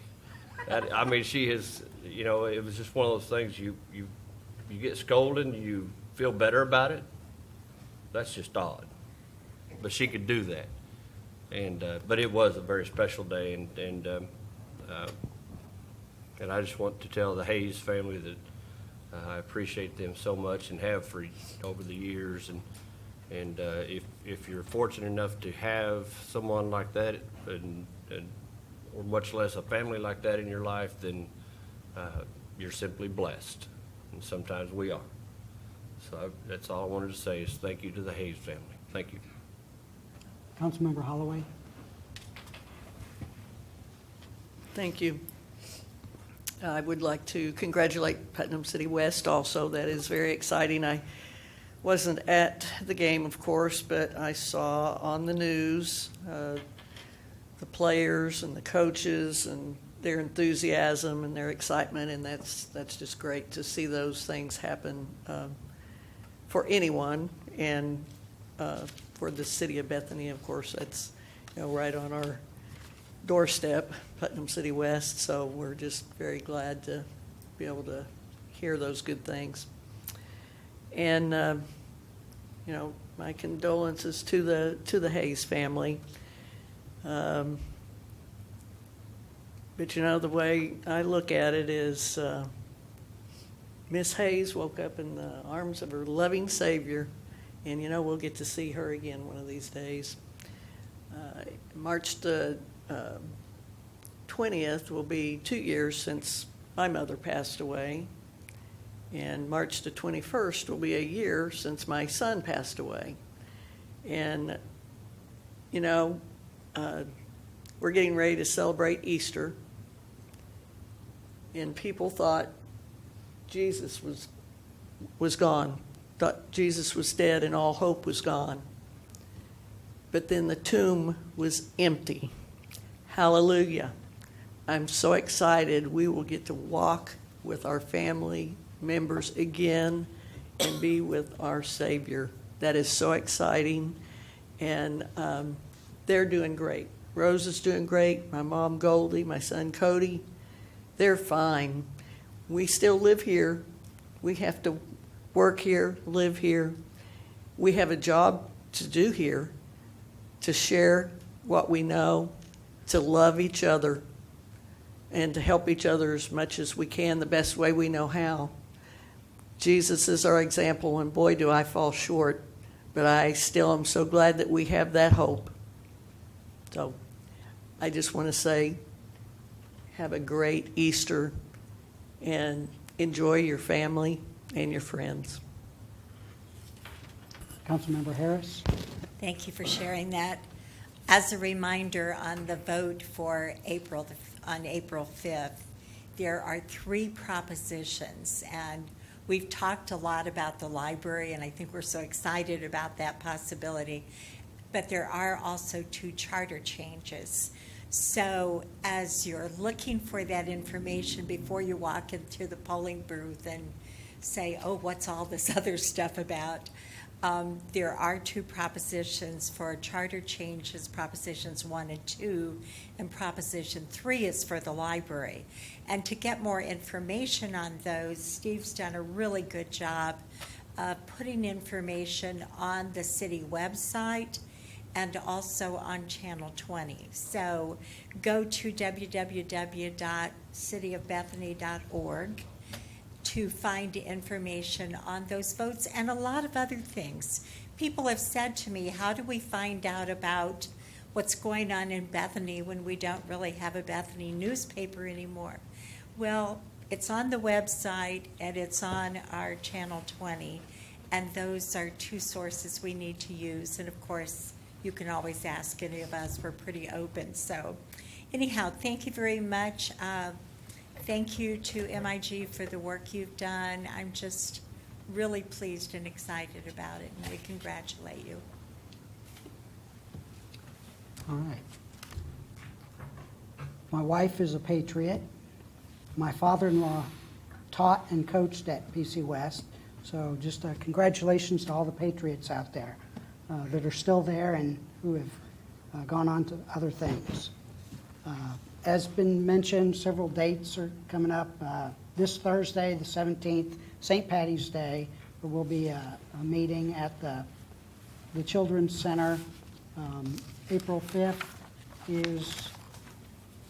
I mean, she has, it was just one of those things, you get scolded and you feel better about it. That's just odd. But she could do that. And, but it was a very special day, and I just want to tell the Hayes family that I appreciate them so much and have for over the years. And if you're fortunate enough to have someone like that, or much less a family like that in your life, then you're simply blessed. And sometimes we are. So that's all I wanted to say is thank you to the Hayes family. Thank you. Councilmember Holloway. Thank you. I would like to congratulate Putnam City West also. That is very exciting. I wasn't at the game, of course, but I saw on the news the players and the coaches and their enthusiasm and their excitement, and that's just great to see those things happen for anyone, and for the city of Bethany, of course. That's right on our doorstep, Putnam City West, so we're just very glad to be able to hear those good things. And my condolences to the Hayes family. But the way I look at it is Miss Hayes woke up in the arms of her loving Savior, and we'll get to see her again one of these days. March the 20th will be 2 years since my mother passed away, and March the 21st will be a year since my son passed away. And we're getting ready to celebrate Easter, and people thought Jesus was gone, thought Jesus was dead and all hope was gone. But then the tomb was empty. Hallelujah. I'm so excited we will get to walk with our family members again and be with our Savior. That is so exciting. And they're doing great. Rose is doing great. My mom, Goldie, my son, Cody, they're fine. We still live here. We have to work here, live here. We have a job to do here, to share what we know, to love each other, and to help each other as much as we can, the best way we know how. Jesus is our example, and boy, do I fall short. But I still am so glad that we have that hope. So I just want to say, have a great Easter and enjoy your family and your friends. Councilmember Harris? Thank you for sharing that. As a reminder, on the vote for on April 5th, there are 3 propositions, and we've talked a lot about the library, and I think we're so excited about that possibility. But there are also 2 charter changes. So as you're looking for that information before you walk into the polling booth and say, oh, what's all this other stuff about? There are 2 propositions for charter changes, Propositions 1 and 2, and Proposition 3 is for the library. And to get more information on those, Steve's done a really good job of putting information on the city website and also on Channel 20. So go to www.cityofbethany.org to find information on those votes and a lot of other things. People have said to me, how do we find out about what's going on in Bethany when we don't really have a Bethany newspaper anymore? Well, it's on the website and it's on our Channel 20, and those are 2 sources we need to use. And of course, you can always ask any of us. We're pretty open. So anyhow, thank you very much. Thank you to MIG for the work you've done. I'm just really pleased and excited about it, and we congratulate you. All right. My wife is a patriot. My father-in-law taught and coached at PC West. So just congratulations to all the patriots out there that are still there and who have gone on to other things. As been mentioned, several dates are coming up. This Thursday, the 17th, St. Patty's Day, there will be a meeting at the Children's Center. April 5th is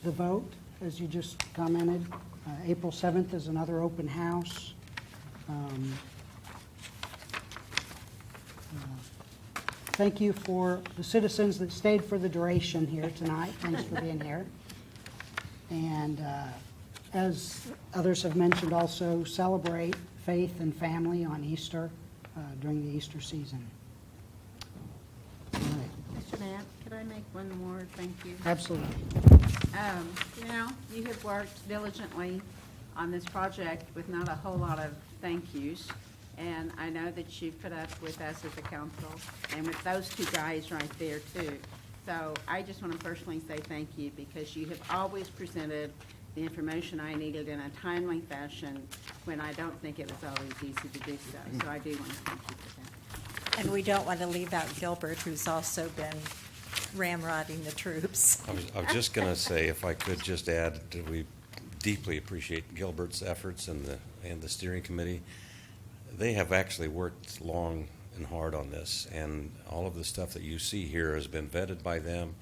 the vote, as you just commented. April 7th is another open house. Thank you for the citizens that stayed for the duration here tonight. Thanks for being here. And as others have mentioned, also celebrate faith and family on Easter during the Easter season. All right. Mr. Knapp, could I make one more thank you? Absolutely. You know, you have worked diligently on this project with not a whole lot of thank yous. And I know that you've put up with us as a council and with those 2 guys right there too. So I just want to personally say thank you because you have always presented the information I needed in a timely fashion when I don't think it was always easy to do so. So I do want to thank you for that. And we don't want to leave out Gilbert, who's also been ramrodding the troops. I was just going to say, if I could just add, that we deeply appreciate Gilbert's efforts and the steering committee. They have actually worked long and hard on this, and all of the stuff that you see here has been vetted by them.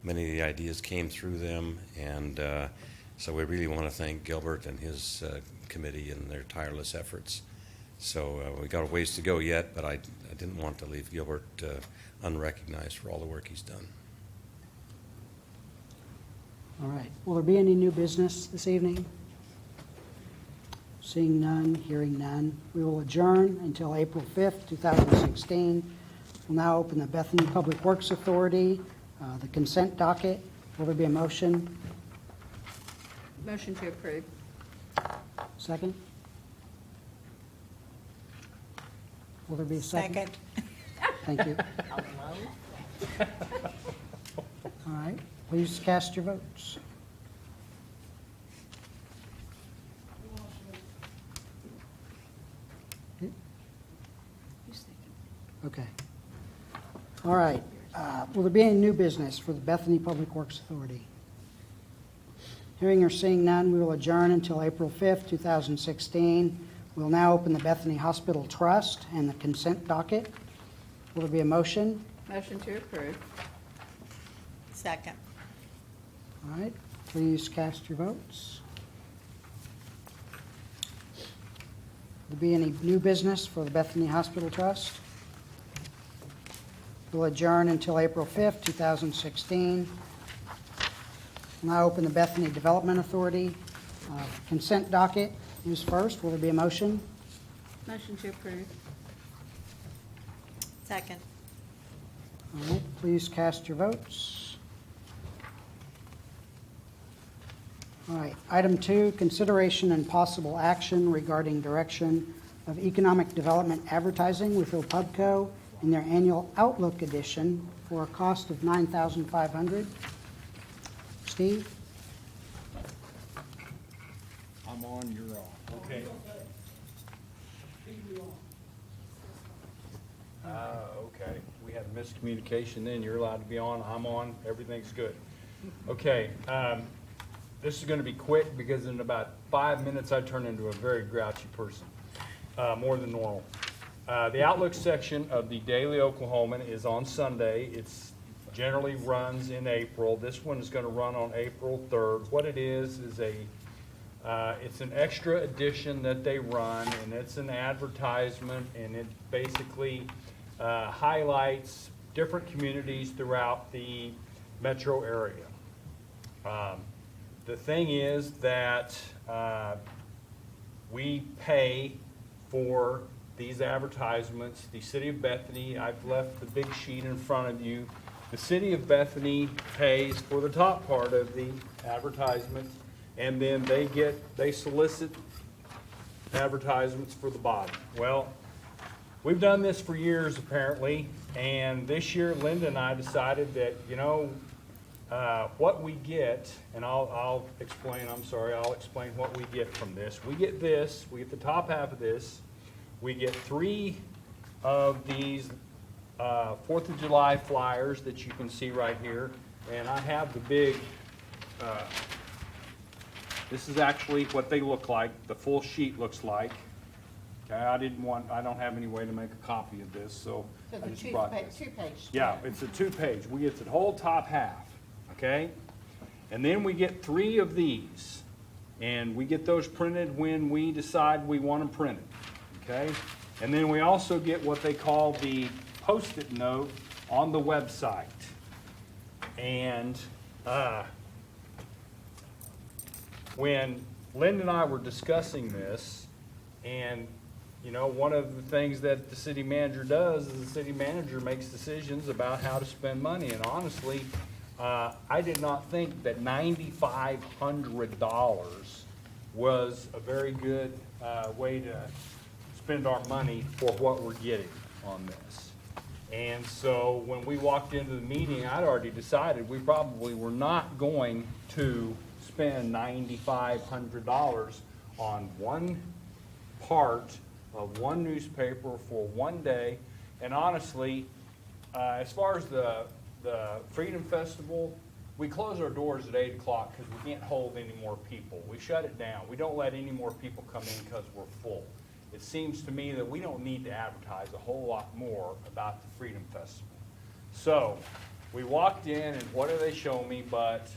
Many of the ideas came through them, and so we really want to thank Gilbert and his committee and their tireless efforts. So we got a ways to go yet, but I didn't want to leave Gilbert unrecognized for all the work he's done. All right. Will there be any new business this evening? Seeing none, hearing none. We will adjourn until April 5th, 2016. We'll now open the Bethany Public Works Authority, the consent docket. Will there be a motion? Motion to approve. Second? Will there be a second? Second. Thank you. All right. Please cast your votes. Okay. All right. Will there be any new business for the Bethany Public Works Authority? Hearing or seeing none, we will adjourn until April 5th, 2016. We'll now open the Bethany Hospital Trust and the consent docket. Will there be a motion? Motion to approve. Second. All right. Please cast your votes. Will there be any new business for the Bethany Hospital Trust? We'll adjourn until April 5th, 2016. Now open the Bethany Development Authority consent docket. Who's first? Will there be a motion? Motion to approve. Second. All right, please cast your votes. All right, item 2, consideration and possible action regarding direction of economic development advertising with Pubco in their annual Outlook edition for a cost of $9,500. Steve? I'm on, you're on. Okay. Okay, we had a miscommunication then, you're allowed to be on, I'm on, everything's good. Okay, this is gonna be quick because in about 5 minutes I turn into a very grouchy person, more than normal. The Outlook section of the Daily Oklahoman is on Sunday. It's generally runs in April. This one is gonna run on April 3rd. What it is it's an extra edition that they run, and it's an advertisement, and it basically highlights different communities throughout the metro area. The thing is that we pay for these advertisements. The city of Bethany, I've left the big sheet in front of you. The city of Bethany pays for the top part of the advertisement, and then they solicit advertisements for the bottom. Well, we've done this for years apparently, and this year Linda and I decided that, what we get, and I'll explain what we get from this. We get this, we get the top half of this, we get 3 of these 4th of July flyers that you can see right here, and I have the big, this is actually what they look like, the full sheet looks like. Okay, I don't have any way to make a copy of this, so I just brought this. Two-page. Yeah, it's a 2-page. We get the whole top half, okay? And then we get 3 of these, and we get those printed when we decide we want them printed, okay? And then we also get what they call the Post-it note on the website. And when Linda and I were discussing this, and one of the things that the city manager does is the city manager makes decisions about how to spend money. And honestly, I did not think that $9,500 was a very good way to spend our money for what we're getting on this. And so when we walked into the meeting, I'd already decided we probably were not going to spend $9,500 on one part of one newspaper for one day. And honestly, as far as the Freedom Festival, we close our doors at 8 o'clock because we can't hold any more people. We shut it down. We don't let any more people come in because we're full. It seems to me that we don't need to advertise a whole lot more about the Freedom Festival. So we walked in, and what do they show me but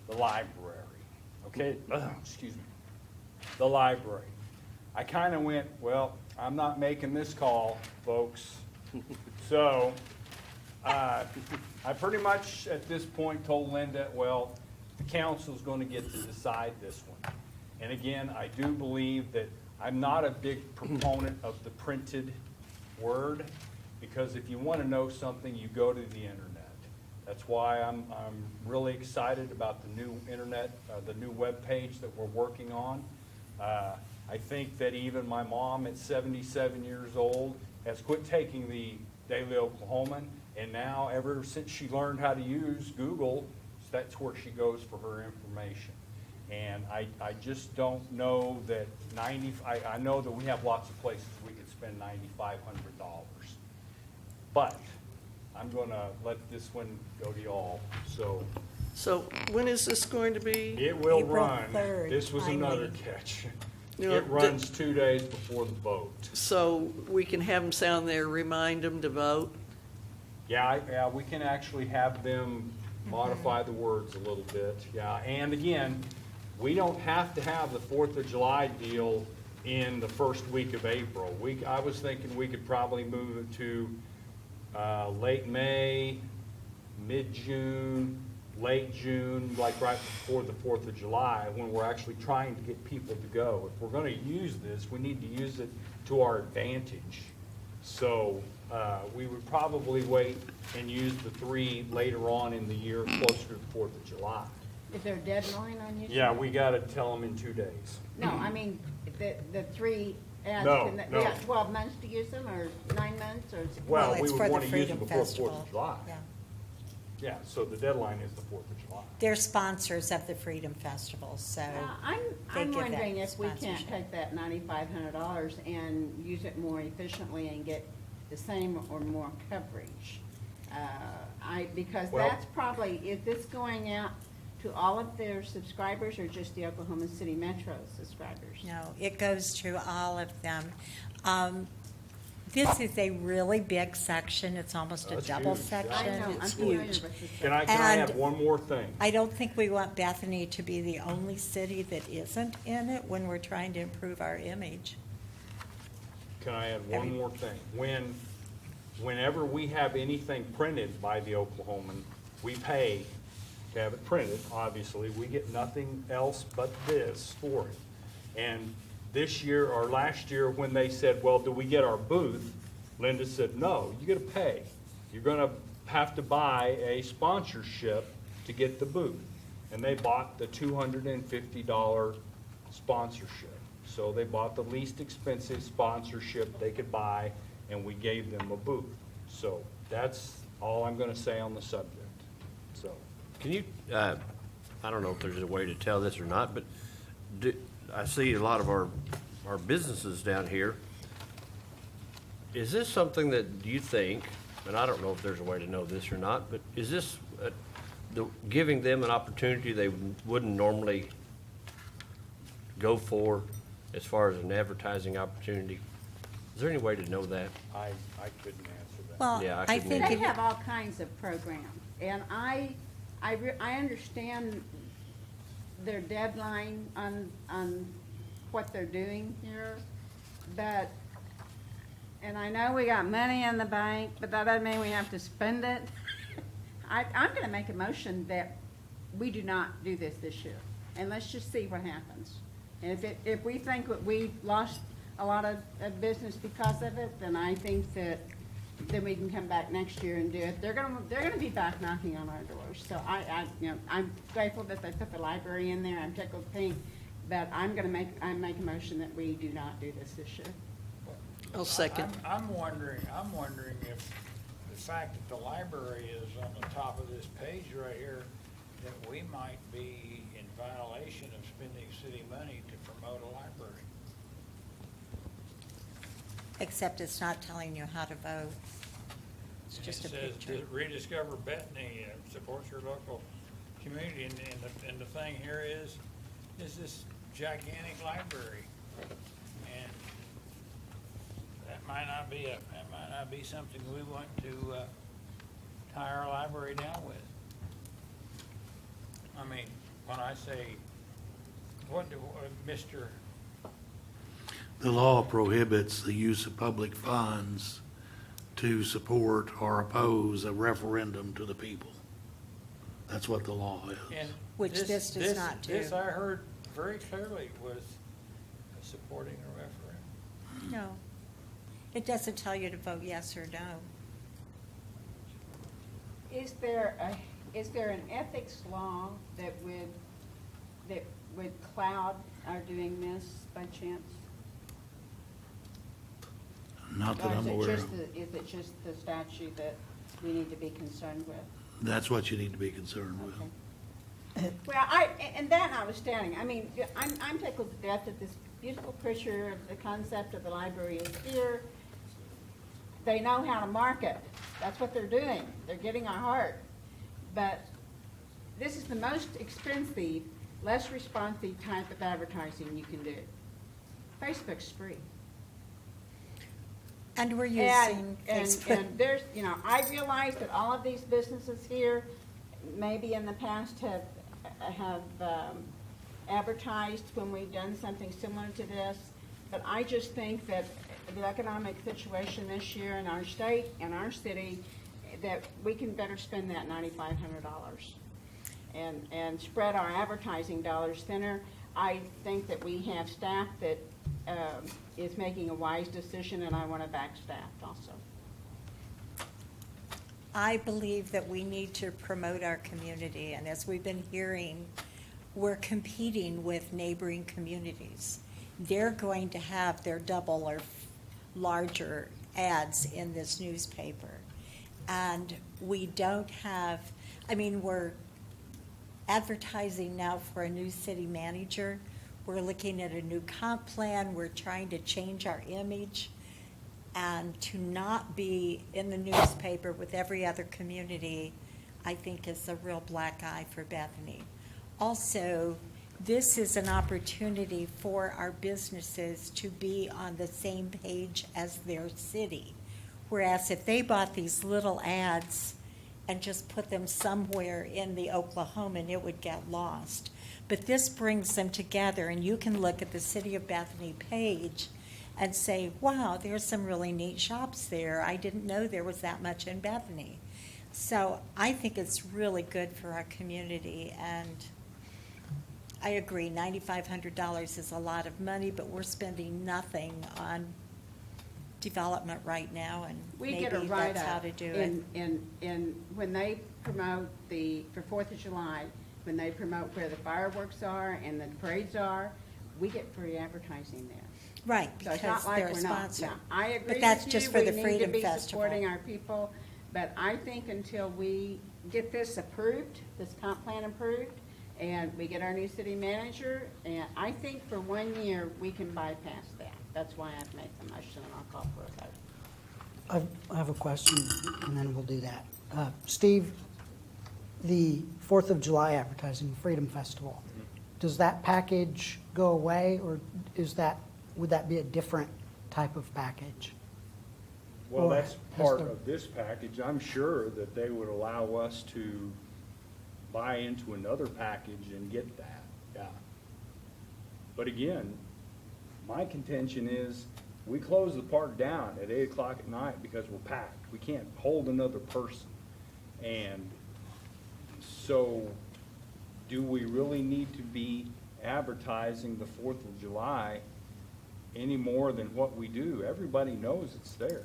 the library? Okay, excuse me, the library. I kind of went, well, I'm not making this call, folks. So I pretty much at this point told Linda, well, the council's going to get to decide this one. And again, I do believe that I'm not a big proponent of the printed word, because if you want to know something, you go to the internet. That's why I'm really excited about the new internet, the new web page that we're working on. I think that even my mom at 77 years old has quit taking the Daily Oklahoman, and now ever since she learned how to use Google, that's where she goes for her information. And I just don't know that I know that we have lots of places we could spend $9,500. But I'm going to let this one go to y'all. So when is this going to be? It will April run. 3rd, This was another finally. catch. You know, It runs 2 days before the vote. So we can have them sound there, remind them to vote? Yeah, we can actually have them modify the words a little bit. Yeah, and again, we don't have to have the 4th of July deal in the first week of April. I was thinking we could probably move it to late May, mid-June, late June, like right before the 4th of July, when we're actually trying to get people to go. If we're gonna use this, we need to use it to our advantage. So, we would probably wait and use the 3 later on in the year, closer to the 4th of July. Is there a deadline on you? Yeah, we gotta tell them in 2 days. No, I mean, the 3 ads, No, they no. got 12 months to use them, or 9 months, or? Well, we it's would for the wanna use them Freedom before 4th Festival. of July. Yeah. Yeah, so the deadline is the 4th of July. They're sponsors of the Freedom Festival, so I'm they give that wondering if we can't sponsorship. take that $9,500 and use it more efficiently and get the same or more coverage. Because Well- that's probably, is this going out to all of their subscribers or just the Oklahoma City Metro subscribers? No, it goes to all of them. This is a really big section. It's almost a That's double huge. section. I know, I'm It's familiar huge. with this. Can I And- add one more thing? I don't think we want Bethany to be the only city that isn't in it when we're trying to improve our image. Can I add one Every- more thing? Whenever we have anything printed by the Oklahoman, we pay to have it printed, obviously. We get nothing else but this for it. And this year, or last year, when they said, well, do we get our booth? Linda said, no, you gotta pay. You're gonna have to buy a sponsorship to get the booth. And they bought the $250 sponsorship. So they bought the least expensive sponsorship they could buy, and we gave them a booth. So that's all I'm gonna say on the subject, so. Can you, I don't know if there's a way to tell this or not, but I see a lot of our businesses down here. Is this something that you think, and I don't know if there's a way to know this or not, but is this giving them an opportunity they wouldn't normally go for as far as an advertising opportunity? Is there any way to know that? I couldn't answer that. Well, Yeah, I I couldn't think They if, have all kinds of programs, and I understand their deadline on what they're doing here, but, and I know we got money in the bank, but that doesn't mean we have to spend it. I'm gonna make a motion that we do not do this year, and let's just see what happens. And if we think that we lost a lot of business because of it, then I think that then we can come back next year and do it. They're gonna be back knocking on our doors. So I'm grateful that they put the library in there. I'm tickled pink, but I make a motion that we do not do this year. I'll second. I'm wondering if the fact that the library is on the top of this page right here, that we might be in violation of spending city money to promote a library. except it's not telling you how to vote. It's And just a it says picture. to rediscover Bethany, supports your local community, and the thing here is this gigantic library. And that might not be something we want to tie our library down with. I mean, when I say, Mr. The law prohibits the use of public funds to support or oppose a referendum to the people. That's what the law is. And Which this does not do. This I heard very clearly was supporting a referendum. No. It doesn't tell you to vote yes or no. Is there an ethics law that would cloud our doing this by chance? Not that Or I'm aware of. is it just the statute that we need to be concerned with? That's what you need to be concerned with. Okay. Well, and that notwithstanding, I mean, I'm tickled to death that this beautiful picture of the concept of the library is here. They know how to market. That's what they're doing. They're getting our heart. But this is the most expensive, less responsive type of advertising you can do. Facebook's free. And we're using And Facebook. there's, I realize that all of these businesses here, maybe in the past have advertised when we've done something similar to this, but I just think that the economic situation this year in our state and our city, that we can better spend that $9,500. and spread our advertising dollars thinner. I think that we have staff that is making a wise decision, and I want to back staff also. I believe that we need to promote our community, and as we've been hearing, we're competing with neighboring communities. They're going to have their double or larger ads in this newspaper. And we don't have, I mean, we're advertising now for a new city manager. We're looking at a new comp plan. We're trying to change our image. And to not be in the newspaper with every other community, I think is a real black eye for Bethany. Also, this is an opportunity for our businesses to be on the same page as their city. Whereas if they bought these little ads and just put them somewhere in the Oklahoman, it would get lost. But this brings them together, and you can look at the City of Bethany page and say, wow, there's some really neat shops there. I didn't know there was that much in Bethany. So I think it's really good for our community, and I agree, $9,500 is a lot of money, but we're spending nothing on development right now, and We maybe get a that's write-up how to do it. in when they promote for 4th of July, when they promote where the fireworks are and the parades are, we get free advertising there. Right, So it's because not like they're a we're not. sponsor. No, I agree But that's with just you. for the We need Freedom to be Festival. supporting our people, but I think until we get this approved, this comp plan approved, and we get our new city manager, and I think for 1 year, we can bypass that. That's why I've made the motion, and I'll call for a vote. I have a question, and then we'll do that. Steve, the 4th of July advertising, Freedom Festival, does that package go away, or would that be a different type of package? Well, Or that's has part the- of this package. I'm sure that they would allow us to buy into another package and get that, yeah. But again, my contention is, we close the park down at 8 o'clock at night because we're packed. We can't hold another person. And so, do we really need to be advertising the 4th of July any more than what we do? Everybody knows it's there.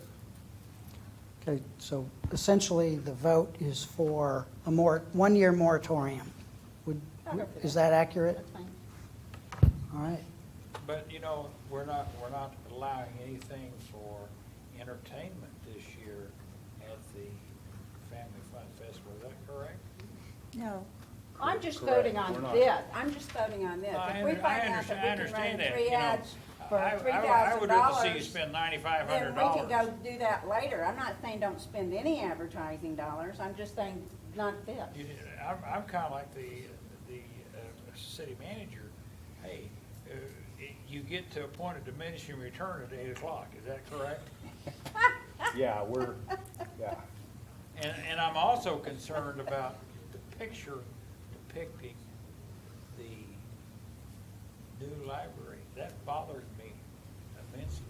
Okay, so essentially, the vote is for a 1-year moratorium. I'll go for Is that. that accurate? That's fine. All right. But, you know, we're not allowing anything for entertainment this year at the Family Fun Festival, is that correct? No, I'm just Correct. voting on We're not. this. I'm just voting on this. No, If we find out that we can understand run that, 3 you know. ads for I $3,000, would have to see you spend then $9,500. we can go do that later. I'm not saying don't spend any advertising dollars. I'm just saying not this. I'm kind of like the city manager. Hey, you get to a point of diminishing return at 8 o'clock, is that correct? Yeah, yeah. And I'm also concerned about the picture depicting the new library. That bothers me immensely.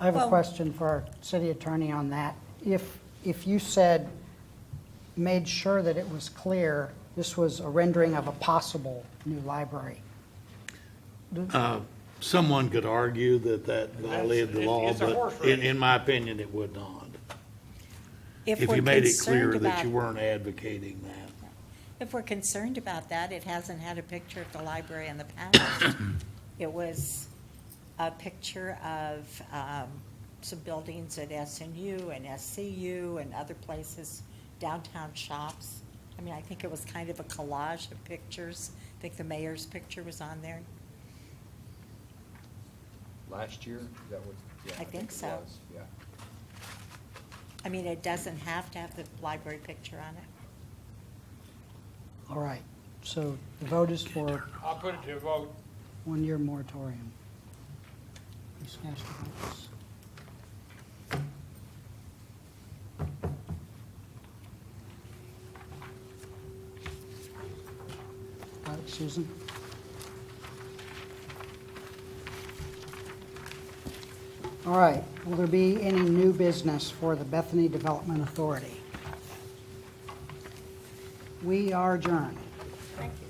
I have a Well- question for our city attorney on that. If you said, made sure that it was clear, this was a rendering of a possible new library. Someone could argue that violated the law, It's a horse but race. in my opinion, it would not. if If we're you made it concerned clear that about, you weren't advocating that. if we're concerned about that, it hasn't had a picture of the library in the past. It was a picture of some buildings at SNU and SCU and other places, downtown shops. I mean, I think it was kind of a collage of pictures. I think the mayor's picture was on there. Last year, is that what? Yeah, I think it so. was, yeah. I mean, it doesn't have to have the library picture on it. All right, so the vote is for I'll put it to a vote. 1-year moratorium. Please cast your votes. All right, Susan? All right, will there be any new business for the Bethany Development Authority? We are adjourned. Thank you.